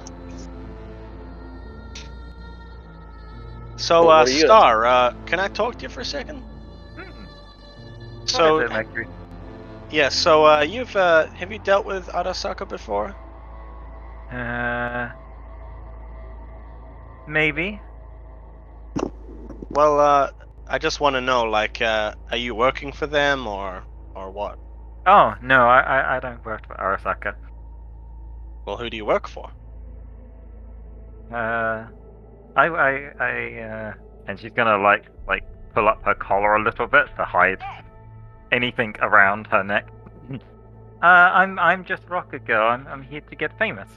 So, What are you Star, can I talk to you for a second? So, What is it, Mercury? yeah. So, you've have you dealt with Arasaka before? Maybe. Well, I just want to know, like, are you working for them or what? Oh no, I don't work for Arasaka. Well, who do you work for? And she's gonna like pull up her collar a little bit to hide anything around her neck. I'm just Rockergirl. I'm here to get famous.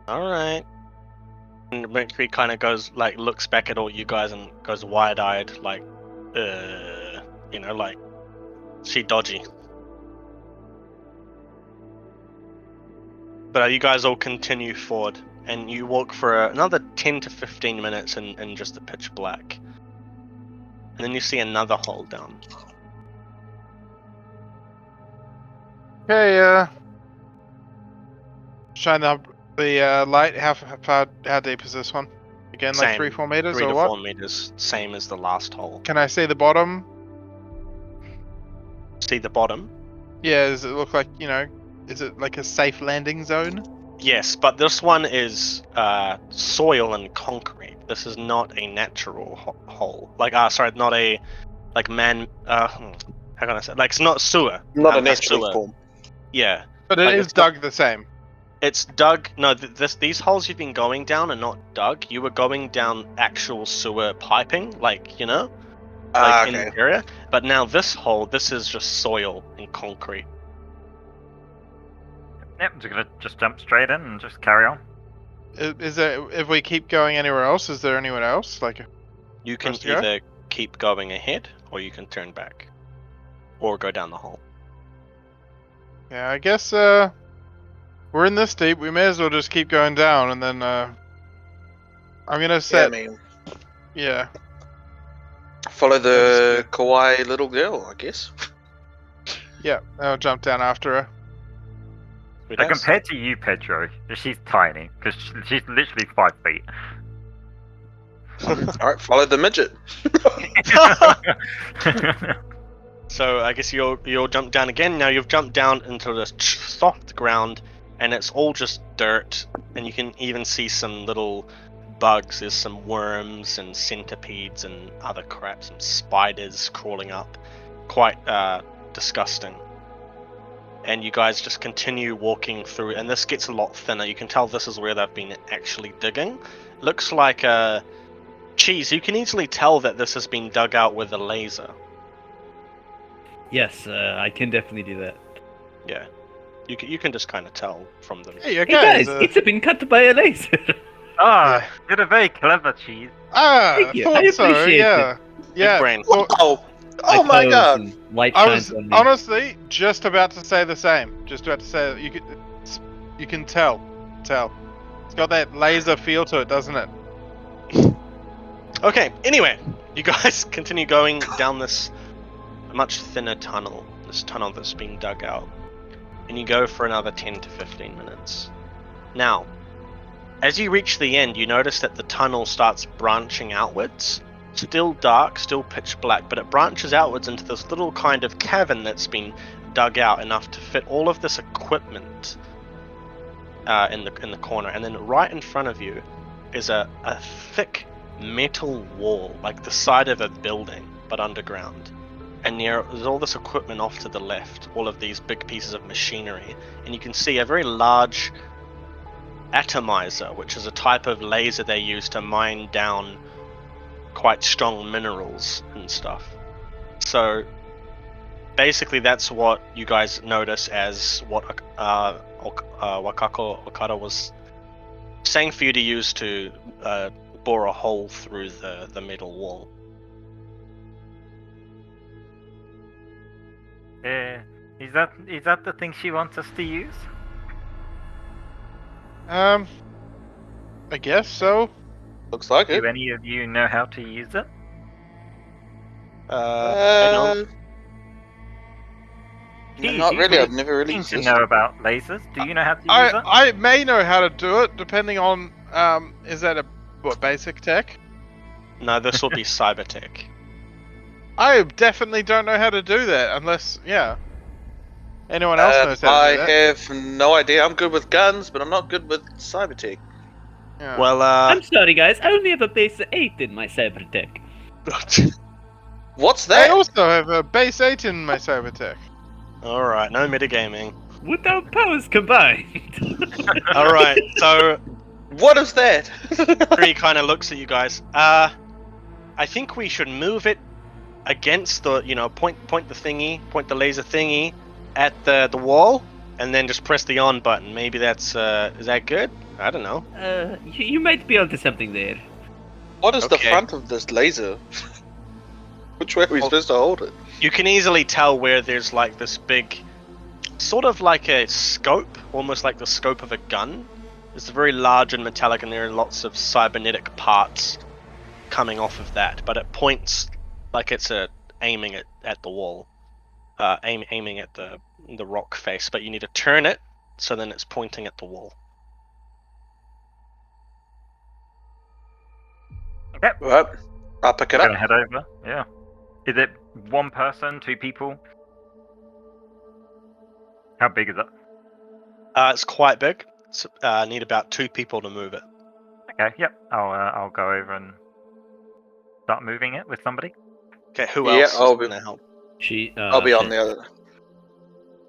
All right. And Mercury kind of goes, like, looks back at all you guys and goes wide-eyed, like, you know, like, she dodgy. But you guys all continue forward, and you walk for another 10 to 15 minutes in just the pitch black. And then you see another hole down. Okay. Shine the light. How deep is this one? Again, like Same. 3-4 meters 3 or to what? 4 meters, same as the last hole. Can I see the bottom? See the bottom? Yeah. Does it look like, you know? Is it like a safe landing zone? Yes, but this one is soil and concrete. This is not a natural hole. Like, sorry, not a like man. How can I say? Like, it's not sewer. Not a a naturally sewer. formed. Yeah, But it Like, is it's not- dug the same. it's dug. No, these holes you've been going down are not dug. You were going down actual sewer piping, like, you know, like in Okay. the area. But now this hole, this is just soil and concrete. Yep, I'm just gonna jump straight in and just carry on. Is there? If we keep going anywhere else, is there anyone else? Like, You can Let's go. either keep going ahead or you can turn back, or go down the hole. yeah, I guess we're in this deep. We may as well just keep going down, and then I'm gonna Yeah, I set. mean, Yeah. follow the kawaii little girl, I guess. Yeah. I'll jump down after her. Who But does? compared to you, Pedro, she's tiny because she's literally 5 feet. Alright, follow the midget. So I guess you'll jump down again. Now you've jumped down into this soft ground, and it's all just dirt. And you can even see some little bugs. There's some worms and centipedes and other crap, some spiders crawling up. Quite disgusting. And you guys just continue walking through, and this gets a lot thinner. You can tell this is where they've been actually digging. Looks like a cheese. You can easily tell that this has been dug out with a laser. Yes, I can definitely do that. Yeah, you can just kind of tell from the. Hey, Hey guys. guys, it's been cut by a laser. Ah, you're a very clever cheese. Ah, Thank I you, thought I so. appreciate Yeah. Big Yeah. brain. Well, Oh, Oh my pose god! and light I shines was on me. honestly just about to say the same. Just about to say that you can tell. It's got that laser feel to it, doesn't it? Okay, anyway, you guys continue going down this much thinner tunnel. This tunnel that's been dug out. And you go for another 10 to 15 minutes. Now, as you reach the end, you notice that the tunnel starts branching outwards. Still dark, still pitch black, but it branches outwards into this little kind of cavern that's been dug out enough to fit all of this equipment in the corner. And then right in front of you is a thick metal wall, like the side of a building, but underground. And there's all this equipment off to the left, all of these big pieces of machinery, and you can see a very large atomizer, which is a type of laser they use to mine down quite strong minerals and stuff. So basically that's what you guys notice as what Wakako Okada was saying for you to use to bore a hole through the metal wall. Is that the thing she wants us to use? I guess so. Looks like it. Do any of you know how to use it? I don't. Geez, Not you really. would I've never really seem used to this. know about lasers. Do you know how to use it? I may know how to do it, depending on is that a basic tech? No, this will be Cybertech. I definitely don't know how to do that unless anyone else knows how to I do that. have no idea. I'm good with guns, but I'm not good with cybertech. Yeah. Well, I'm sorry, guys. I only have a base 8 in my Cybertech. What's I that? also have a base 8 in my Cybertech. alright, no metagaming. With our powers combined. Alright, so What is that? Mercury kind of looks at you guys. I think we should move it against the, point the laser thingy at the wall, and then just press the on button. Maybe that's, is that good? I don't know. You might be onto something there. What is the Okay. front of this laser? Which way are we supposed to hold it? You can easily tell where there's like this big, sort of like a scope, almost like the scope of a gun. It's very large and metallic, and there are lots of cybernetic parts coming off of that, but it points like it's aiming at the wall, aiming at the rock face. But you need to turn it so then it's pointing at the wall. Yep. Right. I'll pick it We're up. gonna head over. Yeah. Is it one person, two people? How big is it? It's quite big. So, need about 2 people to move it. Okay. Yep. I'll go over and start moving it with somebody. Okay, who Yeah, else I'll is be- gonna help? I'll be on the other.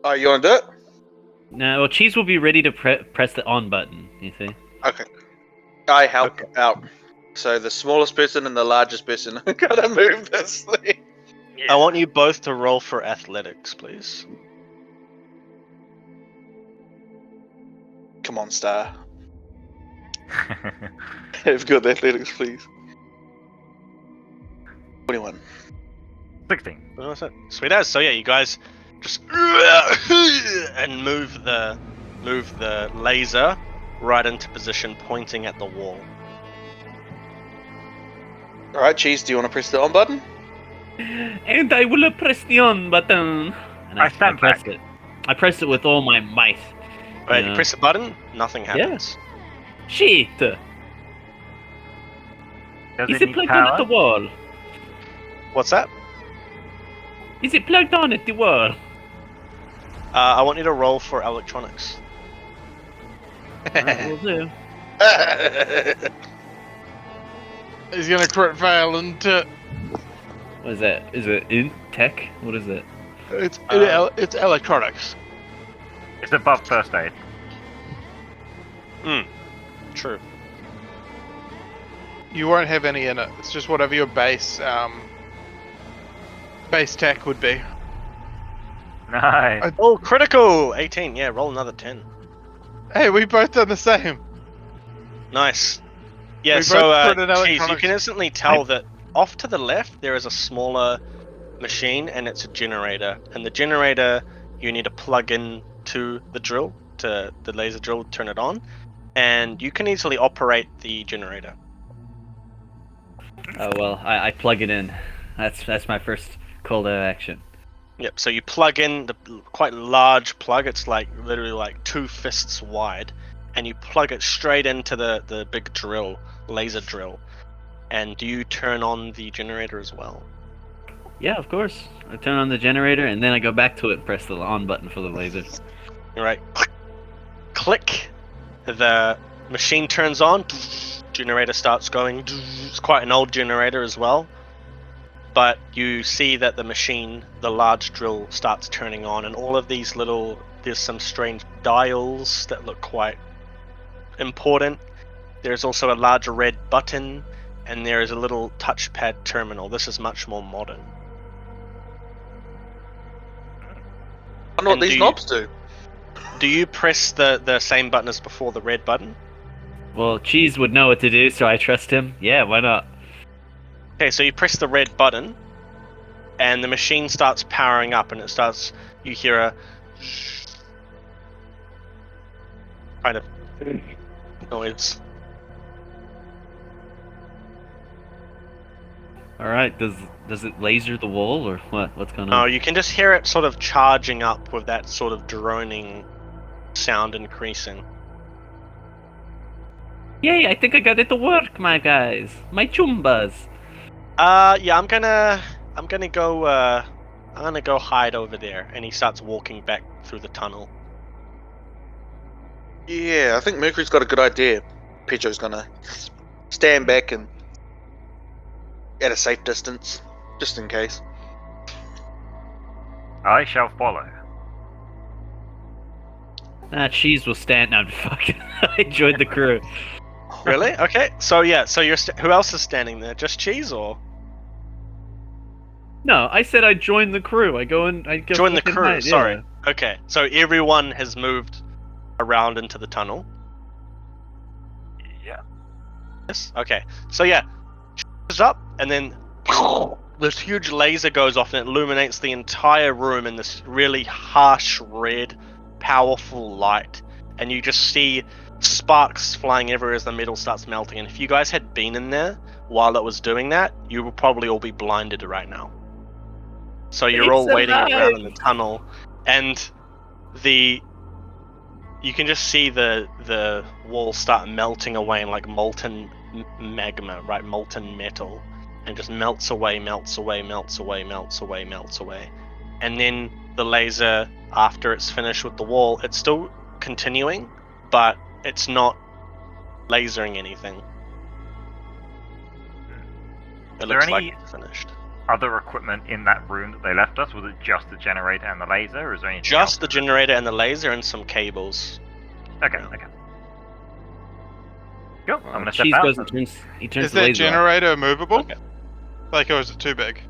Oh, you want to do it? No, well, Cheese will be ready to press the on button, you see? Okay. I help Okay. out. So the smallest person and the largest person are gonna move this thing. I want you both to roll for athletics, please. Come on, Star. Have good athletics, please. 21. 16. What was it? Sweet as. So yeah, you guys just and move the laser right into position, pointing at the wall. Alright, Cheese, do you want to press the on button? And I will press the on button. And I stand pressed back. it. I pressed it with all my might. Right, Yeah. you press the button, nothing happens. Shit! Does Is it it need plugged on at the power? wall? What's that? Is it plugged on at the wall? I want you to roll for electronics. Will do. He's gonna crit fail and What is that? Is it in tech? What is it? it's electronics. It's above first aid. True. You won't have any in it. It's just whatever your base tech would be. Nice. Oh, critical! 18. Yeah, roll another 10. Hey, we both done the same. Nice. Yeah, We so both put in Cheese, you electronics. can instantly tell that off to the left there is a smaller machine, and it's a generator. And the generator, you need to plug in to the drill, to the laser drill, turn it on, and you can easily operate the generator. Oh well, I plug it in. That's my first call to action. Yep. So you plug in the quite large plug. It's like literally like 2 fists wide, and you plug it straight into the big drill, laser drill. And do you turn on the generator as well? Yeah, of course. I turn on the generator and then I go back to it and press the on button for the laser. All right. Click. The machine turns on. Generator starts going. It's quite an old generator as well. But you see that the machine, the large drill, starts turning on, and all of these little, there's some strange dials that look quite important. There's also a large red button, and there is a little touchpad terminal. This is much more modern. I know what And these knobs do. Do you press the same button as before, the red button? Well, Cheese would know what to do, so I trust him. Yeah, why not? Okay, so you press the red button, and the machine starts powering up, and it starts, you hear a kind of noise. Alright, does it laser the wall or what? What's going No, on? you can just hear it sort of charging up with that sort of droning sound increasing. Yay, I think I got it to work, my guys. My chumbas. Yeah, I'm gonna go hide over there, and he starts walking back through the tunnel. Yeah, I think Mercury's got a good idea. Pedro's gonna stand back and at a safe distance, just in case. I shall follow. Cheese will stand. No, fucking. I joined the crew. Really? Okay. So yeah. So who else is standing there? Just Cheese, or No, I said I joined the crew. I go and I go join the fucking crew? hide, Sorry. yeah. Okay. So everyone has moved around into the tunnel. Yeah. Yes. Okay. So yeah, is up, and then this huge laser goes off, and it illuminates the entire room in this really harsh red, powerful light, and you just see sparks flying everywhere as the metal starts melting. And if you guys had been in there while it was doing that, you would probably all be blinded right now. So you're all It's waiting alive! around in the tunnel, and you can just see the walls start melting away in like molten magma, right? Molten metal, and just melts away, melts away, melts away, melts away, melts away. And then the laser, after it's finished with the wall, it's still continuing, but it's not lasering anything. It Is there looks like any it's finished. other equipment in that room that they left us? Was it just the generator and the laser, or is there anything Just else? the generator and the laser and some cables. Okay, Yeah. okay. Cool, I'm gonna step Cheese out. goes and he turns Is the that laser off. generator movable? Okay. Like, or is it too big?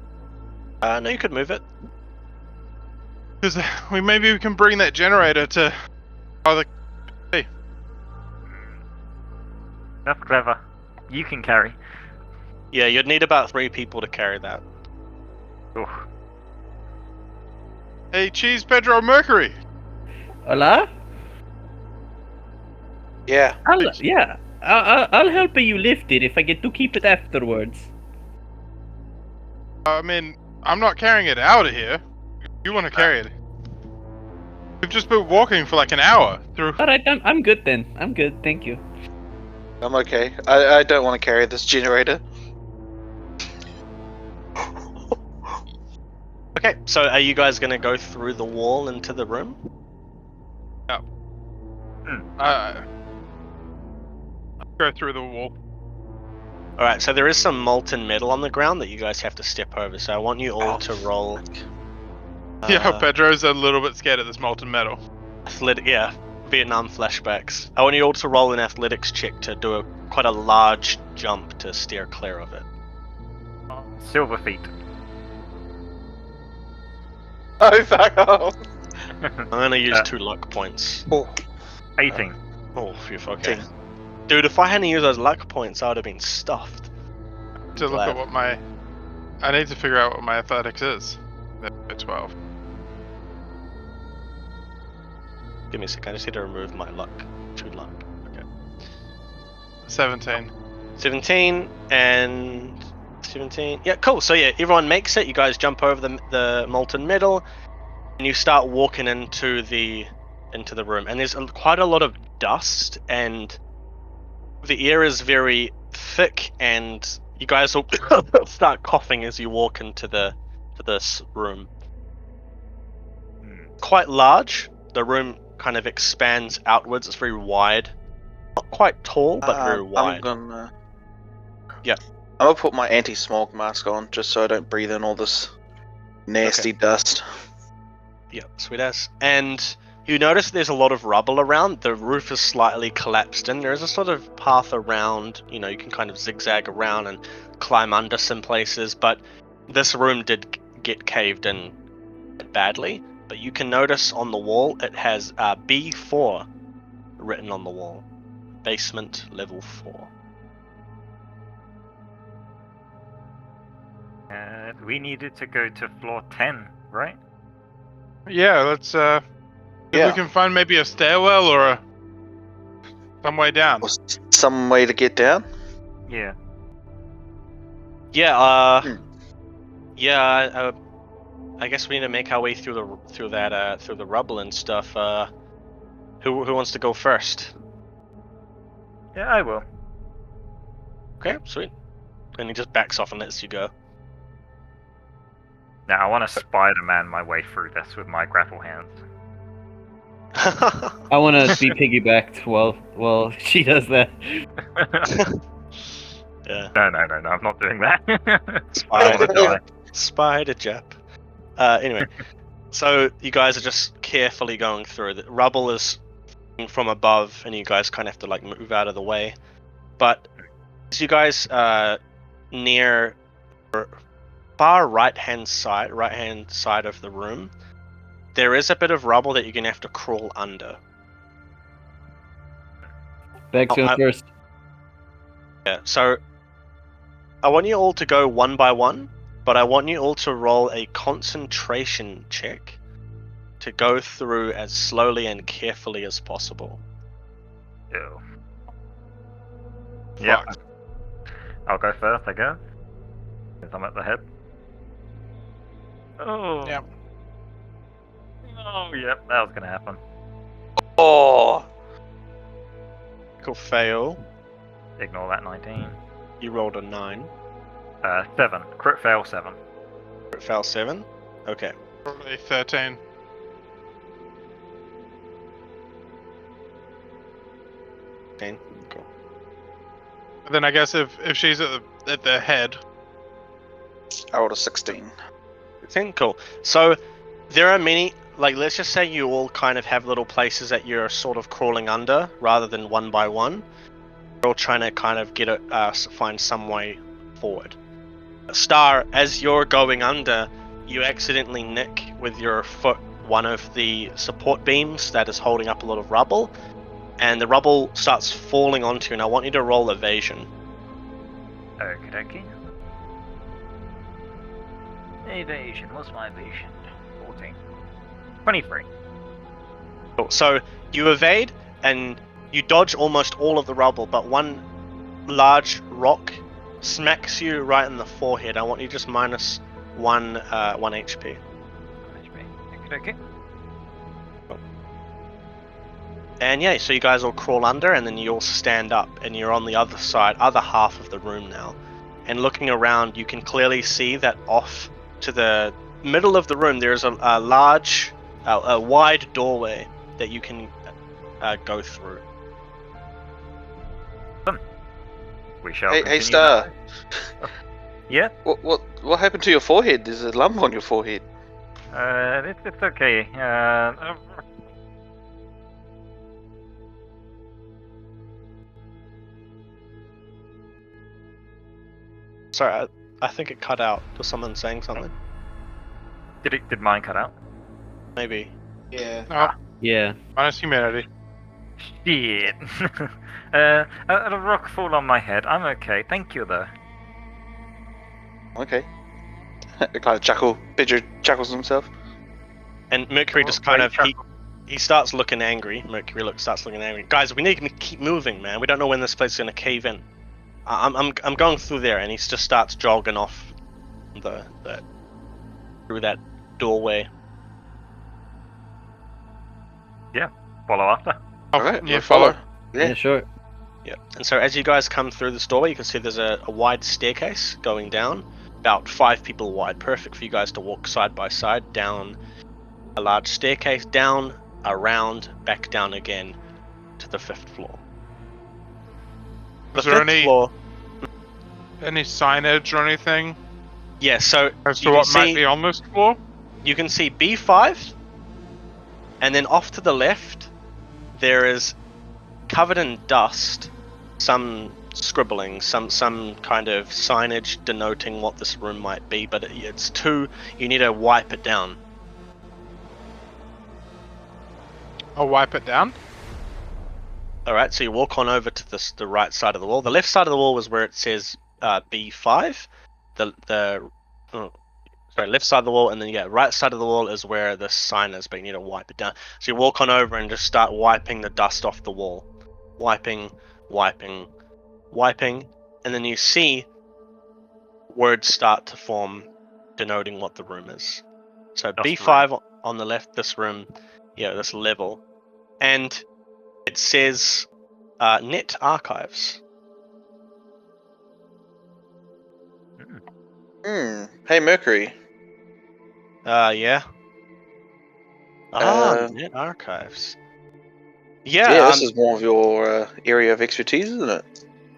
No, you could move it. Because maybe we can bring that generator to other. That's clever. You can carry. Yeah, you'd need about 3 people to carry that. Oof. Hey, Cheese, Pedro, Mercury. Hola? Yeah. I'll help you lift it if I get to keep it afterwards. I mean, I'm not carrying it out of here. You want to carry it? We've just been walking for like an hour through. Alright, I'm good then. I'm good, thank you. I'm okay. I don't want to carry this generator. Okay, so are you guys gonna go through the wall into the room? Go through the wall. Alright, so there is some molten metal on the ground that you guys have to step over, so I want you all to roll. Yeah, Pedro's a little bit scared of this molten metal. Vietnam flashbacks. I want you all to roll an athletics check to do quite a large jump to steer clear of it. Silver feet. Oh, fuck off. I'm gonna use 2 luck points. Oh, 18. Oh, phew, okay. Dude, if I hadn't used those luck points, I would have been stuffed. To look at what my. I need to figure out what my athletics is. The 12. Give me a second. I just need to remove my luck. True luck. Okay. 17. 17 and 17. Yeah, cool. So yeah, everyone makes it. You guys jump over the molten metal, and you start walking into the room. And there's quite a lot of dust, and the air is very thick, and you guys will start coughing as you walk into this room. Quite large. The room kind of expands outwards. It's very wide. Not quite tall, but very wide. Yeah. I'm gonna put my anti-smog mask on just so I don't breathe in all this nasty dust. Yeah, sweet as. And you notice there's a lot of rubble around. The roof is slightly collapsed in. There is a sort of path around. You know, you can kind of zigzag around and climb under some places. But this room did get caved in badly. But you can notice on the wall it has B4 written on the wall. Basement level 4. We needed to go to floor 10, right? Yeah, let's if we can find maybe a stairwell or some way down. Or some way to get down. Yeah. Yeah. Yeah. I guess we need to make our way through the rubble and stuff. Who wants to go first? Yeah, I will. Okay, sweet. And he just backs off and lets you go. Now I want to Spider-Man my way through this with my grapple hands. I want to be piggybacked while she does that. Yeah. No, I'm not doing that. Spider Jap. Anyway, so you guys are just carefully going through. The rubble is from above, and you guys kind of have to like move out of the way. But as you guys near far right hand side of the room, there is a bit of rubble that you're gonna have to crawl under. Beck's going first. Yeah, so I want you all to go one by one, but I want you all to roll a concentration check to go through as slowly and carefully as possible. Ew. Yeah. I'll go first, I guess. Because I'm at the head. Oh. Yep. Oh, yep, that was gonna happen. Oh, Cool fail. Ignore that 19. You rolled a 9. 7. Crit fail 7. Crit fail 7. Okay. Probably 13. Cool. But then I guess if she's at the head. I rolled a 16. 10. Cool. So there are many. Like, let's just say you all kind of have little places that you're sort of crawling under rather than one by one. You're all trying to kind of get it, find some way forward. Star, as you're going under, you accidentally nick with your foot one of the support beams that is holding up a lot of rubble, and the rubble starts falling onto you, and I want you to roll evasion. Okie dokie. Evasion. What's my evasion? 14. 23. Cool. So you evade, and you dodge almost all of the rubble, but one large rock smacks you right in the forehead. I want you to just minus 1 HP. Okay. And yeah, so you guys all crawl under, and then you all stand up, and you're on the other half of the room now. And looking around, you can clearly see that off to the middle of the room, there's a wide doorway that you can go through. We shall. Hey, Star. Yeah. What happened to your forehead? There's a lump on your forehead. It's okay. Sorry, I think it cut out. Was someone saying something? Did mine cut out? Maybe. Yeah. Oh, Yeah. minus humanity. Shit. A rock fall on my head. I'm okay. Thank you, though. Okay. kind of chuckle. Pedro chuckles himself. And Mercury just kind of he starts looking angry. Starts looking angry. Guys, we need to keep moving, man. We don't know when this place is gonna cave in. I'm going through there, and he just starts jogging off the through that doorway. Follow after. Alright, yeah, we'll follow. Yeah, sure. Yeah. And so as you guys come through this doorway, you can see there's a wide staircase going down, about 5 people wide. Perfect for you guys to walk side by side down a large staircase, down, around, back down again to the 5th floor. The Is there 5th floor. any signage or anything Yeah. So as you to can what might see be on this floor? you can see B5, and then off to the left, there is covered in dust, some scribbling, some kind of signage denoting what this room might be, but it's too. You need to wipe it down. I'll wipe it down. All right, so you walk on over to the right side of the wall. The left side of the wall is where it says B5. Left side of the wall, and then right side of the wall is where the sign is, but you need to wipe it down. So you walk on over and just start wiping the dust off the wall. Wiping, and then you see words start to form denoting what the room is. So Dust B5 on the left, this room, this level, and it says Net Archives. Hey, Mercury. Yeah. Net Archives. Yeah, this is more of your area of expertise, isn't it?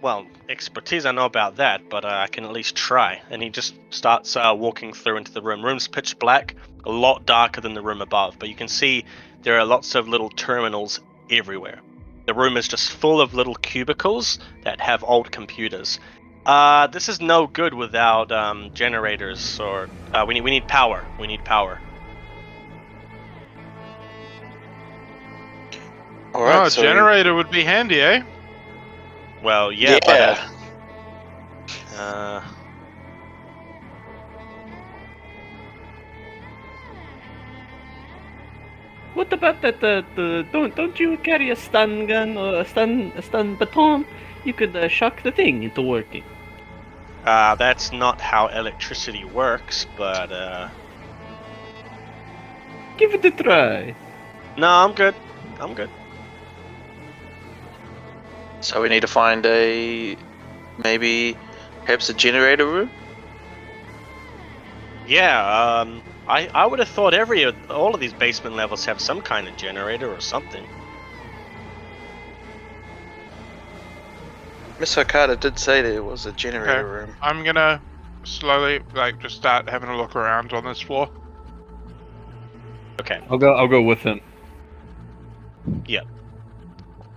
Well, expertise, I know about that, but I can at least try. And he just starts walking through into the room. Room's pitch black, a lot darker than the room above, but you can see there are lots of little terminals everywhere. The room is just full of little cubicles that have old computers. This is no good without generators, or we need power. We need power. Alright, A so generator would be handy, eh? Well, yeah. But What about that? Don't you carry a stun gun or a stun baton? You could shock the thing into working. that's not how electricity works, but Give it a try. no, I'm good. So we need to find perhaps a generator room? Yeah, I would have thought all of these basement levels have some kind of generator or something. Miss Okada did say there was a generator room. I'm gonna slowly, just start having a look around on this floor. Okay. I'll go with him.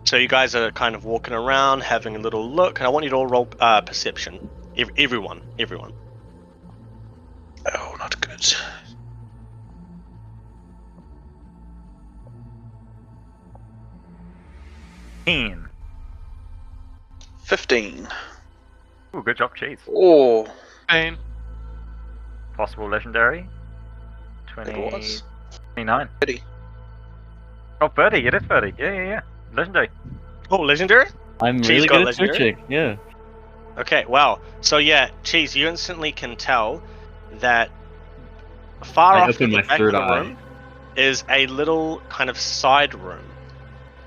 So you guys are kind of walking around, having a little look, and I want you to all roll perception. Everyone. Oh, not good. Team. 15. Ooh, good job, Cheese. Oh, Pain. Possible legendary. it was. 29. 30. Oh, 30. It is 30. Yeah. Legendary. Oh, legendary? I'm Cheese really got good at legendary? searching. Yeah. Okay, wow. So yeah, Cheese, you instantly can tell that far I off to open the my back third of the eye. room is a little kind of side room.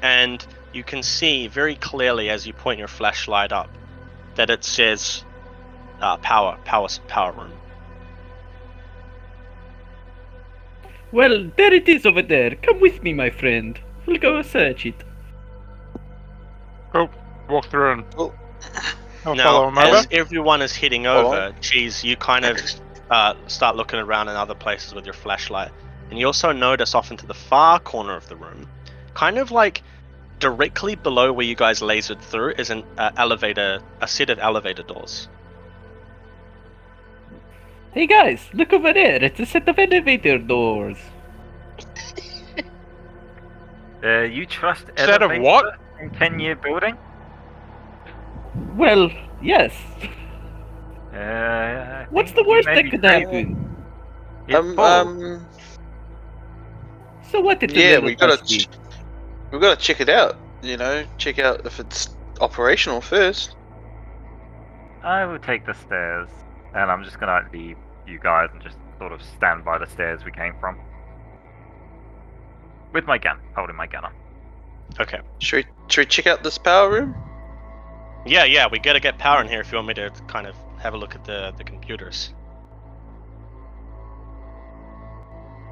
And you can see very clearly as you point your flashlight up that it says power room. Well, there it is over there. Come with me, my friend. We'll go search it. Walk through and Oh. I'll follow Now, him over. as everyone is heading Follow. over, Cheese, you kind of start looking around in other places with your flashlight. And you also notice off into the far corner of the room, kind of like directly below where you guys lasered through, is an elevator, a set of elevator doors. Hey guys, look over there. It's a set of elevator doors. You trust Set of elevator what? in 10-year building? Well, yes. I What's think the worst you may that be could crazy. happen? It's full. So what did the Yeah, little we gotta dusty? we gotta check it out. You know, check out if it's operational first. I will take the stairs, and I'm just gonna leave you guys and just sort of stand by the stairs we came from. With my gun, holding my gun up. Okay. Should we check out this power room? Yeah, we gotta get power in here if you want me to kind of have a look at the computers.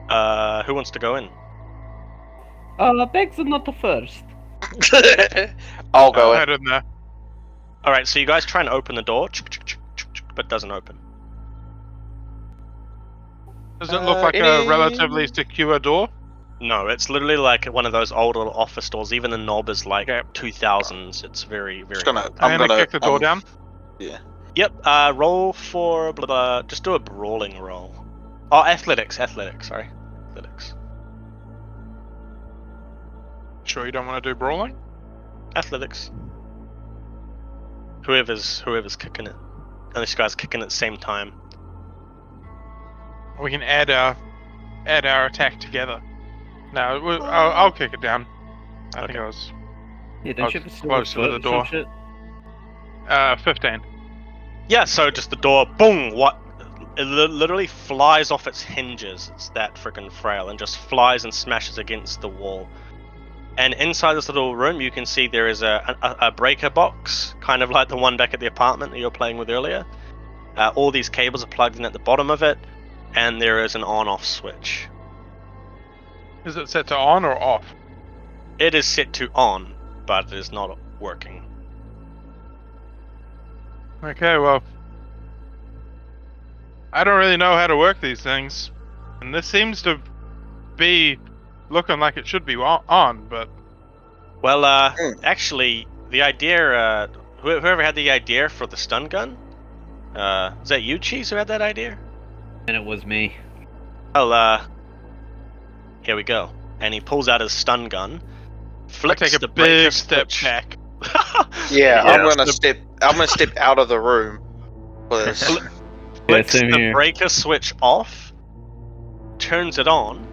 Who wants to go in? Begs are not the first. I'll go in. Head in there. Alright, so you guys try and open the door, but it doesn't open. Does it look like a relatively secure door? No, it's literally like one of those old little office doors. Even the knob is like 2000s. It's very, very old. I'm gonna kick the door down. Yeah. Yep, roll for blah, blah, just do a brawling roll. Oh, athletics, sorry. Athletics. Sure you don't want to do brawling? Athletics. Whoever's kicking it. Unless you guys kicking at the same time. We can add our attack together. No, I'll kick it down. I think I was Yeah, don't you have a silver close to foot the or door. some shit? 15. Yeah, so just the door, boom, it literally flies off its hinges. It's that freaking frail and just flies and smashes against the wall. And inside this little room, you can see there is a breaker box, kind of like the one back at the apartment that you were playing with earlier. All these cables are plugged in at the bottom of it, and there is an on-off switch. Is it set to on or off? It is set to on, but it is not working. Okay, well, I don't really know how to work these things, and this seems to be looking like it should be on, but Well, actually, the idea, whoever had the idea for the stun gun, is that you, Cheese, who had that idea? And it was me. Well, here we go. And he pulls out his stun gun, I flicks take a the breaker big step switch. back. Yeah, Yeah. I'm gonna step out of the room for this. Flicks same the here. breaker switch off, turns it on,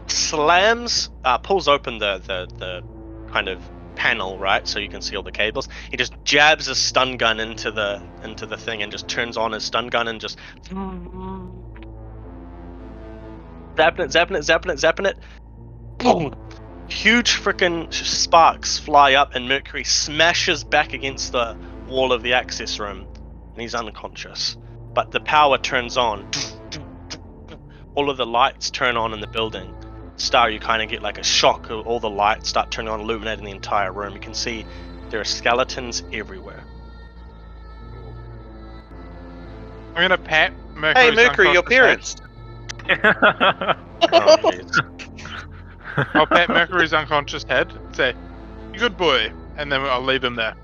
slams, pulls open the kind of panel, right, so you can see all the cables. He just jabs his stun gun into the thing and just turns on his stun gun and just zapping it. Boom! Huge freaking sparks fly up and Mercury smashes back against the wall of the access room and he's unconscious. But the power turns on. All of the lights turn on in the building. Star, you kind of get like a shock of all the lights start turning on, illuminating the entire room. You can see there are skeletons everywhere. I'm gonna pat Mercury's Hey, Mercury, your unconscious parents. Oh, jeez. head. I'll pat Mercury's unconscious head and say, "Good boy," and then I'll leave him there.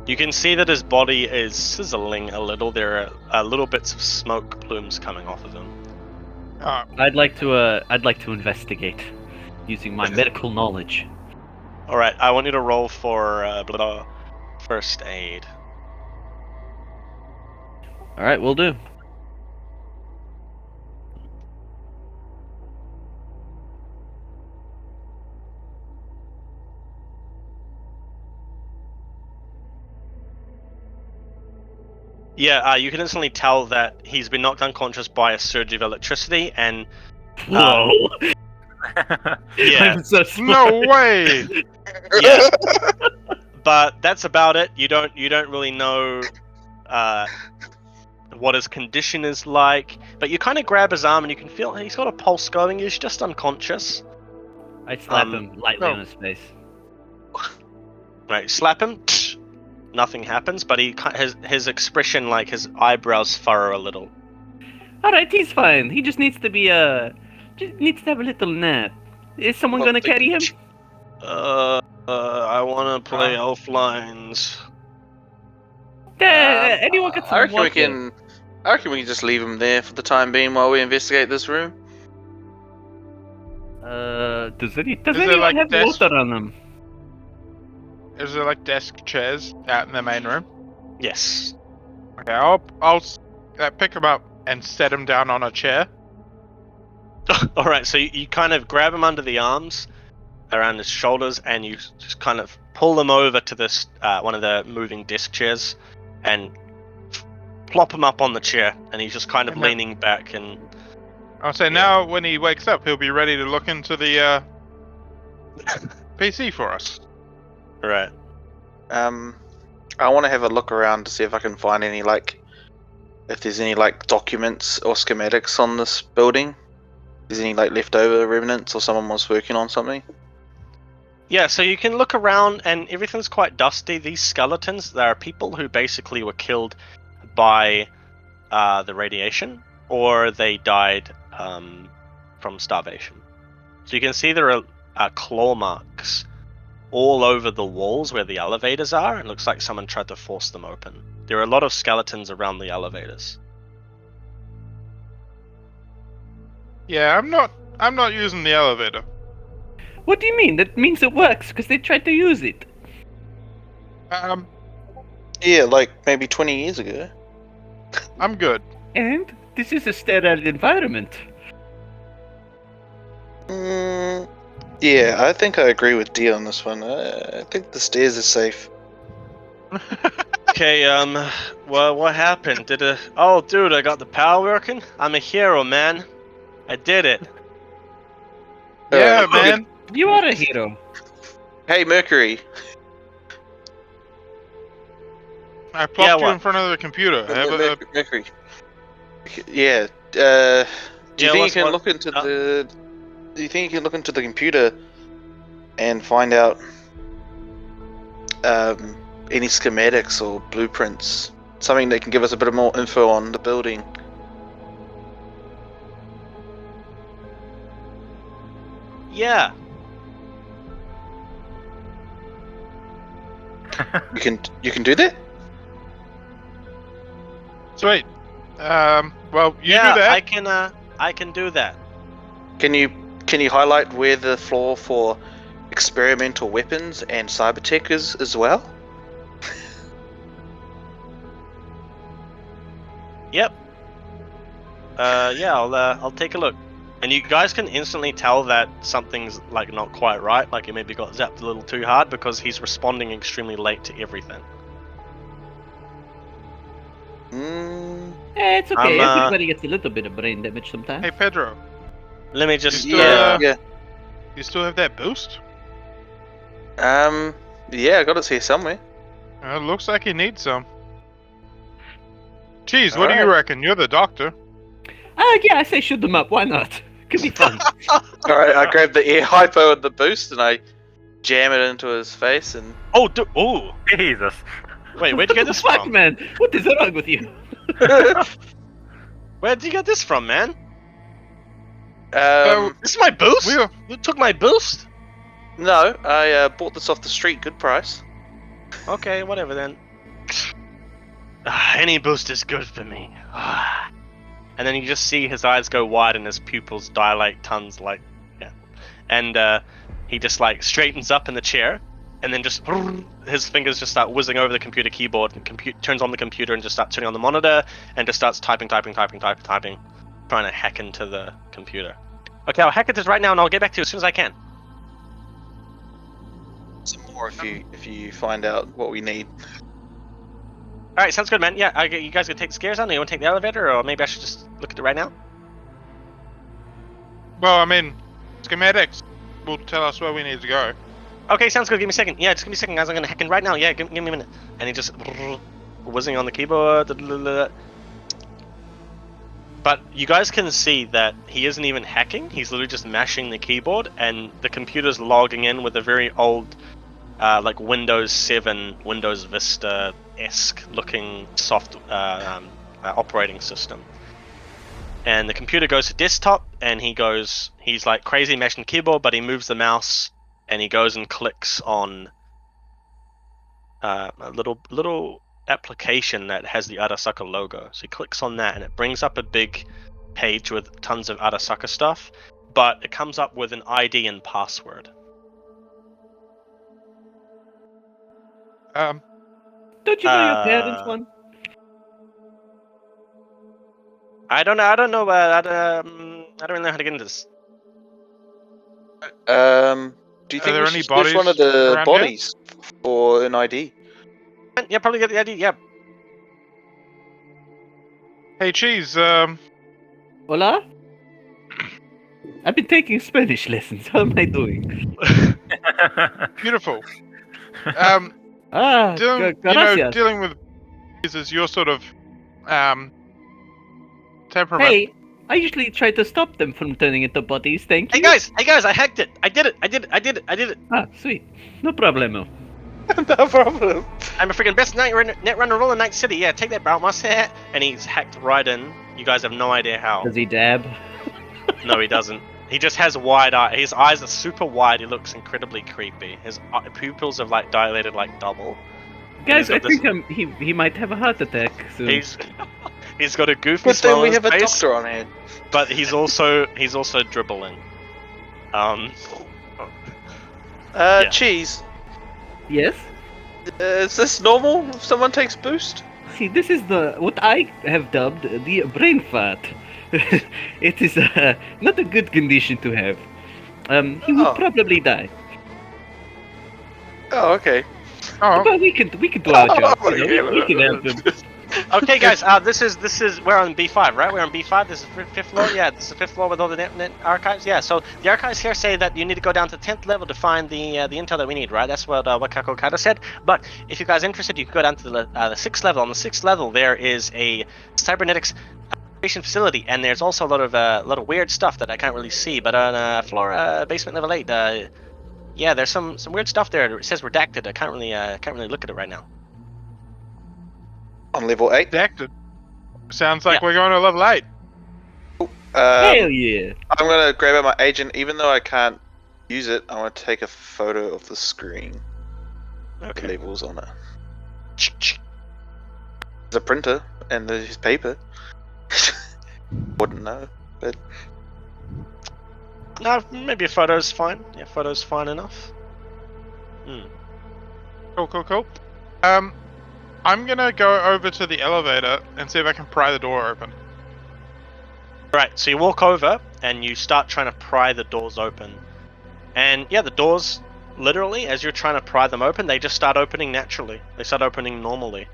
You can see that his body is sizzling a little. There are little bits of smoke plumes coming off of him. I'd like to investigate using my medical knowledge. All right, I want you to roll for first aid. All right, we'll do. Yeah, you can instantly tell that he's been knocked unconscious by a surge of electricity, and Whoa! yeah, I'm so smart. No way! yeah. But that's about it. You don't really know what his condition is like. But you kind of grab his arm and you can feel he's got a pulse going. He's just unconscious. I slap him lightly on his face. Right, slap him. Nothing happens, but his expression, like his eyebrows furrow a little. All right, he's fine. He just needs to be just needs to have a little nap. Is someone gonna carry him? I want to play Elf Lines. Anyone got some I reckon we water? can. I reckon we can just leave him there for the time being while we investigate this room. Does there, anyone like, have desk? water on them? Is there like desk chairs out in the main room? Yes. Okay, I'll pick him up and set him down on a chair All right, so you kind of grab him under the arms, around his shoulders, and you just kind of pull him over to this one of the moving desk chairs, and plop him up on the chair, and he's just kind of And then- leaning back. And I'll say now when he wakes up, he'll be ready to look into the PC for us. right, I want to have a look around to see if I can find any if there's any documents or schematics on this building. Is there any leftover remnants or someone was working on something? yeah. So you can look around, and everything's quite dusty. These skeletons, there are people who basically were killed by the radiation, or they died from starvation. So you can see there are claw marks all over the walls where the elevators are. It looks like someone tried to force them open. There are a lot of skeletons around the elevators. Yeah, I'm not using the elevator. What do you mean? That means it works because they tried to use it. Yeah, maybe 20 years ago. I'm good. And this is a sterile environment. Yeah, I think I agree with D on this one. I think the stairs are safe. Okay, well, what happened? Oh, dude, I got the power working? I'm a hero, man. I did it. Yeah, Alright, man. You are a hero. Hey, Mercury. I plopped you what? in front of the computer. Mercury. Yeah. Do you Yeah, think you what's- can what- look into the? Do you think you can look into the computer and find out any schematics or blueprints? Something that can give us a bit more info on the building. Yeah. You can do that? Sweet. Well, you yeah, do that. I can do that. Can you highlight where the floor for experimental weapons and cybertech is as well? Yep. Yeah, I'll take a look. And you guys can instantly tell that something's not quite right, like he maybe got zapped a little too hard, because he's responding extremely late to everything. It's okay. I'm, Everybody gets a little bit of brain damage sometimes. Hey, Pedro. Let me just still, Yeah. You still have that boost? Yeah, I got it here somewhere. It looks like you need some. Geez, what do you reckon? You're the doctor. Yeah, I say shoot them up. Why not? Could be fun. Alright, I grab the air hypo and the boost and I jam it into his face and Oh, Jesus. wait, where'd you get this Fuck, from? man. What is wrong with you? Where'd you get this from, man? Oh, This is my boost? We are- You took my boost? no, I bought this off the street, good price. Okay, whatever then. Any boost is good for me. And then you just see his eyes go wide and his pupils dilate tons, and he just straightens up in the chair, and then just his fingers just start whizzing over the computer keyboard, and turns on the computer and just starts turning on the monitor, and just starts typing, trying to hack into the computer. Okay, I'll hack it right now, and I'll get back to you as soon as I can. Some more if you find out what we need. All right, sounds good, man. Yeah, you guys gonna take the stairs down? Or you want to take the elevator, or maybe I should just look at it right now? Well, I mean, schematics will tell us where we need to go. Okay, sounds good. Give me a second. Yeah, just give me a second, guys. I'm gonna hack in right now. Yeah, give me a minute. And he just whizzing on the keyboard. But you guys can see that he isn't even hacking. He's literally just mashing the keyboard, and the computer's logging in with a very old, Windows 7, Windows Vista-esque looking soft operating system. And the computer goes to desktop, and he's crazy mashing the keyboard, but he moves the mouse, and he goes and clicks on a little application that has the Arasaka logo. So he clicks on that, and it brings up a big page with tons of Arasaka stuff, but it comes up with an ID and password. Don't you know your parents Uh, one? I don't know. I don't really know how to get into this. Do you Are think there we any should use one of bodies the around here? bodies for an ID? Yeah, probably get the idea. Yeah. Hey, Cheese. Hola? I've been taking Spanish lessons. How am I doing? Beautiful. Ah, gracias. Dealing with is your sort of temperament. Hey, I usually try to stop them from turning into bodies, thank Hey you. guys, I hacked it. I did it. Ah, sweet. No problemo. No problem. I'm a freaking best Netrunner of all in Night City. Yeah, take that, Boutmus. And he's hacked right in. You guys have no idea how. Does he dab? No, he doesn't. He just has wide eyes. His eyes are super wide. He looks incredibly creepy. His pupils have like dilated like double. Guys, I got this- think he might have a heart attack soon. He's got a goofy Good smile thing we on his have a face, doctor on hand. but he's also dribbling. Yeah. Cheese. Yes? Is this normal if someone takes boost? See, this is what I have dubbed the brain fart. It is not a good condition to have. He will Oh. probably die. Oh, okay. Oh, But we can do our job. You know, we can help him. Okay, guys. This is we're on B5, right? We're on B5. This is fifth floor. Yeah, this is the fifth floor with all the net archives. Yeah. So the archives here say that you need to go down to 10th level to find the intel that we need, right? That's what Wakako Okada said. But if you guys are interested, you can go down to the 6th level. On the 6th level, there is a cybernetics facility, and there's also a lot of weird stuff that I can't really see. But on floor basement level 8, yeah, there's some weird stuff there. It says redacted. I can't really look at it right now. On level 8. redacted. Sounds like Yeah. we're going to level 8. Hell yeah! I'm gonna grab out my agent, even though I can't use it. I want to take a photo of the screen. The Okay. labels on it. There's a printer and there's paper. Wouldn't know, but No, maybe a photo's fine. Yeah, photo's fine enough. Cool. I'm gonna go over to the elevator and see if I can pry the door open. Right, so you walk over and you start trying to pry the doors open. And yeah, the doors, literally, as you're trying to pry them open, they just start opening naturally. They start opening normally.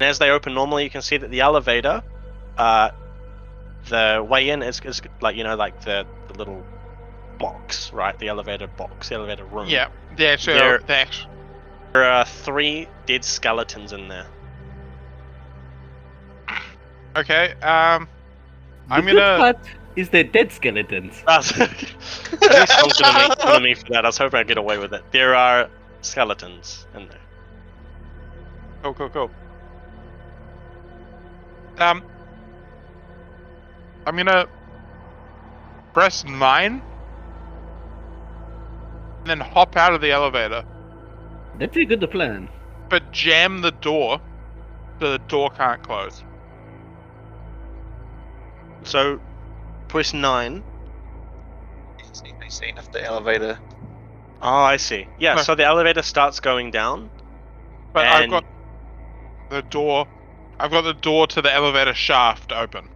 And as they open normally, you can see that the elevator, the way in is like, you know, like the little box, right? The elevator box, the elevator room. Yeah, the actual. There- The actual There are 3 dead skeletons in there. okay. I'm The good gonna. part is they're dead skeletons. At least someone's gonna make fun of me for that. I was hoping I'd get away with it. There are skeletons in there. Cool. I'm gonna press 9 and then hop out of the elevator, That's a good plan. but jam the door so the door can't close. So, push 9. I seen if the elevator. Oh, I see. Yeah, No. so the elevator starts going down. But I've And- got the door. I've got the door to the elevator shaft open.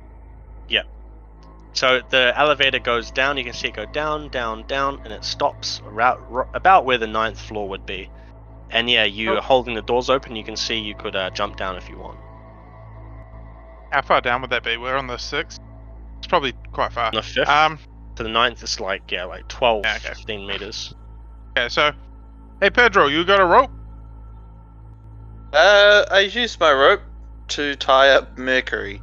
So the elevator goes down. You can see it go down, and it stops about where the 9th floor would be. And yeah, you're Oh. holding the doors open. You can see you could jump down if you want. How far down would that be? We're on the 6th. It's probably quite far. On the 5th Um. to the 9th, it's like 12, Yeah, okay. 15 meters. Okay. So, hey Pedro, you got a rope? I used my rope to tie up Mercury,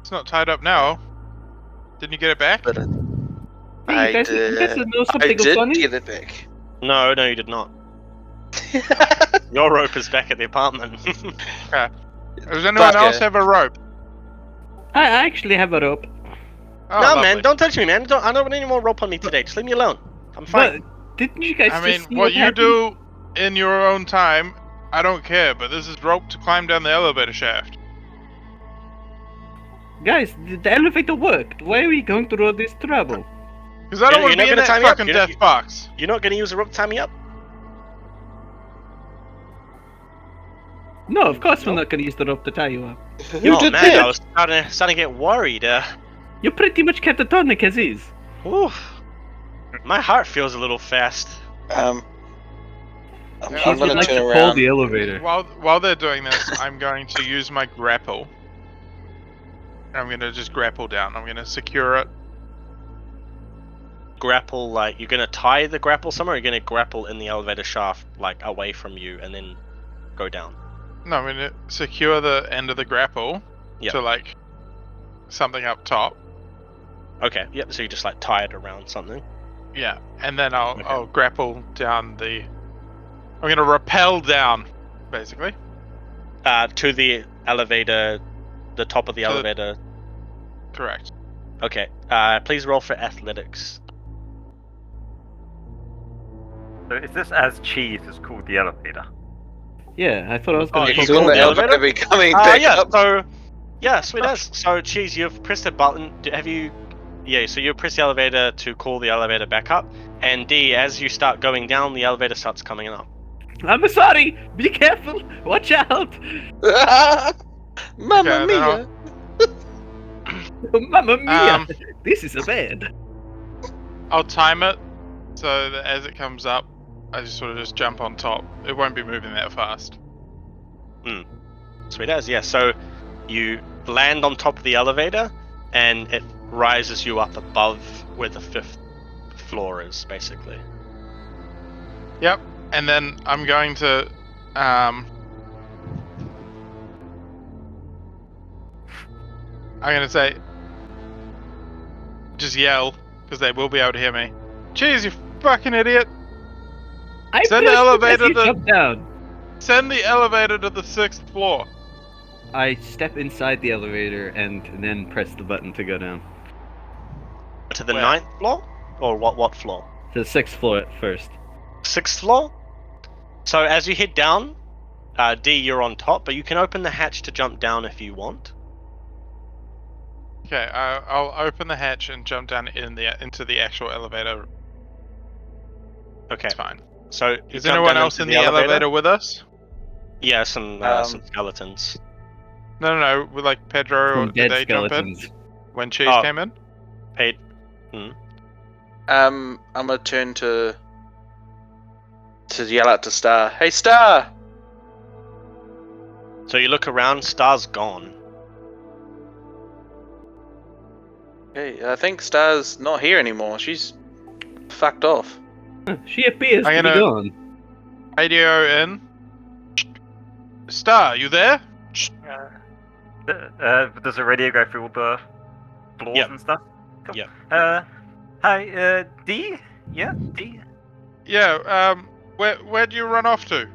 It's not tied up now. Didn't you get it back? but Hey, I you guys know I something did funny? get it back. No, you did not. Your rope is back at the apartment. Does anyone But, else have a rope? I actually have a rope. Oh, no, lovely. man, don't touch me, man. I don't want any more rope on me today. Just leave me alone. I'm fine. But didn't you guys I just mean, see what you happened? do in your own time, I don't care. But this is rope to climb down the elevator shaft. Guys, the elevator worked. Why are we going through all this trouble? Because I don't You're want to not be in gonna that tie me up? fucking death box. You're not going to use a rope to tie me up? No, of course we're not going to use the rope to tie you up. You Oh did man, that. I was starting to get worried. You pretty much catatonic as is. Oof. My heart feels a little fast. I'm Yeah, Cheese going would to like turn to call around. the elevator. While they're doing this, I'm going to use my grapple. I'm going to just grapple down. I'm going to secure it. Grapple, like, you're gonna tie the grapple somewhere, or you're gonna grapple in the elevator shaft, like, away from you, and then go down? No, I'm going to secure the end of the grapple Yep. to, like, something up top. Okay, yep, so you just, like, tie it around something. Yeah, and then I'll Okay. I'll grapple down the. I'm going to rappel down, basically. To the elevator, the top of the To the- elevator. Correct. Okay, please roll for athletics. So is this as Cheese is called the elevator? Yeah, I thought I was Oh, gonna you He's call called on the the elevator elevator? becoming back Yeah, up. so... Yeah, sweet as. So, Cheese, you've pressed a button. Have you... Yeah, so you press the elevator to call the elevator back up. And D, as you start going down, the elevator starts coming up. I'm sorry. Be careful. Watch out. Mamma Okay, then mia! Mamma mia. Um, This is bad. I'll time it so that as it comes up, I just sort of just jump on top. It won't be moving that fast. Sweet as, yeah. So you land on top of the elevator, and it rises you up above where the 5th floor is, basically. Yep. And then I'm going to I'm gonna say, just yell, because they will be able to hear me. Jeez, you fucking idiot! I Send the pushed it as elevator you to- jump down. Send the elevator to the 6th floor. I step inside the elevator and then press the button to go down. To the Where? 9th floor? Or what floor? To the 6th floor at first. 6th floor? So as you head down, D, you're on top, but you can open the hatch to jump down if you want. Okay, I'll open the hatch and jump down into the actual elevator. Okay, It's fine. so you Is jump anyone down else into in the elevator with us? Yeah, some skeletons. No. With like Pedro, From or did dead they skeletons. jump in when Cheese Oh. came in? Paid. I'm gonna turn to yell out to Star. Hey, Star! So you look around, Star's gone. Hey, I think Star's not here anymore. She's fucked off. She appears I'm to be gonna- gone. Radio in. Star, you there? Does the radio go through all the floors Yep. and stuff? Cool. Yep. Hi, D? Yeah, D? Yeah, where'd you run off to?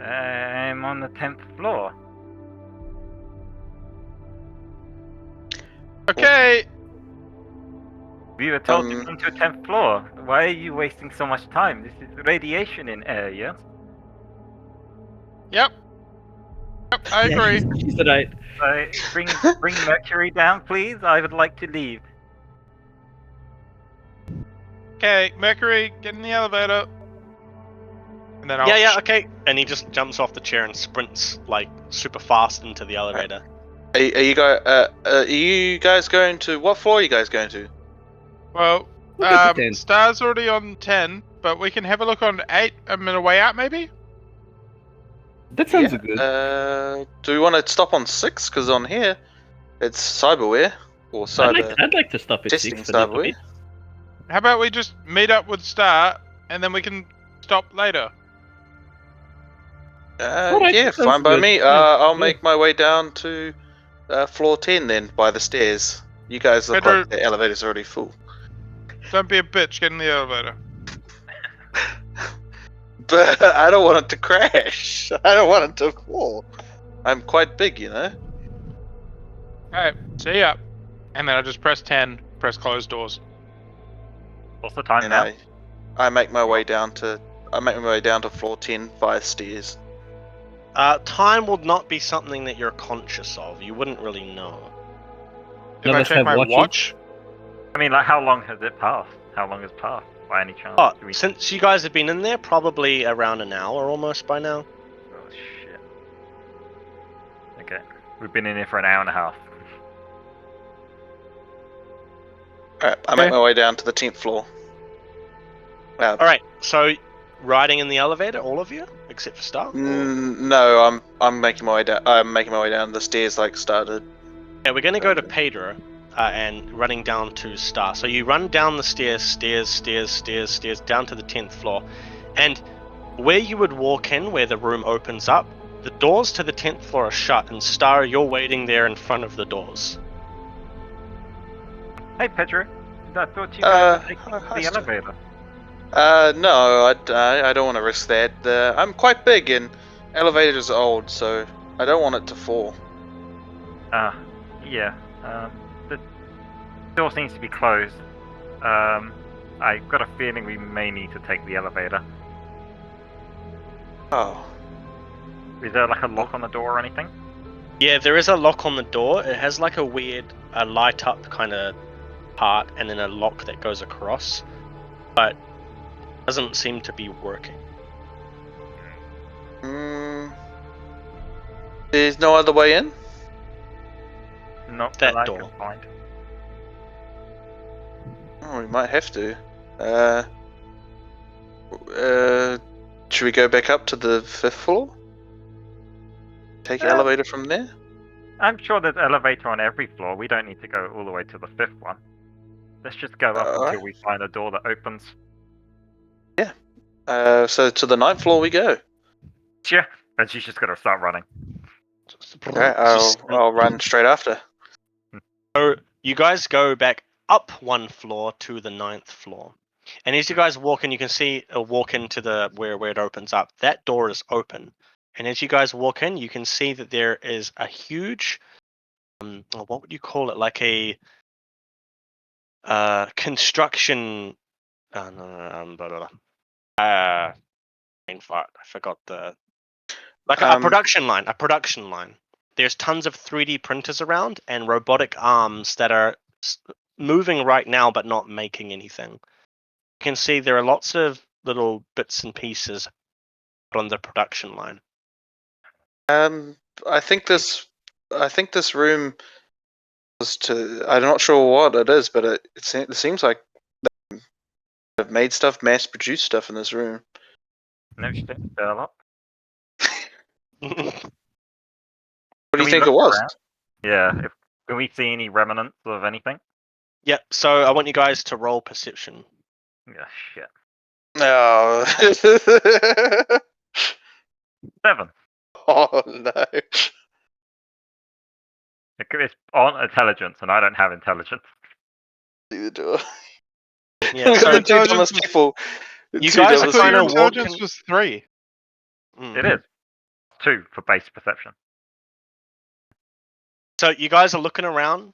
I'm on the 10th floor. Okay, We were told to come to the 10th floor. Why are you wasting so much time? This is radiation in air, yes? Yep, I Yeah, agree. She said I. Bring Mercury down, please. I would like to leave. Okay, Mercury, get in the elevator. And then I'll... Yeah, okay. And he just jumps off the chair and sprints, like, super fast into the elevator. Are you guys going to what floor are you guys going to? Well, Look at the 10. Star's already on 10, but we can have a look on 8 a minute way out, maybe? That sounds Yeah, good. Do we want to stop on 6? Because on here, it's cyberware or cyber I'd like to stop at testing 6. but not cyberware. How about we just meet up with Star, and then we can stop later? Alright, Yeah, that sounds fine by good. me. Yeah, I'll yeah. make my way down to floor 10 then by the stairs. You guys look Pedro- like the elevator's already full. Don't be a bitch, get in the elevator. But I don't want it to crash. I don't want it to fall. I'm quite big, you know. Alright, see ya. And then I just press 10, press close doors. What's the time And now? I make my way down to floor 10 via stairs. Time will not be something that you're conscious of. You wouldn't really know. If None of I us check have my watches. watch, I mean, like, how long has it passed? How long has passed, by any chance? Oh, Do we- since you guys have been in there, probably around an hour almost by now. Oh, shit. Okay. We've been in here for an hour and a half. Alright, I make my way down to the 10th floor. All right. So, riding in the elevator, all of you except for Star. No, I'm making my way down. I'm making my way down. The stairs like started. Yeah, we're gonna go to Pedro, and running down to Star. So you run down the stairs, down to the 10th floor, and where you would walk in, where the room opens up, the doors to the 10th floor are shut, and Star, you're waiting there in front of the doors. Hey, Pedro. I thought you guys were taking hi, the Stu. elevator. No, I don't want to risk that. I'm quite big and elevator's old, so I don't want it to fall. Yeah. The door seems to be closed. I got a feeling we may need to take the elevator. Oh, Is there like a lock on the door or anything? Yeah, there is a lock on the door. It has like a weird light up kind of part, and then a lock that goes across, but doesn't seem to be working. There's no other way in. Not That that I door. can find. Oh, we might have to. Should we go back up to the 5th floor? Take the elevator from there? I'm sure there's elevator on every floor. We don't need to go all the way to the 5th one. Let's just go up Alright. until we find a door that opens. So to the 9th floor we go. Yeah, and she's just gonna start running. Alright, I'll run straight after. So you guys go back up one floor to the 9th floor, and as you guys walk in, you can see walk into the where it opens up. That door is open, and as you guys walk in, you can see that there is a huge, what would you call it? Like a construction. Brain fart. I forgot the a production line. A production line. There's tons of 3D printers around and robotic arms that are moving right now, but not making anything. You can see there are lots of little bits and pieces on the production line. I think this room was to. I'm not sure what it is, but it seems like they've made stuff, mass-produced stuff in this room. No shit, Sherlock. What do you think it was? Yeah, can we see any remnants of anything? Yep. So I want you guys to roll perception. Yeah, shit. No. 7. Oh no. It's on intelligence, and I don't have intelligence. Neither do I. Yeah. So So Two intelligence dumbest was- people. You Two guys I are dumbest thought your kinda people. intelligence walking- was 3. It is 2 for base perception. So you guys are looking around,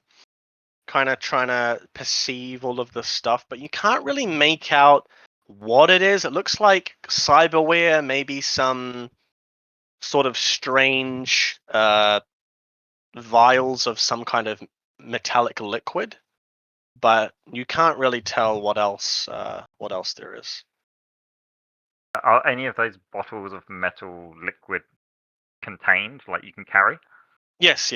kind of trying to perceive all of this stuff, but you can't really make out what it is. It looks like cyberware, maybe some sort of strange vials of some kind of metallic liquid, but you can't really tell what else there is. Are any of those bottles of metal liquid contained, like you can carry? Yes.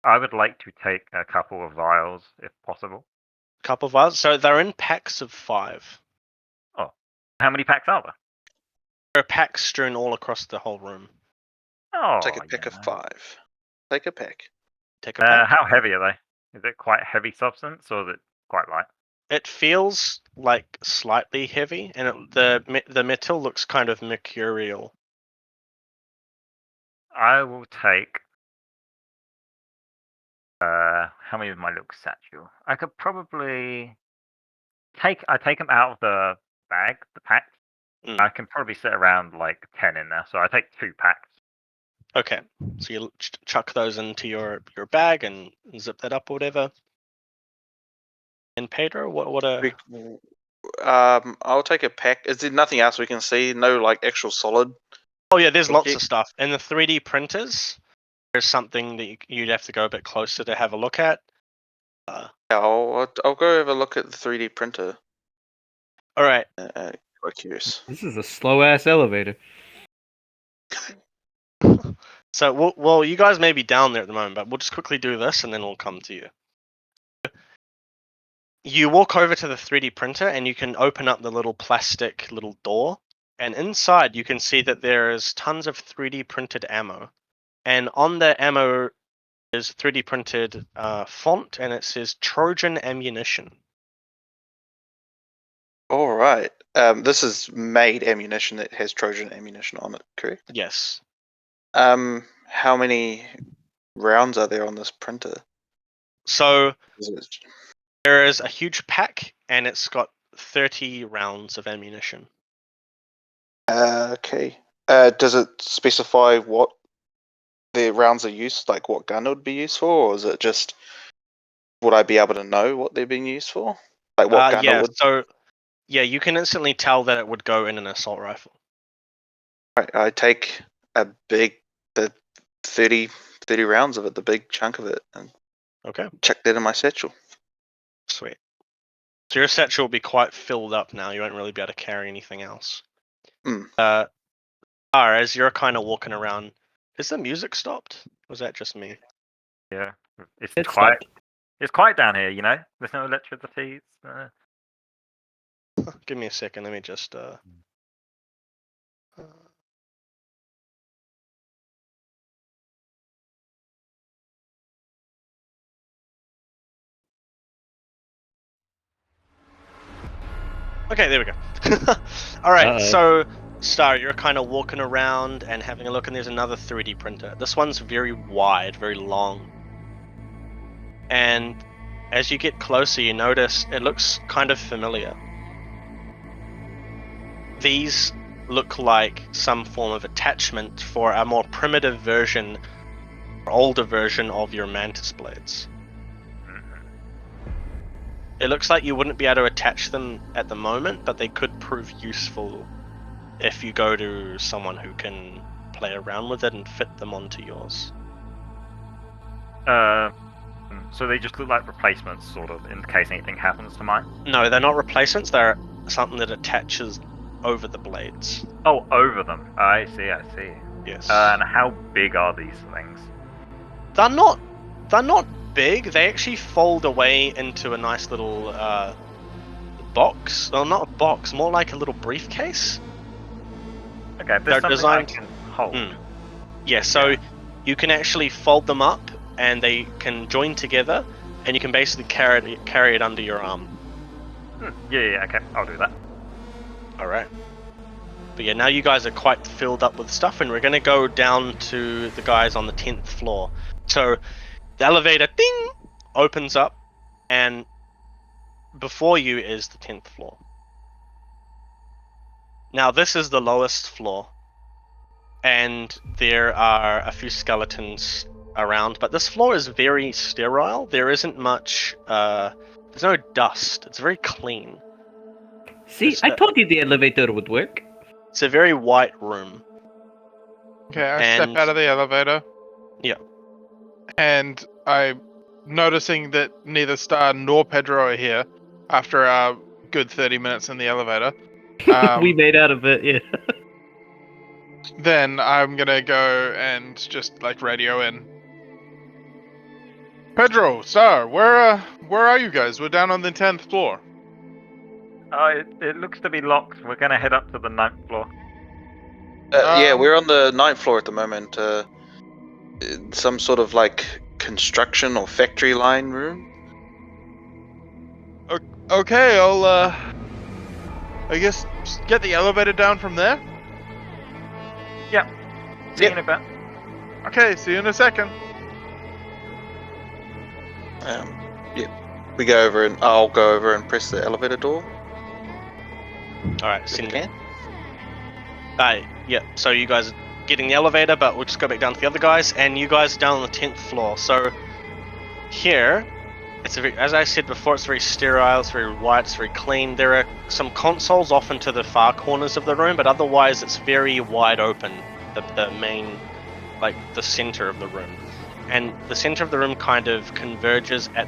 I would like to take a couple of vials, if possible. Couple of vials. So they're in packs of 5. Oh, how many packs are there? There are packs strewn all across the whole room. Oh, Take a pack of 5. Take a pack. Take a pack. How heavy are they? Is it quite heavy substance, or is it quite light? It feels like slightly heavy, and the metal looks kind of mercurial. I will take. How many of my little satchel? I could probably take. I take them out of the bag, the packs. I can probably sit around like 10 in there, so I take 2 packs. Okay, so you chuck those into your bag and zip that up or whatever. And Pedro, what a I'll take a pack. Is there nothing else we can see? No, like actual solid. oh yeah, there's lots Okay. of stuff. In the 3D printers, there's something that you'd have to go a bit closer to have a look at. Yeah, I'll go have a look at the 3D printer. All right. Quite curious. This is a slow ass elevator. So well, you guys may be down there at the moment, but we'll just quickly do this and then we'll come to you. You walk over to the 3D printer and you can open up the little plastic little door, and inside you can see that there is tons of 3D printed ammo, and on the ammo is 3D printed font, and it says Trojan ammunition. All right. This is made ammunition that has Trojan ammunition on it, correct? Yes. How many rounds are there on this printer? So Is it... there is a huge pack, and it's got 30 rounds of ammunition. Okay. Does it specify what the rounds are used, like what gun it would be used for, or is it just would I be able to know what they're being used for? Like what gun it Yeah. would? So yeah, you can instantly tell that it would go in an assault rifle. Right, I take the 30 rounds of it, the big chunk of it, and Okay. chuck that in my satchel. Sweet. So your satchel will be quite filled up now. You won't really be able to carry anything else. As you're kind of walking around, has the music stopped? Or was that just me? Yeah, it's It quiet. stopped. It's quiet down here, you know. There's no electricity. Give me a second. Let me just. Okay, there we go. All right, Uh-oh. so Star, you're kind of walking around and having a look, and there's another 3D printer. This one's very wide, very long. And as you get closer, you notice it looks kind of familiar. These look like some form of attachment for a more primitive version, or older version of your mantis blades. It looks like you wouldn't be able to attach them at the moment, but they could prove useful if you go to someone who can play around with it and fit them onto yours. So they just look like replacements, sort of, in case anything happens to mine. No, they're not replacements. They're something that attaches over the blades. Oh, over them. I see. Yes. And how big are these things? They're not big. They actually fold away into a nice little box. Well, not a box, more like a little briefcase. Okay, if They're there's something designed- I can hold. Yeah, so you can actually fold them up, and they can join together, and you can basically carry it under your arm. Yeah, okay, I'll do that. All right. But yeah, now you guys are quite filled up with stuff, and we're going to go down to the guys on the 10th floor. So the elevator, ding, opens up, and before you is the 10th floor. Now this is the lowest floor, and there are a few skeletons around, but this floor is very sterile. There isn't much, there's no dust. It's very clean. See, I told you the elevator would work. It's a very white room. Okay, I And- step out of the elevator. Yeah. And I'm noticing that neither Star nor Pedro are here after our good 30 minutes in the elevator. We made out of it, yeah. Then I'm gonna go and just like radio in. Pedro, Star, where are you guys? We're down on the 10th floor. It looks to be locked. We're gonna head up to the 9th floor. Yeah, we're on the 9th floor at the moment. Some sort of like construction or factory line room. Okay, I'll I guess get the elevator down from there. See you in a bit. Okay, see you in a second. We go over and I'll go over and press the elevator door. All right, If send you it. can. Yeah, so you guys are getting the elevator, but we'll just go back down to the other guys, and you guys are down on the 10th floor. So here, it's as I said before, it's very sterile, it's very white, it's very clean. There are some consoles off into the far corners of the room, but otherwise it's very wide open, the main, like the center of the room. And the center of the room kind of converges at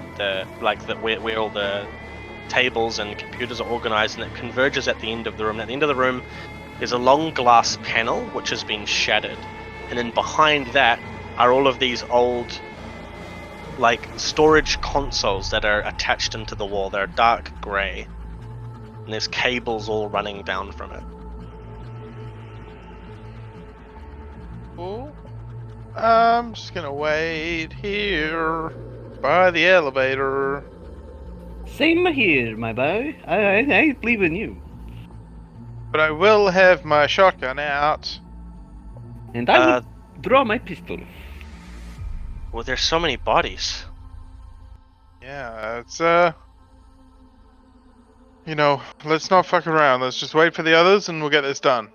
where all the tables and computers are organized, and it converges at the end of the room. At the end of the room, there's a long glass panel which has been shattered, and then behind that are all of these old like storage consoles that are attached into the wall. They're dark grey, and there's cables all running down from it. Cool. I'm just gonna wait here by the elevator. Same here, my boy. I believe in you. But I will have my shotgun out. And I will draw my pistol. Well, there's so many bodies. Yeah, it's you know, let's not fuck around. Let's just wait for the others and we'll get this done.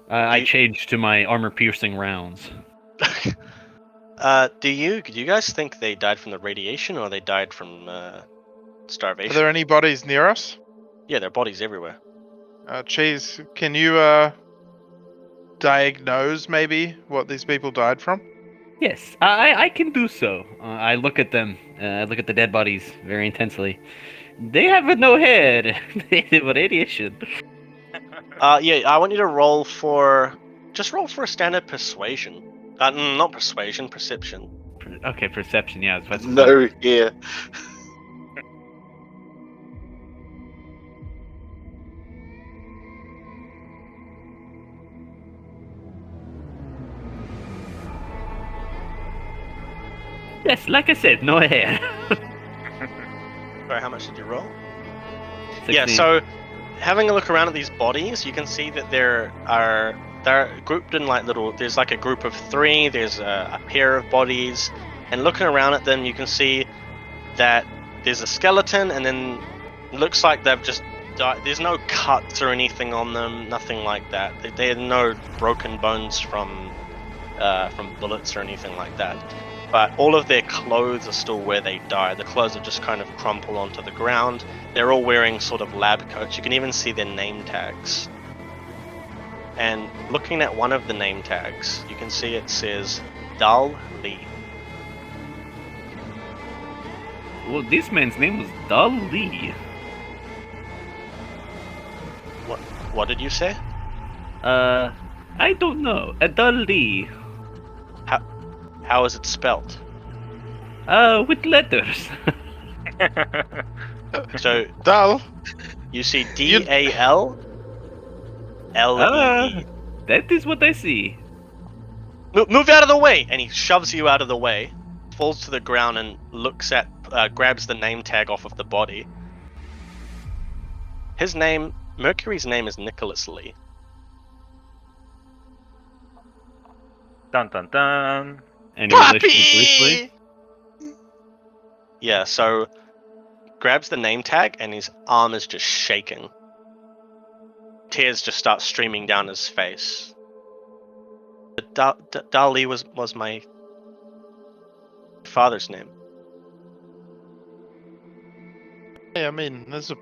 I changed to my armor-piercing rounds. Do you guys think they died from the radiation or they died from Are starvation? there any bodies near us? Yeah, there are bodies everywhere. Cheese, can you diagnose maybe what these people died from? Yes, I can do so. I look at them. I look at the dead bodies very intensely. They have no head. They have radiation. Yeah, I want you to roll for a standard persuasion. Not persuasion, perception. Okay, perception. Yeah, I was about to say. No, yeah. Yes, like I said, no hair. Sorry, how much did you roll? 16. Yeah, so having a look around at these bodies, you can see that they're grouped in like little. There's like a group of 3. There's a pair of bodies, and looking around at them, you can see that there's a skeleton, and then it looks like they've just died. There's no cuts or anything on them, nothing like that. There are no broken bones from bullets or anything like that. But all of their clothes are still where they died. The clothes have just kind of crumpled onto the ground. They're all wearing sort of lab coats. You can even see their name tags. And looking at one of the name tags, you can see it says Dal Lee. Well, this man's name was Dal Lee. What did you say? I don't know. Dal Lee. How is it spelt? With letters. So Dull. you see DAL LEE. That is what I see. Move out of the way! And he shoves you out of the way, falls to the ground, and grabs the name tag off of the body. Mercury's name is Nicholas Lee. Dun dun dun. Any relation to Bruce Lee? Yeah, so grabs the name tag and his arm is just shaking. Tears just start streaming down his face. Dali was my father's name. Yeah, I mean, there's a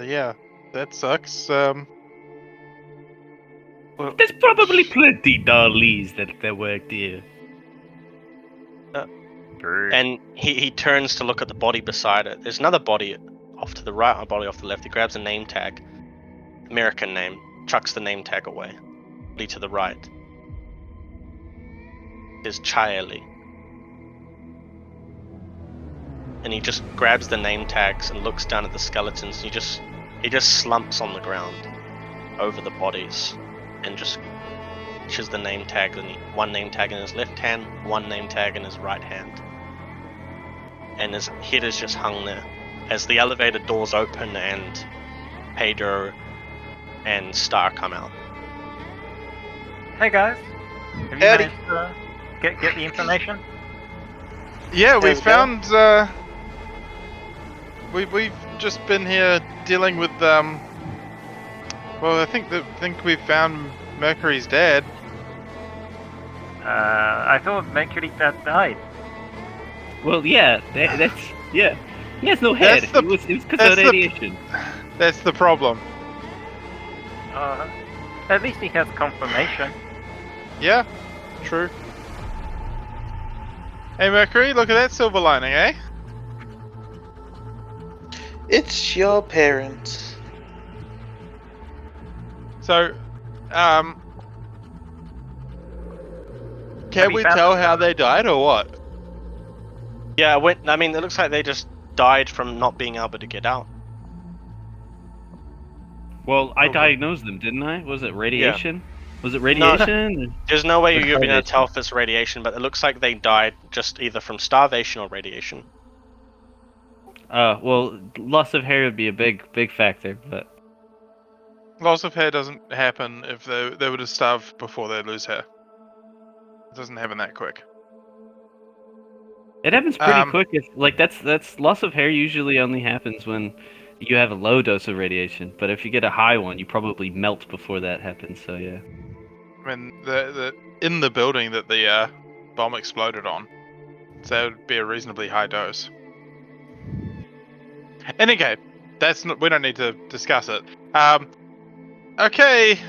yeah, that sucks. There's probably plenty Dal Lees that worked here. True. And he turns to look at the body beside it. There's another body off to the right, a body off the left. He grabs a name tag, American name, chucks the name tag away. Body to the right is Charlie. And he just grabs the name tags and looks down at the skeletons. He just slumps on the ground over the bodies and just reaches the name tag. And one name tag in his left hand, one name tag in his right hand. And his head is just hung there as the elevator doors open and Pedro and Star come out. Hey guys, have you Howdy. managed to get the information? Yeah, we There we go. found. We've just been here dealing with Well, I think we found Mercury's dad. I thought Mercury dad died. Well, yeah, that's yeah. He has no head. That's the- It was because that's of the- radiation. That's the problem. At least he has confirmation. Yeah, true. Hey Mercury, look at that silver lining, eh? It's your parents. So, Have can you we found tell them? how they died or what? Yeah, I mean, it looks like they just died from not being able to get out. Well, I Okay. diagnosed them, didn't I? Was it radiation? Was it No. radiation? There's no way It's you're going to radiation. tell if it's radiation, but it looks like they died just either from starvation or radiation. Well, loss of hair would be a big factor, but Loss of hair doesn't happen if they would have starved before they lose hair. It doesn't happen that quick. it happens pretty Um, quick. If like that's loss of hair usually only happens when you have a low dose of radiation. But if you get a high one, you probably melt before that happens. So yeah. I mean, the in the building that the bomb exploded on, so it would be a reasonably high dose. Anyway, we don't need to discuss it. Okay.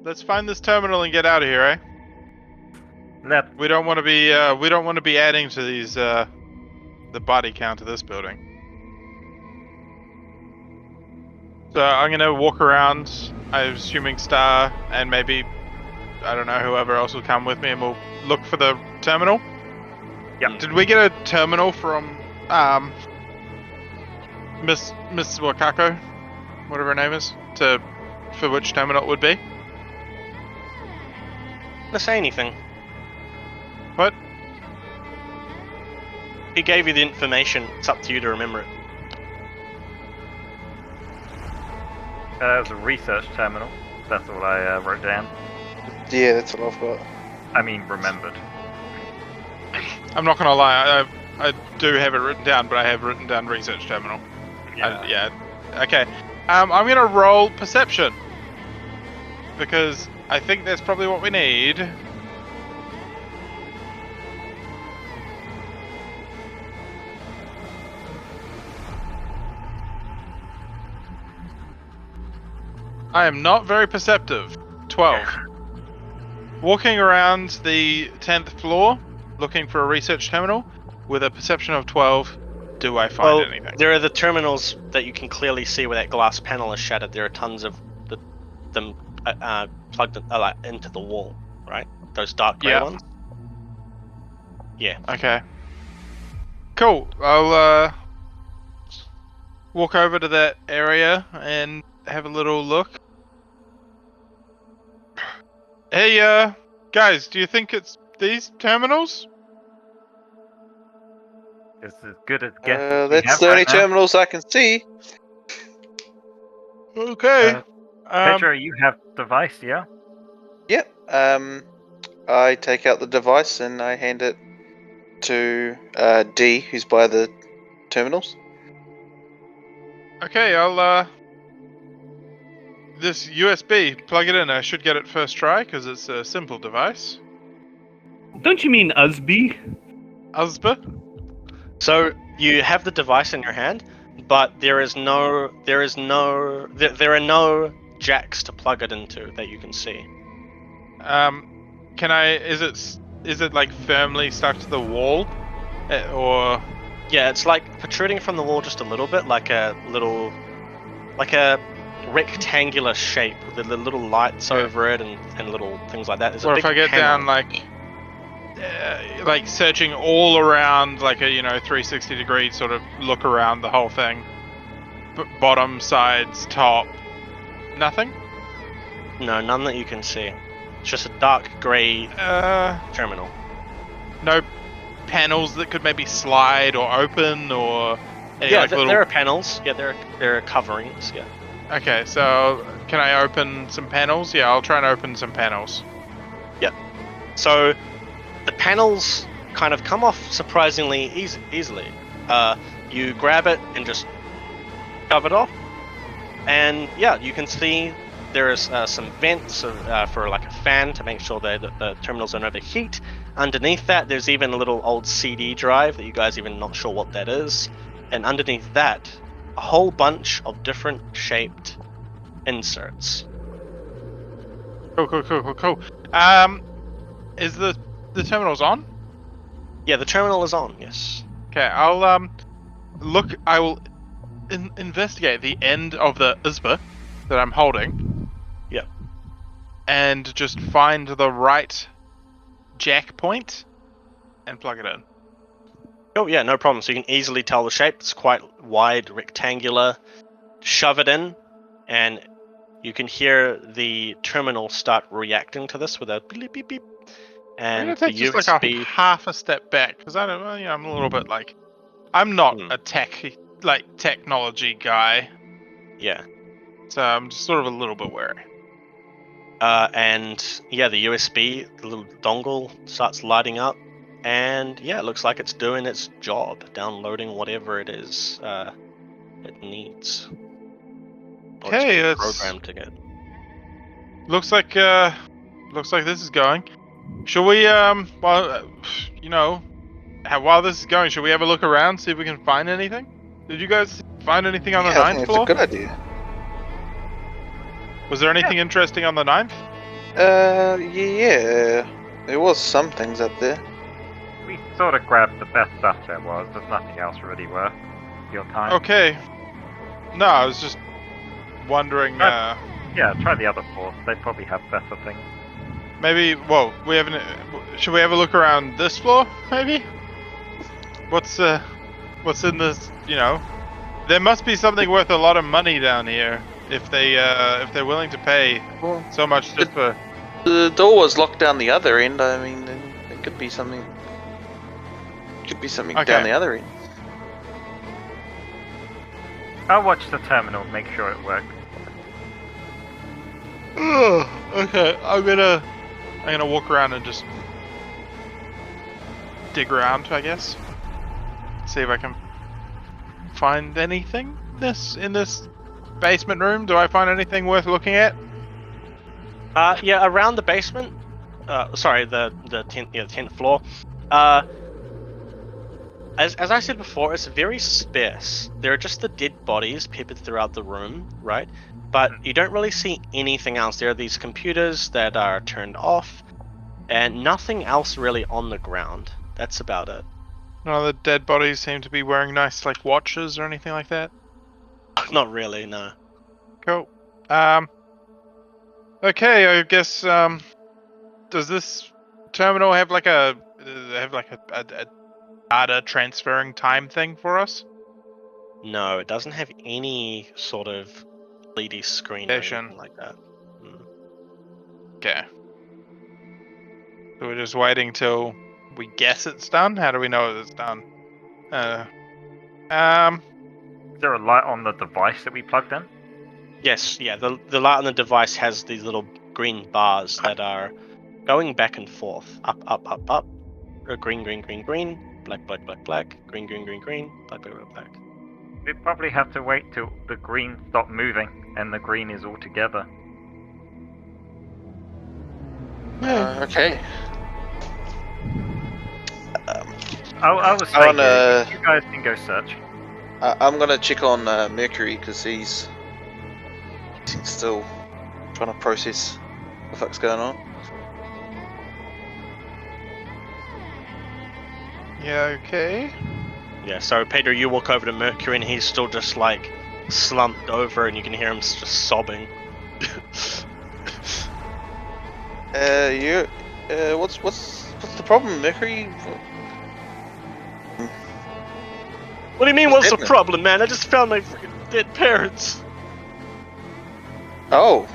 Let's find this terminal and get out of here, eh? Left. We don't want to be adding to these the body count of this building. So I'm gonna walk around. I'm assuming Star and maybe I don't know whoever else will come with me, and we'll look for the terminal. Yep. Did we get a terminal from Miss Wakako, whatever her name is, for which terminal it would be? Not say anything. What? He gave you the information. It's up to you to remember it. It was a research terminal. That's what I wrote down. Yeah, that's what I've got. I mean, remembered. I'm not gonna lie, I do have it written down, but I have written down research terminal. Yeah. Okay. I'm gonna roll perception because I think that's probably what we need. I am not very perceptive. 12. Walking around the 10th floor, looking for a research terminal, with a perception of 12, do I find anything? There are the terminals that you can clearly see where that glass panel is shattered. There are tons of them plugged into the wall, right? Those dark grey ones. Yeah. Okay. Cool. I'll walk over to that area and have a little look. Hey, guys, do you think it's these terminals? It's as good as guess. That's the only terminals I can see. Okay. Pedro, you have device, yeah? Yep. I take out the device and I hand it to D, who's by the terminals. Okay, I'll this USB, plug it in. I should get it first try because it's a simple device. Don't you mean Usby? Usba? So you have the device in your hand, but there are no jacks to plug it into that you can see. Can I? Is it like firmly stuck to the wall, or? Yeah, it's like protruding from the wall just a little bit, like a rectangular shape with the little lights over it and little things like that. There's Or a if big I get panel. down like searching all around, like a 360 degree sort of look around the whole thing, bottom, sides, top, nothing. No, none that you can see. It's just a dark grey terminal. No panels that could maybe slide or open or any, Yeah, like, little... there are panels. Yeah, there are coverings. Yeah. Okay, so can I open some panels? Yeah, I'll try and open some panels. So the panels kind of come off surprisingly easily. You grab it and just shove it off, and yeah, you can see there's some vents for like a fan to make sure that the terminals don't overheat. Underneath that, there's even a little old CD drive that you guys even not sure what that is, and underneath that, a whole bunch of different shaped inserts. Cool. Is the terminals on? Yeah, the terminal is on. Yes. Okay, I'll look. I will investigate the end of the ISBA that I'm holding. Yep. And just find the right jack point and plug it in. Oh yeah, no problem. So you can easily tell the shape. It's quite wide, rectangular. Shove it in, and you can hear the terminal start reacting to this with a beep beep beep. I'm And gonna the take just like a USB. half a step back because I don't. Well, I'm a little bit like, I'm not Hmm. a technology guy, Yeah. so I'm just sort of a little bit wary. And yeah, the USB, the little dongle starts lighting up, and yeah, it looks like it's doing its job, downloading whatever it is it needs, or it's Okay, been it's programmed to get. looks like this is going. Shall we while this is going, should we have a look around, see if we can find anything? Did you guys find anything on the Yeah, I think ninth it's a floor? good idea. Was there anything interesting on the ninth? Yeah. There was some things up there. We sort of grabbed the best stuff there was. There's nothing else really worth your time. Okay. No, I was just wondering. Yeah, try the other floors. They probably have better things. Maybe. Well, we haven't. Should we have a look around this floor? Maybe. What's in this? There must be something worth a lot of money down here if they're willing to pay Well, so much just for. the door was locked down the other end. I mean, there could be something. Okay. Down the other end. I'll watch the terminal, make sure it works. Okay, I'm gonna walk around and just dig around, I guess. See if I can find anything in this basement room. Do I find anything worth looking at? Yeah, around the basement. Sorry, the 10th floor. As I said before, it's very sparse. There are just the dead bodies peppered throughout the room, right? But you don't really see anything else. There are these computers that are turned off, and nothing else really on the ground. That's about it. None of the dead bodies seem to be wearing nice watches or anything like that. Not really, no. Cool. Okay, I guess does this terminal have a data transferring time thing for us? No, it doesn't have any sort of LED screen or Station. anything like that. Okay. So we're just waiting till we guess it's done? How do we know it's done? Is there a light on the device that we plugged in? Yes, yeah, the light on the device has these little green bars that are going back and forth. Up, up, up, up. Green, green, green, green. Black, black, black, black. Green, green, green, green. Black, black, black, black. We probably have to wait till the green stop moving and the green is all together. Okay. I was I saying, wanna- you guys can go search. I'm gonna check on Mercury because he's still trying to process what the fuck's going on. Yeah, okay. Yeah, so Pedro, you walk over to Mercury and he's still just like slumped over and you can hear him just sobbing. What's the problem, Mercury? What do you mean, what's the Dead. problem, man? I just found my freaking dead parents. Oh.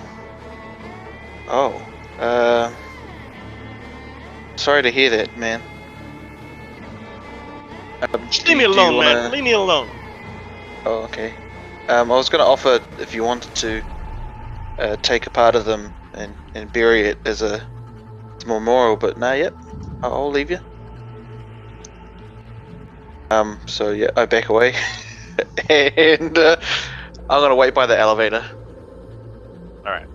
Sorry to hear that, man. Just leave me alone, man. Leave me alone. Oh, okay. I was gonna offer if you wanted to take a part of them and bury it as a memorial, but nah, yep. I'll leave you. So yeah, I back away, and I'm gonna wait by the elevator. All right.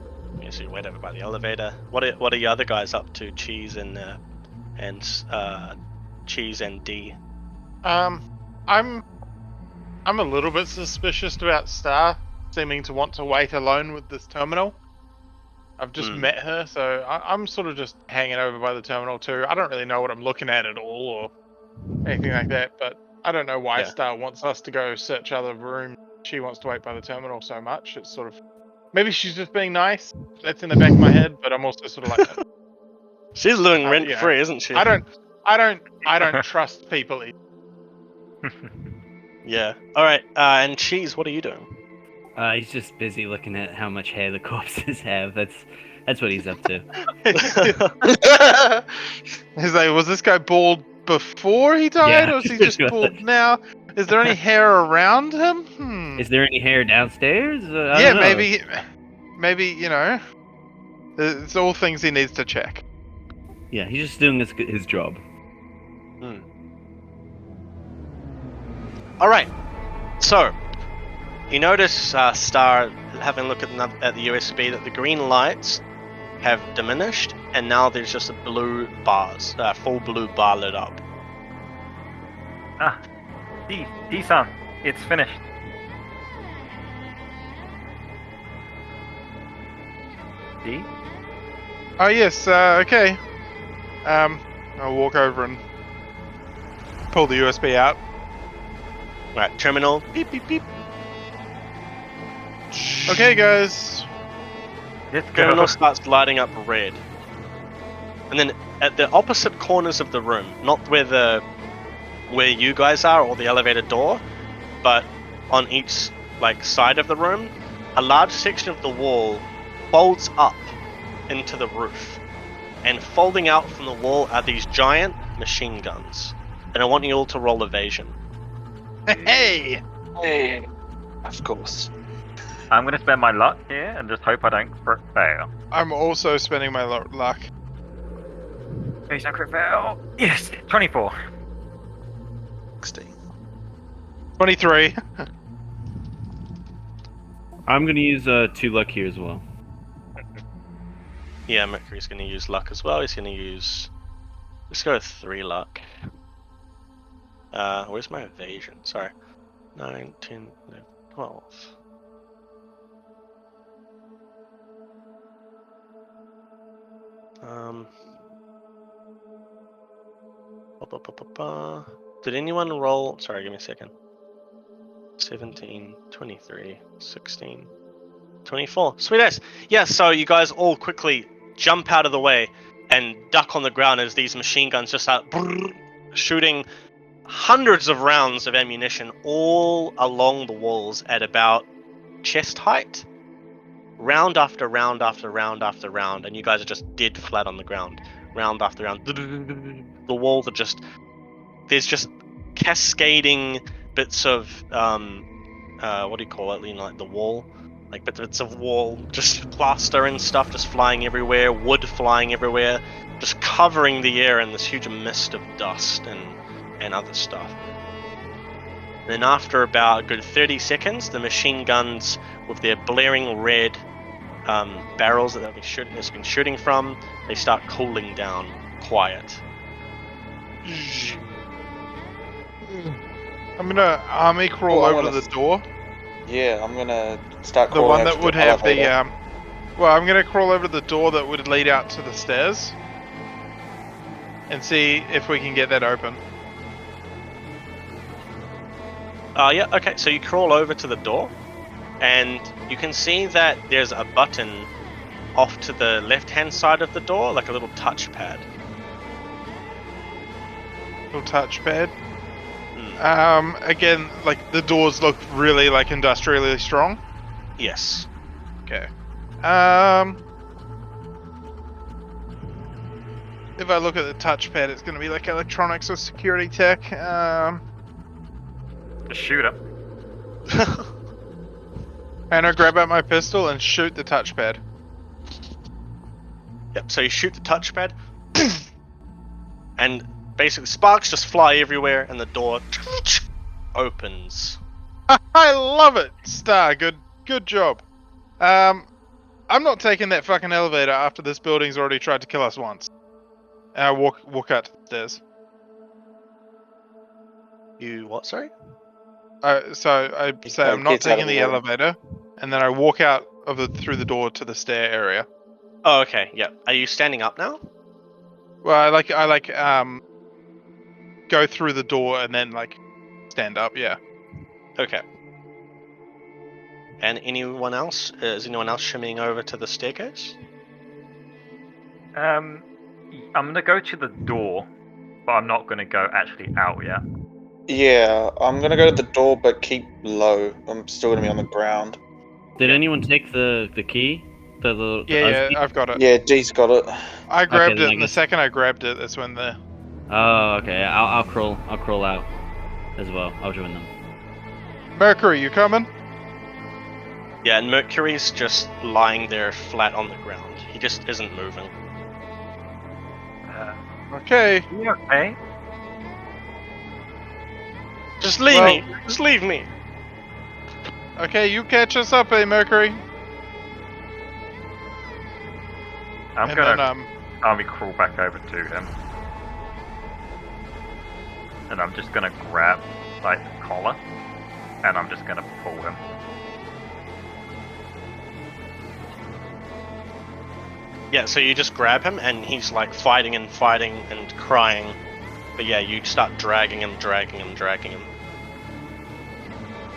Yeah, so you wait over by the elevator. What are the other guys up to? Cheese and Cheese and D. I'm a little bit suspicious about Star seeming to want to wait alone with this terminal. I've just met her, so I'm sort of just hanging over by the terminal too. I don't really know what I'm looking at all or anything like that, but I don't know why Yeah. Star wants us to go search other rooms. She wants to wait by the terminal so much. It's sort of maybe she's just being nice. That's in the back of my head, but I'm also sort of like She's living rent you know, free, isn't she? I don't trust people. Yeah. All right. And Cheese, what are you doing? He's just busy looking at how much hair the corpses have. That's what he's up to. He's like, was this guy bald before he died, Yeah. or is he just bald now? Is there any hair around him? Is there any hair downstairs? I Yeah, don't know. maybe it's all things he needs to check. Yeah, he's just doing his job. All right. So, you notice, Star, having a look at the USB, that the green lights have diminished, and now there's just blue bars, full blue bar lit up. D-San, it's finished. D? Oh yes, okay. I'll walk over and pull the USB out. Right, terminal. Beep beep beep. Okay, guys. Let's go. Terminal starts lighting up red, and then at the opposite corners of the room, not where you guys are or the elevator door, but on each side of the room, a large section of the wall folds up into the roof, and folding out from the wall are these giant machine guns. And I want you all to roll evasion. Hey! Hey, of course. I'm going to spend my luck here and just hope I don't crit fail. I'm also spending my luck. Please don't crit fail. Yes, 24. 16. 23. I'm gonna use 2 luck here as well. Yeah, Mercury's going to use luck as well. He's going to use... Let's go with 3 luck. Where's my evasion? Sorry. 9, 10, 11, 12. Did anyone roll? Sorry, give me a second. 17, 23, 16, 24. Sweet ass. Yeah, so you guys all quickly jump out of the way and duck on the ground as these machine guns just start shooting hundreds of rounds of ammunition all along the walls at about chest height. Round after round after round after round, and you guys are just dead flat on the ground. Round after round. The walls are just... There's just cascading bits of... what do you call it? You know, like the wall? Like bits of wall, just plaster and stuff just flying everywhere, wood flying everywhere, just covering the air in this huge mist of dust and other stuff. Then after about a good 30 seconds, the machine guns with their blaring red barrels that it's been shooting from, they start cooling down quiet. I'm gonna army crawl Oh, I over wanna the door. Yeah, I'm gonna start The crawling one over that to would have the elevator. well, I'm gonna crawl over the door that would lead out to the stairs and see if we can get that open. Yeah, okay, so you crawl over to the door, and you can see that there's a button off to the left-hand side of the door, like a little touchpad. Little touchpad. Again, like the doors look really industrially strong. Yes. Okay. If I look at the touchpad, it's gonna be like electronics or security tech. Just shoot him. And I grab out my pistol and shoot the touchpad. Yep, so you shoot the touchpad, and basically sparks just fly everywhere, and the door opens. I love it, Star. Good job. I'm not taking that fucking elevator after this building's already tried to kill us once. And I walk out to the stairs. You what, sorry? So I say I'm not gets out taking of the the room. elevator, and then I walk out through the door to the stair area. Oh, okay, yeah. Are you standing up now? Well, I go through the door and then stand up. Yeah. Okay. And anyone else? Is anyone else shimmying over to the staircase? I'm gonna go to the door, but I'm not gonna go actually out yet. Yeah, I'm gonna go to the door, but keep low. I'm still gonna be on the ground. Did anyone take the key? The Yeah, key? I've got it. Yeah, D's got it. I grabbed then it, I and the guess- second I grabbed it, that's when the... Oh, okay. I'll crawl out as well. I'll join them. Mercury, you coming? Yeah, and Mercury's just lying there flat on the ground. He just isn't moving. Okay. You okay? Just leave Well- me! Just leave me! Okay, you catch us up, Mercury. I'm And gonna then, army crawl back over to him. And I'm just gonna grab, like, the collar. And I'm just gonna pull him. Yeah, so you just grab him, and he's like fighting and crying. But yeah, you start dragging him.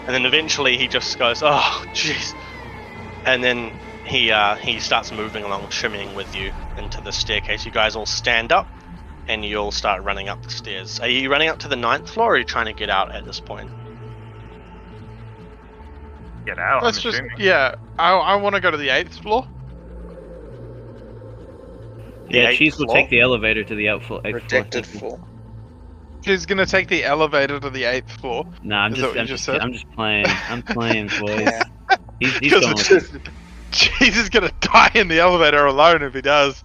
And then eventually he just goes, oh, jeez. And then he starts moving along, shimmying with you into the staircase. You guys all stand up, and you all start running up the stairs. Are you running up to the 9th floor, or are you trying to get out at this point? Get out, let's I'm just... assuming. Yeah, I want to go to the 8th floor. Yeah, 8th Cheese will floor? take the elevator to the 8th floor. Protected floor. She's gonna take the elevator to the 8th floor. Nah, Is that what you just said? I'm just playing. I'm playing, boys. Yeah. He's Because going it's with just... Jesus gonna die in the elevator alone if he does.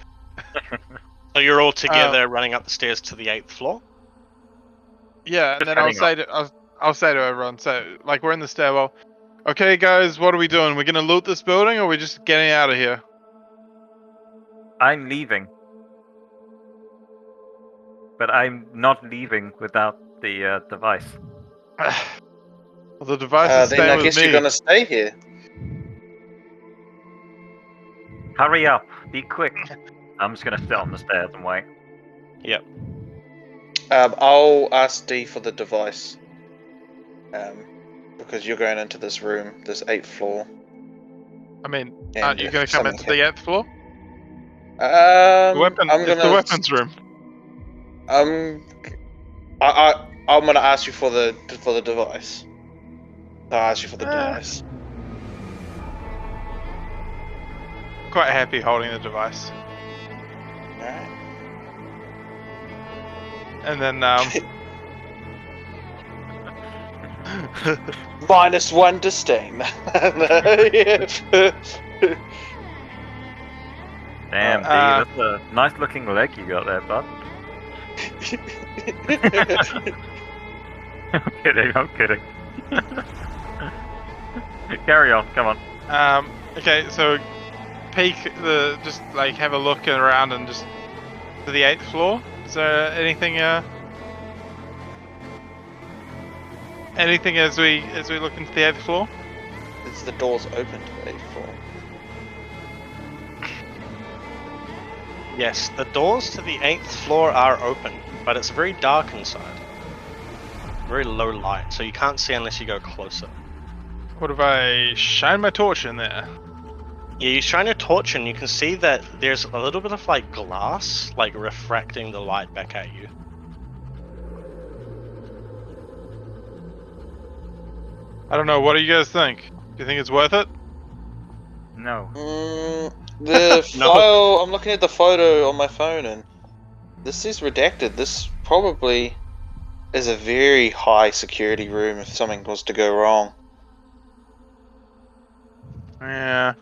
So you're all together running up the stairs to the 8th floor? Yeah, and Just then I'll heading say to I'll say to everyone, so like we're in the stairwell. Okay, guys, what are we doing? We're gonna loot this building, or are we just getting out of here? I'm leaving. But I'm not leaving without the device. Well, the device is Then staying I with guess me. you're gonna stay here. Hurry up! Be quick! I'm just gonna sit on the stairs and wait. Yep. I'll ask D for the device. Because you're going into this room, this 8th floor. I mean, And aren't you if gonna come something into the 8th floor? I'm It's the weapons room. I'm gonna ask you for the device. I'll ask you for the device. Quite happy holding the device. Alright. And then -1 disdain. Damn, D, that's a nice looking leg you got there, bud. I'm kidding. Carry on, come on. okay, so peek just like have a look around and just to the 8th floor. Is there anything anything as we look into the 8th floor? It's the doors open to the 8th floor. Yes, the doors to the 8th floor are open, but it's very dark inside. Very low light, so you can't see unless you go closer. What if I shine my torch in there? Yeah, you shine a torch and you can see that there's a little bit of like glass, like refracting the light back at you. I don't know, what do you guys think? Do you think it's worth it? No. The No. file, I'm looking at the photo on my phone and this is redacted. This probably is a very high security room if something was to go wrong. Yeah.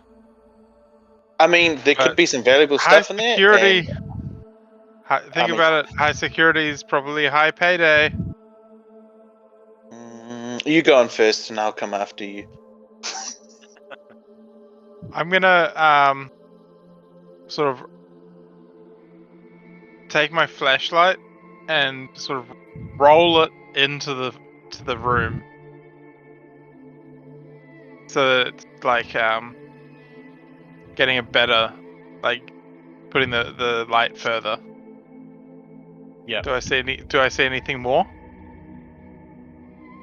I mean, there could be some valuable High stuff in there. security. and- Think mean- about it. High security is probably high payday. You go on first and I'll come after you. I'm gonna sort of take my flashlight and sort of roll it into the room, so that it's like getting a better, like putting the light further. Yeah. Do I see anything more?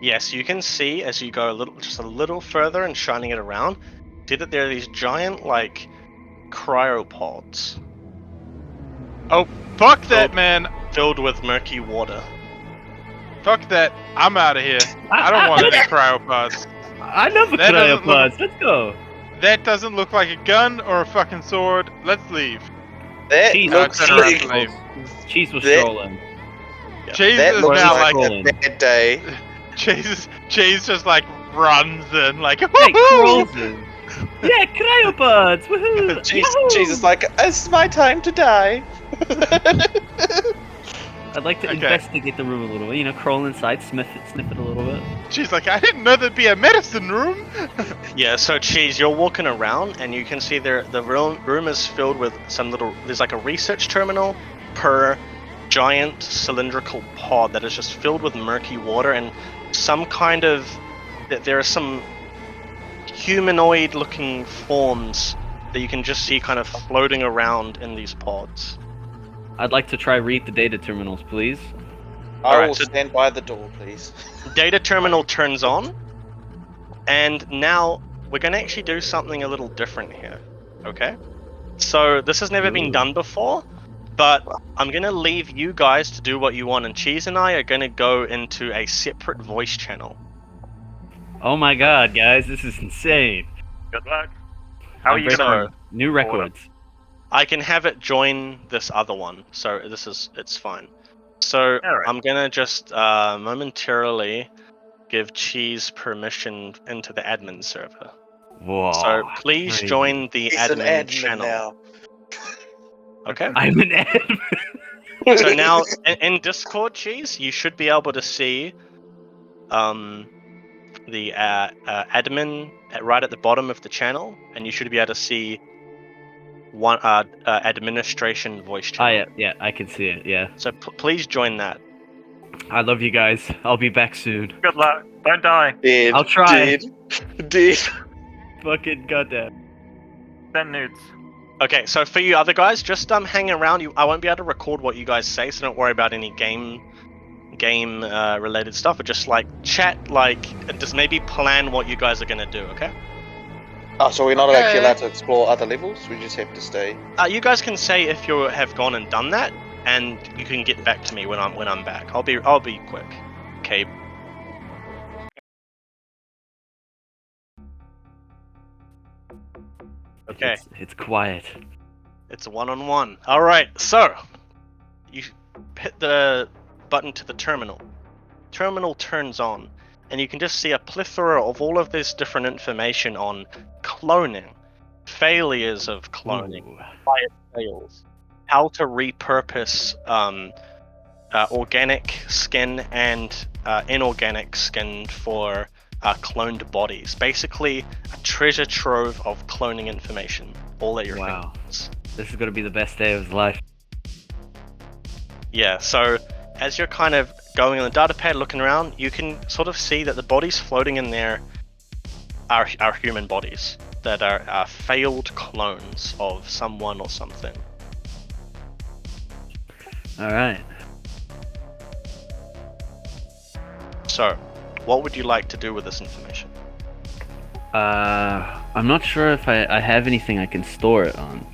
Yes, you can see as you go just a little further and shining it around, see that there are these giant like cryopods Oh, fuck that, Oh. man! filled with murky water. Fuck that. I'm out of here. I don't want any cryopods. I love the That doesn't look- cryopods. Let's go. That doesn't look like a gun or a fucking sword. Let's leave. That Cheese. No, looks turn around like to leave. Cheese was That- strolling. Cheese that is looks now like like Colin. a bad day. Cheese just like runs in like Hey, woohoo! crawls in. Yeah, cryopods. Woohoo! Jesus is like, it's my time to die. I'd like to Okay. investigate the room a little bit. You know, crawl inside, sniff it a little bit. She's like, I didn't know there'd be a medicine room. Yeah, so Cheese, you're walking around and you can see the room is filled with there's like a research terminal per giant cylindrical pod that is just filled with murky water and some kind of, there are some humanoid looking forms that you can just see kind of floating around in these pods. I'd like to try read the data terminals, please. I Alright, will so- stand by the door, please. Data terminal turns on, and now we're going to actually do something a little different here, okay? So this has never been Ooh. done before, but I'm going to leave you guys to do what you want, and Cheese and I are going to go into a separate voice channel. Oh my god, guys, this is insane. Good luck. How are I'm you breaking gonna? new records. I can have it join this other one, so it's fine. So Alright. I'm going to just momentarily give Cheese permission into the admin server. Whoa. So please crazy. join the He's an admin admin channel. now. Okay. I'm an admin. So now in Discord, Cheese, you should be able to see the admin right at the bottom of the channel, and you should be able to see one administration voice Oh channel. yeah, I can see it. Yeah. So please join that. I love you guys. I'll be back soon. Good luck. Don't die. Dead. I'll try. Dead. Fucking goddamn. Send nudes. Okay, so for you other guys, just hang around. I won't be able to record what you guys say, so don't worry about any game related stuff. But just like chat, and just maybe plan what you guys are gonna do. Okay. Oh, so we're not actually Okay. allowed to explore other levels? We just have to stay. You guys can say if you have gone and done that, and you can get back to me when I'm back. I'll be quick. Okay. Okay. It's quiet. It's a one-on-one. All right. So you hit the button to the terminal. Terminal turns on, and you can just see a plethora of all of this different information on cloning, failures of cloning, Ooh. why it fails, how to repurpose organic skin and inorganic skin for cloned bodies. Basically, a treasure trove of cloning information, all at your Wow. fingertips. This is gonna be the best day of his life. Yeah, so as you're kind of going on the data pad looking around, you can sort of see that the bodies floating in there are human bodies that are failed clones of someone or something. All right. So, what would you like to do with this information? I'm not sure if I have anything I can store it on.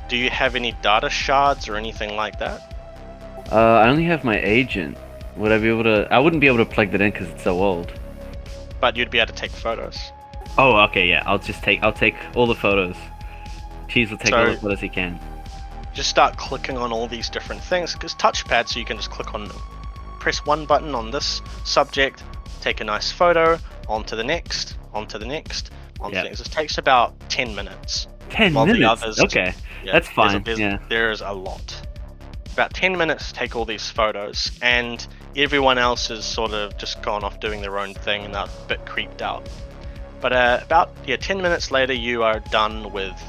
Do you have any data shards or anything like that? I only have my agent. Would I be able to? I wouldn't be able to plug that in because it's so old. But you'd be able to take photos. Oh, okay, yeah. I'll take all the photos. Cheese will take all the So- photos he can. Just start clicking on all these different things, because touchpad, so you can just click on, press one button on this subject, take a nice photo, onto the next, onto the next, onto Yeah. the next. This takes about 10 minutes. 10 While the minutes. others- Okay, Yeah, that's fine. Yeah. There's a lot. About 10 minutes to take all these photos, and everyone else is sort of just gone off doing their own thing and they're a bit creeped out. But about 10 minutes later, you are done with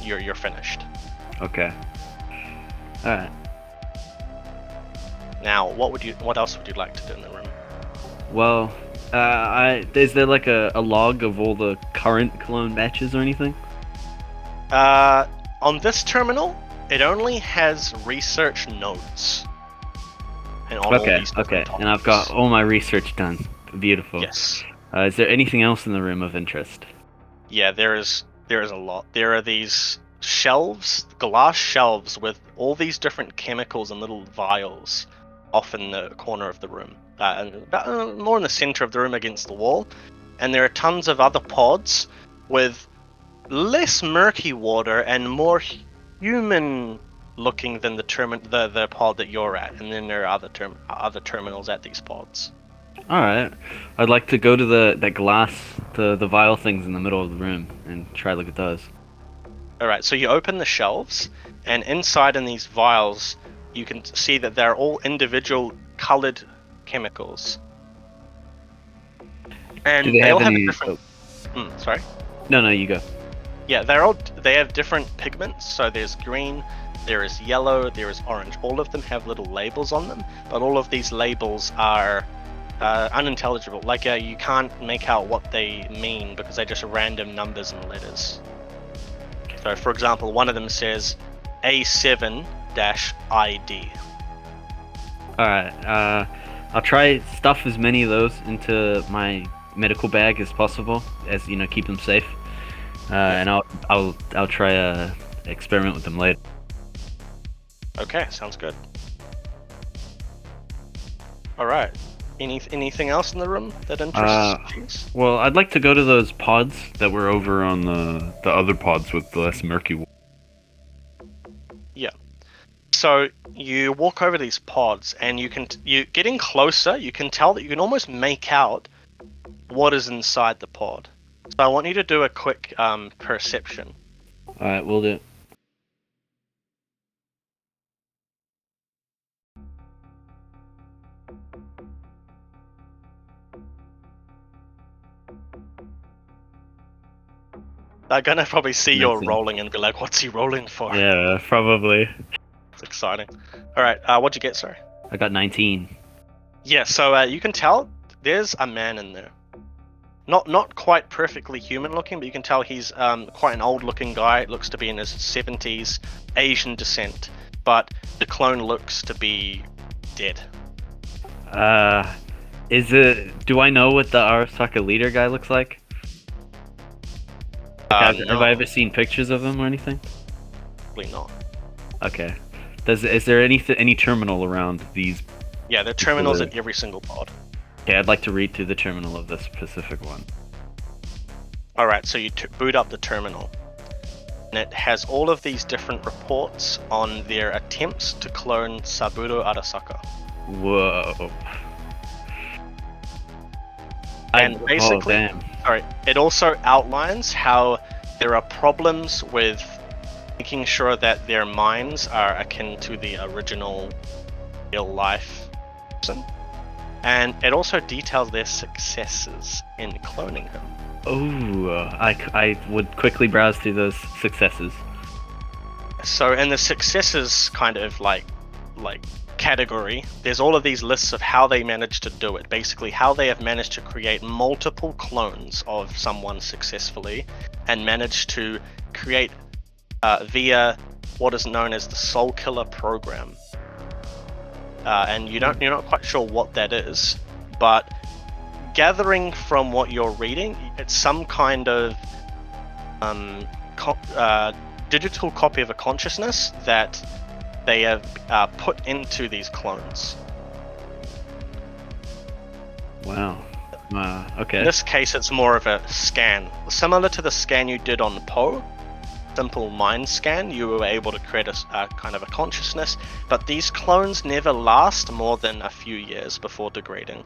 you're finished. Okay. All right. Now, what else would you like to do in the room? Well, is there like a log of all the current clone batches or anything? On this terminal, it only has research notes. And on all Okay, these okay. different And I've got topics. all my research done. Beautiful. Yes. Is there anything else in the room of interest? Yeah, there is a lot. There are these shelves, glass shelves with all these different chemicals and little vials off in the corner of the room, and about, more in the center of the room against the wall. And there are tons of other pods with less murky water and more human looking than the pod that you're at. And then there are other terminals at these pods. All right. I'd like to go to that glass, the vial things in the middle of the room, and try to look at those. Alright, so you open the shelves, and inside in these vials, you can see that they're all individual colored chemicals. And Do they they have all have a any- different... sorry? No, you go. Yeah, they have different pigments, so there's green, there is yellow, there is orange. All of them have little labels on them, but all of these labels are unintelligible. Like, you can't make out what they mean because they're just random numbers and letters. So, for example, one of them says A7-ID. Alright, I'll try stuff as many of those into my medical bag as possible, as you know, keep them safe. And I'll try experiment with them later. Okay, sounds good. Alright. Anything else in the room that interests you? Well, I'd like to go to those pods that were over on the other pods with the less murky water. Yeah. So you walk over these pods, and you getting closer. You can tell that you can almost make out what is inside the pod. So I want you to do a quick perception. Alright, we'll do. They're gonna probably see you're Nothing. rolling and be like, "What's he rolling for?" Yeah, probably. It's exciting. All right, what'd you get? Sorry. I got 19. Yeah, so you can tell there's a man in there. Not quite perfectly human looking, but you can tell he's quite an old looking guy. Looks to be in his 70s, Asian descent, but the clone looks to be dead. Do I know what the Arasaka leader guy looks like? Have I ever seen pictures of him or anything? Probably not. Okay. Is there any terminal around these? Yeah, there are terminals at every single pod. Okay, I'd like to read through the terminal of this specific one. Alright, so you boot up the terminal. And it has all of these different reports on their attempts to clone Saburo Arasaka. Whoa. And basically, damn. it also outlines how there are problems with making sure that their minds are akin to the original real life person. And it also details their successes in cloning him. Oh, I would quickly browse through those successes. So in the successes kind of like category, there's all of these lists of how they managed to do it. Basically, how they have managed to create multiple clones of someone successfully, and managed to create via what is known as the Soul Killer program. And you're not quite sure what that is, but gathering from what you're reading, it's some kind of digital copy of a consciousness that they have put into these clones. Wow. Okay. In this case, it's more of a scan. Similar to the scan you did on Poe, simple mind scan, you were able to create a kind of a consciousness, but these clones never last more than a few years before degrading.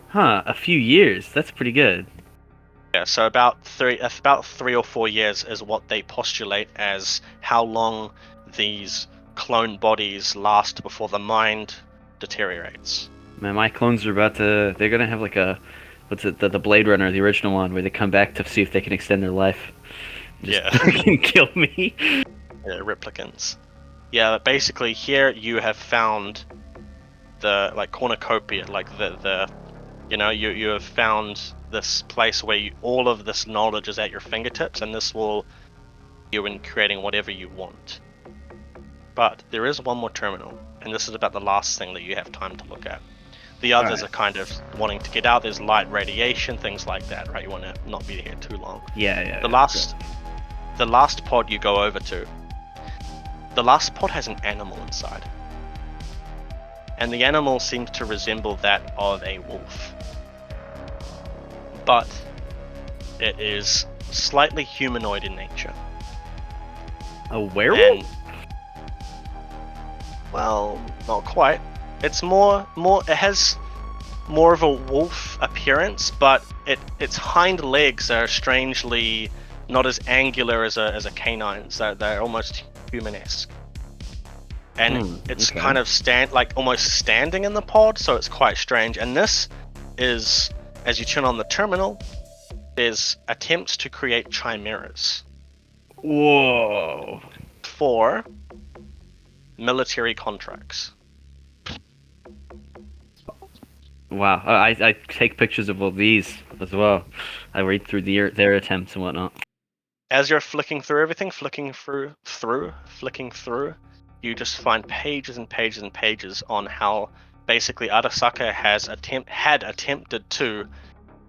Huh, a few years. That's pretty good. Yeah, so about 3 or 4 years is what they postulate as how long these clone bodies last before the mind deteriorates. Man, my clones are they're gonna have like the Blade Runner, the original one, where they come back to see if they can extend their life. Yeah. Fucking kill me. Yeah, replicants. Yeah, but basically here you have found the cornucopia, you have found this place where all of this knowledge is at your fingertips, and this will you in creating whatever you want. But there is one more terminal, and this is about the last thing that you have time to look at. The others are kind of wanting to get out. There's light radiation, things like that, right? You want to not be here too long. Yeah. The last the last pod you go over to, the last pod has an animal inside. And the animal seems to resemble that of a wolf. But it is slightly humanoid in nature. A werewolf? And, well, not quite. It's more. It has more of a wolf appearance, but its hind legs are strangely not as angular as a canine's. They're almost human-esque, and it's okay. kind of almost standing in the pod, so it's quite strange. And this is, as you turn on the terminal, there's attempts to create chimeras. Whoa. For military contracts. Wow. I take pictures of all these as well. I read through their attempts and whatnot. As you're flicking through everything, flicking through, you just find pages and pages and pages on how basically Arasaka had attempted to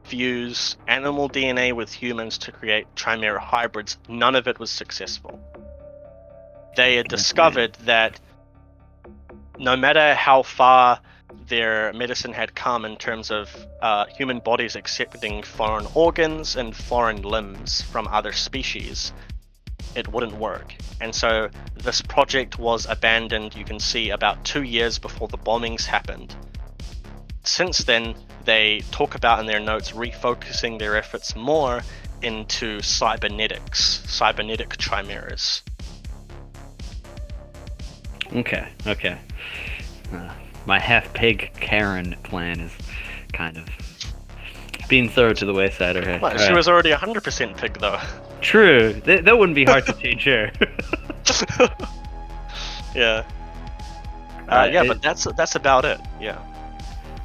fuse animal DNA with humans to create chimera hybrids. None of it was successful. They had discovered that no matter how far their medicine had come in terms of human bodies accepting foreign organs and foreign limbs from other species, it wouldn't work. And so this project was abandoned, you can see, about 2 years before the bombings happened. Since then, they talk about in their notes refocusing their efforts more into cybernetic chimeras. Okay. My half-pig Karen plan is kind of being thrown to the wayside. Okay. Well, she was already 100% pig, though. True. That wouldn't be hard to change her. Yeah. But that's about it. Yeah.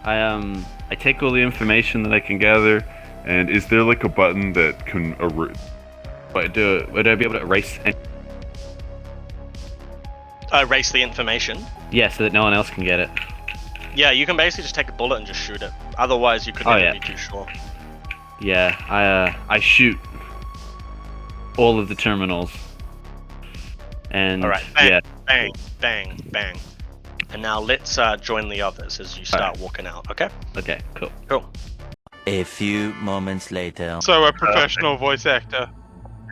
I take all the information that I can gather. And is there like a button that can Would I be able to erase? Erase the information. Yeah, so that no one else can get it. Yeah, you can basically just take a bullet and just shoot it. Otherwise, you could never be too sure. Yeah, I shoot all of the terminals. And Alright, bang, bang. And now let's join the others as you start walking out, okay? Okay, cool. Cool. A few moments later. So a professional voice actor.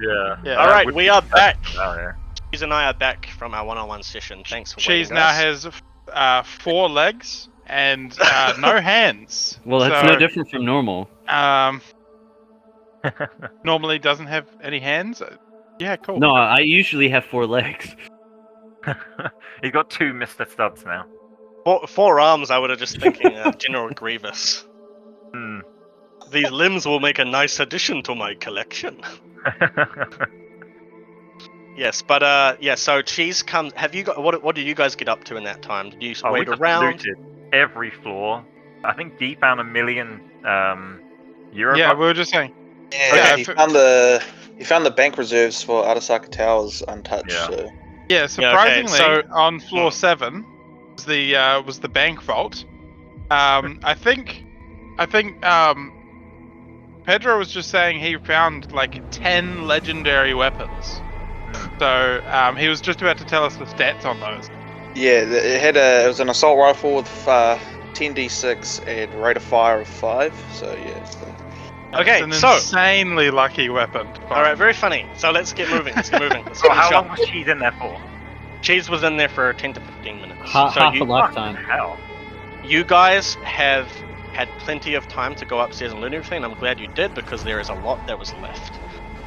Yeah. Alright, we are back. Oh, yeah. Cheese and I are back from our one-on-one session. Thanks for Cheese waiting, now guys. has 4 legs and no hands. Well, that's no different from normal. Normally doesn't have any hands. Yeah, cool. No, I usually have 4 legs. He's got 2 Mr. Stubbs now. 4 arms, I would have just thinking General Grievous. These limbs will make a nice addition to my collection. Yes, but so Cheese comes. Have you got what did you guys get up to in that time? Did you wait we just around? looted every floor. I think D found $1 million euro. Yeah, we were just saying. Yeah, Okay, he found the bank reserves for Arasaka Towers untouched. Yeah. So. Yeah, surprisingly, so- on floor 7 was the bank vault. I think Pedro was just saying he found like 10 legendary weapons. So he was just about to tell us the stats on those. Yeah, it was an assault rifle with 10d6 and rate of fire of 5. So yeah. Okay, It's an so insanely lucky weapon. all right, very funny. So let's get moving. Let's So how long was Cheese in there for? Cheese was in there for 10 to 15 minutes. Half so a lifetime. Hell. you guys have had plenty of time to go upstairs and learn everything. I'm glad you did, because there is a lot that was left.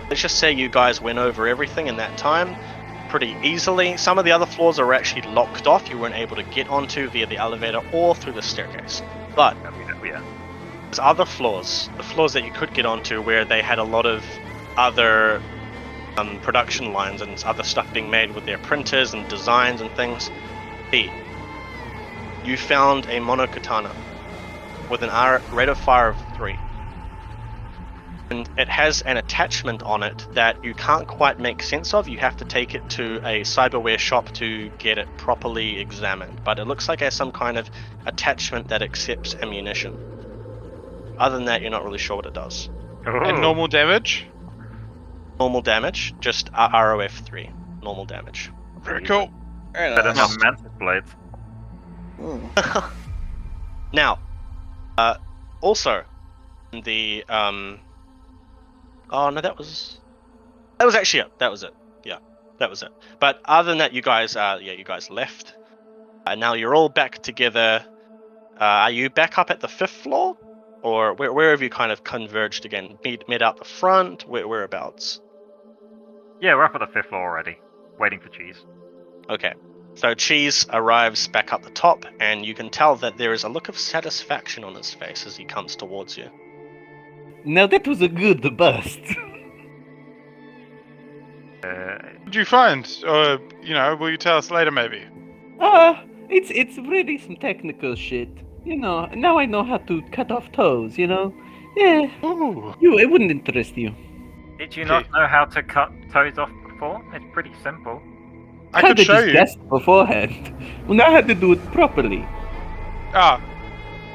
Let's just say you guys went over everything in that time pretty easily. Some of the other floors are actually locked off. You weren't able to get onto via the elevator or through the staircase. But Yeah. there's other floors, the floors that you could get onto, where they had a lot of other production lines and other stuff being made with their printers and designs and things. You found a monokatana with an rate of fire of 3. And it has an attachment on it that you can't quite make sense of. You have to take it to a cyberware shop to get it properly examined. But it looks like it has some kind of attachment that accepts ammunition. Other than that, you're not really sure what it does. And normal damage? normal damage, just ROF3, normal damage. Very cool. Very Better nice. than Mantis Blades. Now, also, the oh no, that was actually it. That was it. Yeah, that was it. But other than that, you guys, you guys left. Now you're all back together. Are you back up at the 5th floor, or where have you kind of converged again? Meet out the front. Whereabouts? Yeah, we're up at the 5th floor already, waiting for Cheese. Okay. So Cheese arrives back up the top, and you can tell that there is a look of satisfaction on his face as he comes towards you. Now that was a good bust. What did you find? Or, will you tell us later maybe? It's really some technical shit. Now I know how to cut off toes, Yeah, Ooh. it wouldn't interest you. Did you not know how to cut toes off before? It's pretty simple. I could Kinda show just you. guessed beforehand. Well, now I had to do it properly. Know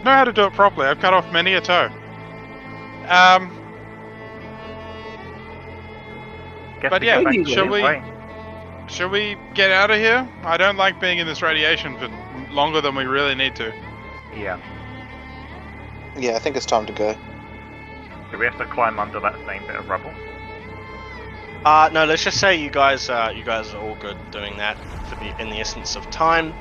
how to do it properly. I've cut off many a toe. Guess But we yeah, go back to shall the we- way. Shall we get out of here? I don't like being in this radiation for longer than we really need to. Yeah. Yeah, I think it's time to go. Do we have to climb under that same bit of rubble? No, let's just say you guys are all good doing that in the essence of time,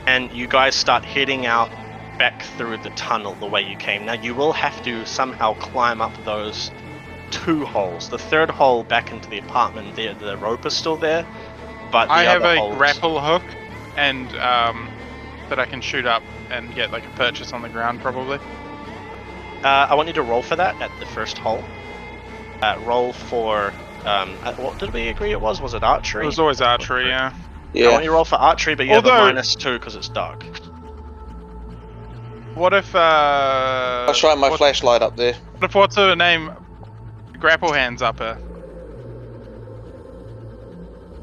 and you guys start heading out back through the tunnel the way you came. Now you will have to somehow climb up those 2 holes. The 3rd hole back into the apartment, the rope is still there, but I have other a holes... grapple hook, and that I can shoot up and get like a purchase on the ground probably. I want you to roll for that at the 1st hole. Roll for what did we agree it was? Was it archery? It was always archery, yeah. I Yeah. want you to roll for archery, but you have a Although- -2 because it's dark. What if I'll shine my flashlight up there. What if what's her name? Grapple hands up her.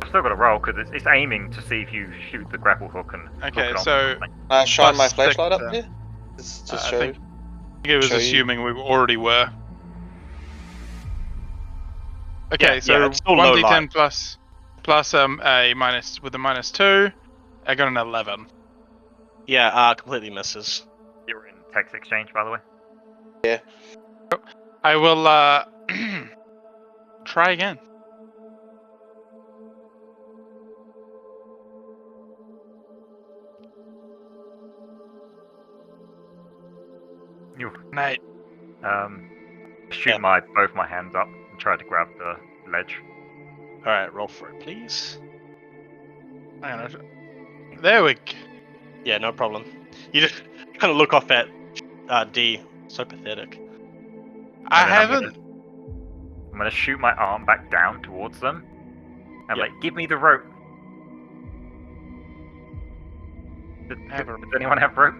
I've still got to roll because it's aiming to see if you shoot the grapple hook and. hook Okay, it on so- something. Shine my Plus flashlight up six, there. Just to I show. think it was show you. assuming we already were. Okay, Yeah, so yeah, it's still low 1d10 light. plus a minus with a -2. I got an 11. Yeah, completely misses. You were in text exchange, by the way. I will try again. You Mate, shoot Yeah. both my hands up and try to grab the ledge. All right, roll for it, please. hang on. There we go. Yeah, no problem. You just kind of look off at D. So pathetic. I And then I'm haven't. I'm gonna shoot my arm back down towards them, and Yep. like, give me the rope. Have a- Does anyone have rope?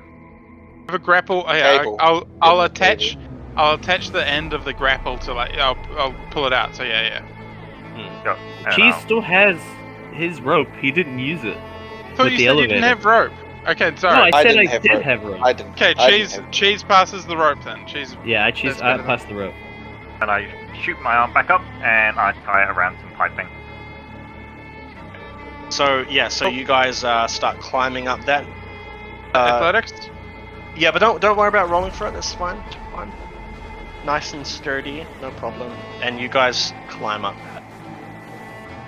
Have a grapple. Oh, yeah, Cable. I'll Yeah, attach. I'll attach the end of the grapple to like. I'll pull it out. So yeah. Go. And Cheese I'll- still has his rope. He didn't use it. I thought With you the said you didn't elevator. have rope. Okay, No, sorry. I said didn't I have did rope. have rope. I didn't. Okay, I didn't cheese. have- Cheese passes the rope then. Cheese. Yeah, I That's I better. passed the rope. And I shoot my arm back up, and I tie it around some piping. So yeah, so you guys start climbing up that. Athletics. Yeah, but don't worry about rolling for it. It's fine. It's fine. Nice and sturdy, no problem. And you guys climb up that.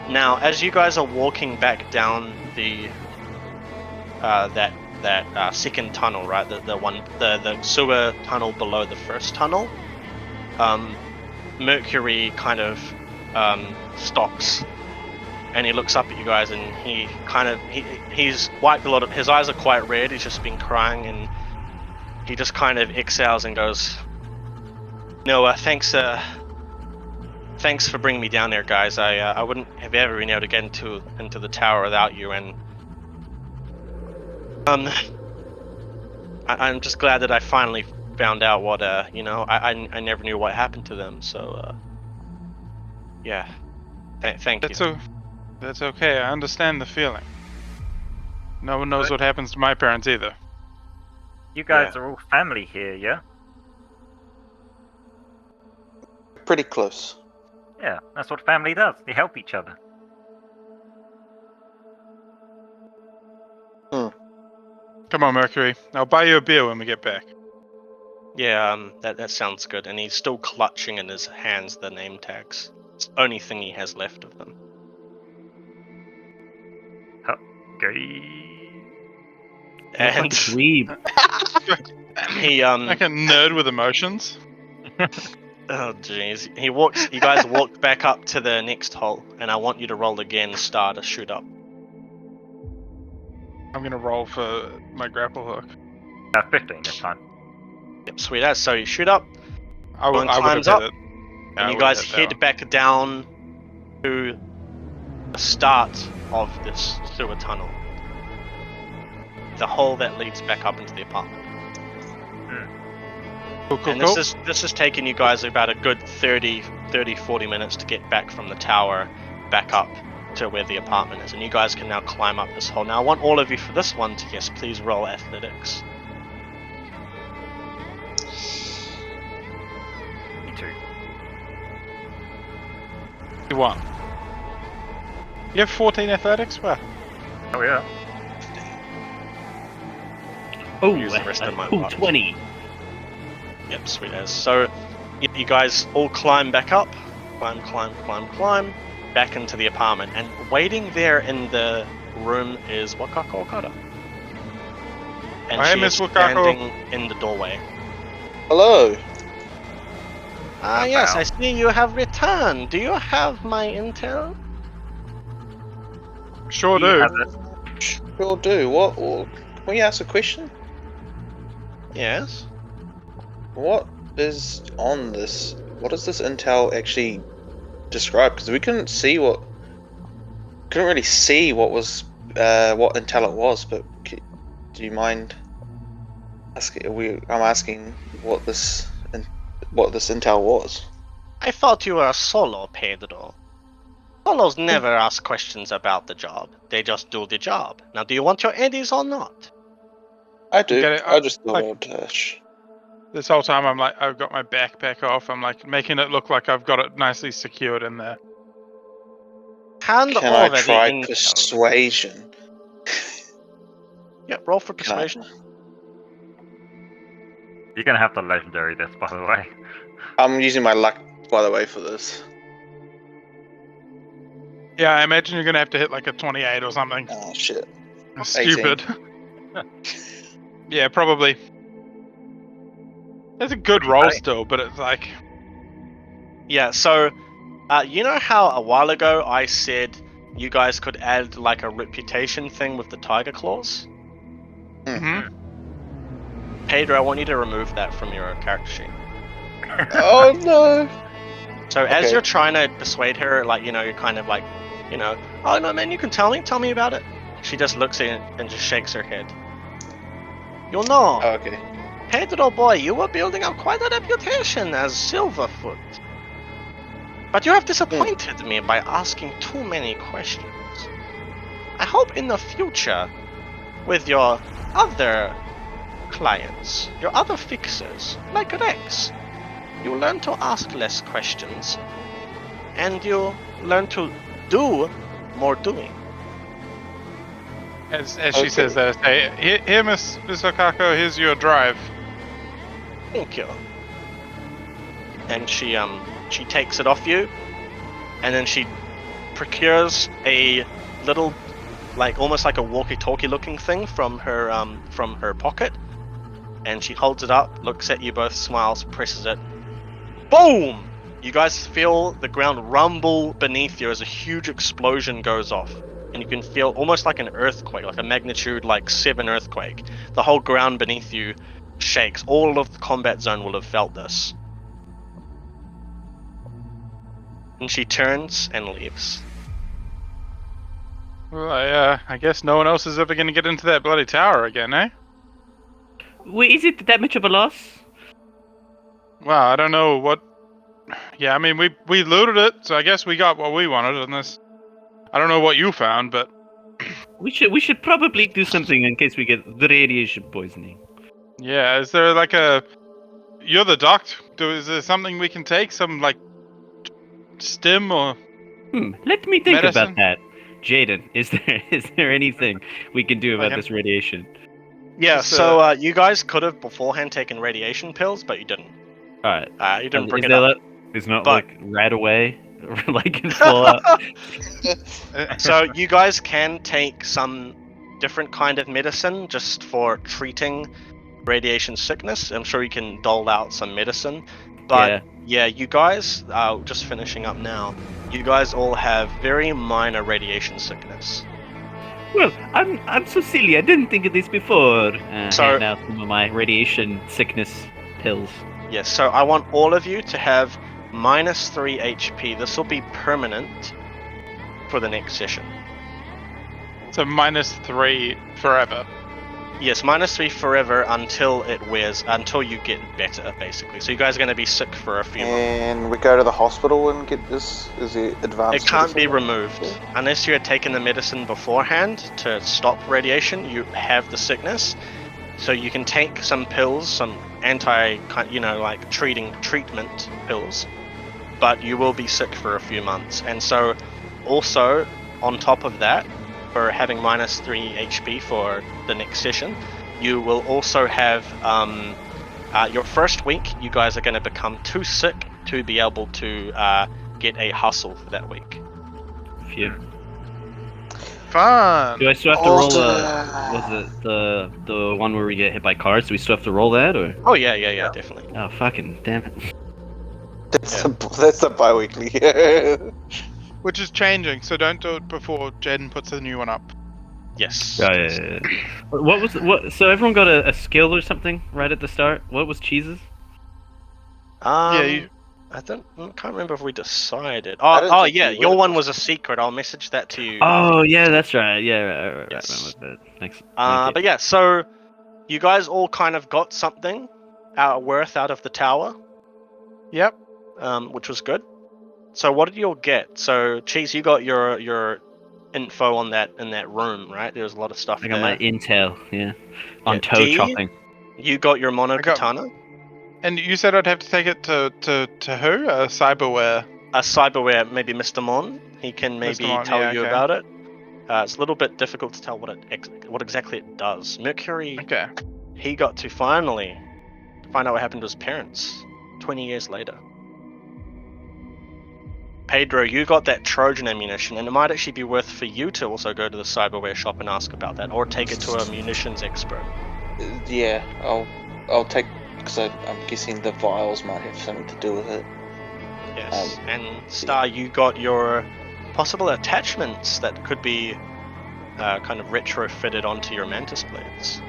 Now, as you guys are walking back down the that second tunnel, right? The sewer tunnel below the first tunnel. Mercury kind of stops, and he looks up at you guys, and he's wiped a lot of his eyes are quite red. He's just been crying, and he just kind of exhales and goes, "No, thanks for bringing me down there, guys. I wouldn't have ever been able to get into the tower without you, and I'm just glad that I finally found out what I never knew what happened to them. So yeah, thank you." That's okay. I understand the feeling. No one knows what happens to my parents either. You guys Yeah. are all family here, yeah? Pretty close. Yeah, that's what family does. They help each other. Come on, Mercury. I'll buy you a beer when we get back. Yeah, that sounds good. And he's still clutching in his hands the name tags. It's the only thing he has left of them. Okay. And Dweeb. he Like a nerd with emotions. oh jeez. You guys walk back up to the next hole, and I want you to roll again, star to shoot up. I'm gonna roll for my grapple hook. 15 this time. Yep, sweet as. So you shoot up, I would One have climbs hit up, it. Yeah, and I you would've guys hit that head one. back down to the start of this sewer tunnel. The hole that leads back up into the apartment. Cool, And this is taking you guys about a good 40 minutes to get back from the tower back up to where the apartment is. And you guys can now climb up this hole. Now I want all of you for this one to, yes, please roll athletics. Me too. You won. You have 14 athletics? Well, Oh yeah. Oh, Use the rest a of my cool bucks. 20. Yep, sweet as. So you guys all climb back up. Climb. Back into the apartment. And waiting there in the room is Wakako Okada. And Hi, she Miss is Wakako. standing in the doorway. Hello. Ah, yes, I see you have returned. Do you have my intel? sure He do. has it. Sure do. What? Can we ask a question? Yes. What is on this? What does this intel actually describe? Because we couldn't really see what was what intel it was. But do you mind asking? I'm asking what this intel was. I thought you were a solo, Pedro. Solos never ask questions about the job. They just do the job. Now, do you want your eddies or not? I do. Get it? I just thought Like- I'd, This whole time I'm like, I've got my backpack off. I'm like making it look like I've got it nicely secured in there. Hand can I over try the intel. persuasion? Yep, roll for Can I- persuasion. You're gonna have to legendary this, by the way. I'm using my luck, by the way, for this. Yeah, I imagine you're gonna have to hit like a 28 or something. Oh shit. Stupid. Yeah, probably. That's a good roll still, but it's like, Yeah, so, you know how a while ago I said you guys could add like a reputation thing with the tiger claws? mhm. Pedro, I want you to remove that from your character sheet. Oh no. So as Okay. you're trying to persuade her, like, you're kind of like, oh no man, you can tell me about it. She just looks at it and just shakes her head. You'll know. Oh, okay. Pedro boy, you were building up quite a reputation as Silverfoot. But you have disappointed me by asking too many questions. I hope in the future, with your other clients, your other fixers, like Rex, you learn to ask less questions, and you learn to do more doing. As Okay. she says that, I say, here, Miss Wakako, here's your drive. Thank you. And she takes it off you, and then she procures a little, like almost like a walkie-talkie looking thing from her pocket, and she holds it up, looks at you both, smiles, presses it. Boom! You guys feel the ground rumble beneath you as a huge explosion goes off. And you can feel almost like an earthquake, like a magnitude like 7 earthquake. The whole ground beneath you shakes. All of the combat zone will have felt this. And she turns and leaves. Well, I guess no one else is ever going to get into that bloody tower again, eh? Wait, is it that much of a loss? Well, I don't know what. Yeah, I mean, we looted it, so I guess we got what we wanted. Unless I don't know what you found, but We should probably do something in case we get the radiation poisoning. yeah, is there like a? You're the doc. Is there something we can take? Some like stim or Let me think medicine? about that. Jaden, is there anything we can do about Like this radiation? Yeah, Just, so you guys could have beforehand taken radiation pills, but you didn't. All right. You didn't bring is it there up. It's not But- like right away, like in Fallout? So you guys can take some different kind of medicine just for treating radiation sickness. I'm sure you can dole out some medicine. But yeah, you guys, just finishing up now, you guys all have very minor radiation sickness. Well, I'm so silly. I didn't think of this before. So- Handing out some of my radiation sickness pills. Yes, so I want all of you to have -3 HP. This will be permanent for the next session. so -3 forever. Yes, -3 forever until until you get better, basically. So you guys are going to be sick for a few months. And we go to the hospital and get this. Is it advanced? It can't be medicine? removed unless you had taken the medicine beforehand to stop radiation. You have the sickness, so you can take some pills, some treatment pills, but you will be sick for a few months. And so, also on top of that, for having -3 HP for the next session, you will also have your first week. You guys are going to become too sick to be able to get a hustle for that week. Phew. Fun. Do I still have to roll? Also- Was it the one where we get hit by cars? Do we still have to roll that, or? Oh yeah, definitely. Oh fucking damn it! That's the bi-weekly. Which is changing, so don't do it before Jaden puts the new one up. Yes. Yeah. What was what? So everyone got a skill or something right at the start. What was Cheese's? I can't remember if we decided. I don't Oh think yeah, you your would. one was a secret. I'll message that to you. Oh yeah, that's right. Yeah, right. Yes. Remember that. Thanks. But yeah, so you guys all kind of got something worth out of the tower, Yep. which was good. So what did you all get? So Cheese, you got your info on that in that room, right? There was a lot of stuff I got there. my intel. Yeah. On Yeah, toe D? chopping. You got your mono I got- katana, And you said I'd have to take it to who? Cyberware. a cyberware, maybe Mr. Mon. He can maybe Mr. Mon, tell yeah, you okay. about it. It's a little bit difficult to tell what exactly it does. Mercury, Okay. he got to finally find out what happened to his parents 20 years later. Pedro, you got that Trojan ammunition, and it might actually be worth for you to also go to the cyberware shop and ask about that, or take it to a munitions expert. Yeah, I'll take, because I'm guessing the vials might have something to do with it. Yes. And Star, you got your possible attachments that could be kind of retrofitted onto your mantis blades.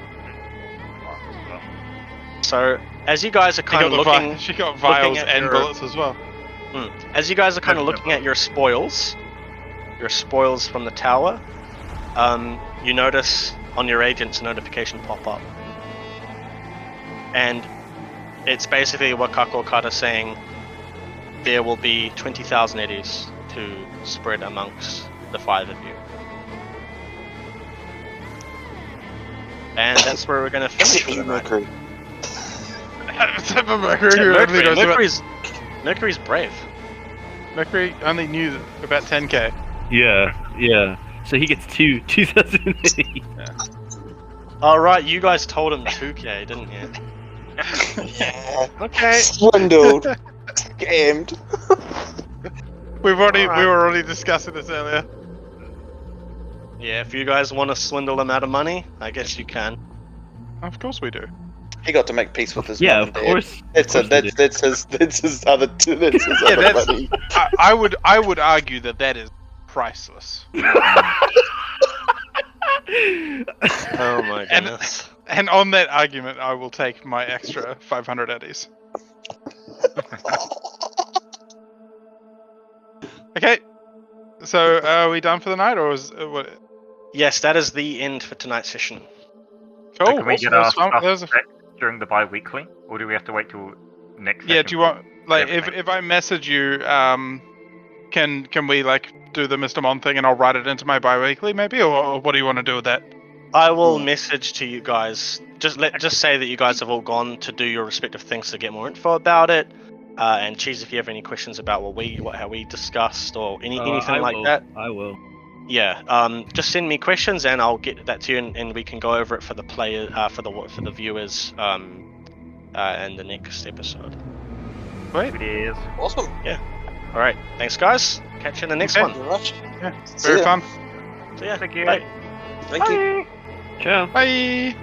So as you guys are kind of looking, She got vials at and your- bullets as well. as you guys are kind of looking at your spoils from the tower, you notice on your agent's notification pop up, and it's basically Wakako Okada saying there will be 20,000 eddies to spread amongst the 5 of you. And that's where we're going to finish for the night. Mercury. Mercury's brave. Mercury only knew about 10k. yeah. So he gets 2,000. All right, you guys told him 2k, didn't you? Yeah. Okay. Swindled. Scammed. We were Alright. already discussing this earlier. Yeah, if you guys want to swindle him out of money, I guess you can. Of course we do. He got to make peace with his Yeah, mum of and dad. course. That's of course he that's his other that's- money. I would argue that is priceless. Oh my goodness. And on that argument, I will take my extra 500 eddies. Okay. So, are we done for the night, or is what? Yes, that is the end for tonight's session. Cool. So can we get That our was fun. stuff That was a- checked during the bi-weekly, or do we have to wait till next? Yeah. session Do you for want everything? if I message you, can we do the Mr. Mon thing and I'll write it into my bi-weekly maybe, or what do you want to do with that? I will message to you guys. Just say that you guys have all gone to do your respective things to get more info about it. And Cheese, if you have any questions about how we discussed or anything I like will. that, I will. yeah, just send me questions and I'll get that to you, and we can go over it for the player, for the viewers, in the next episode. Sweet. It is. Awesome. All right, thanks guys. Catch you in the next Okay. one. Thank you very much. Yeah, See very ya. fun. So yeah, Thank you. bye. Thank you. Ciao. Bye.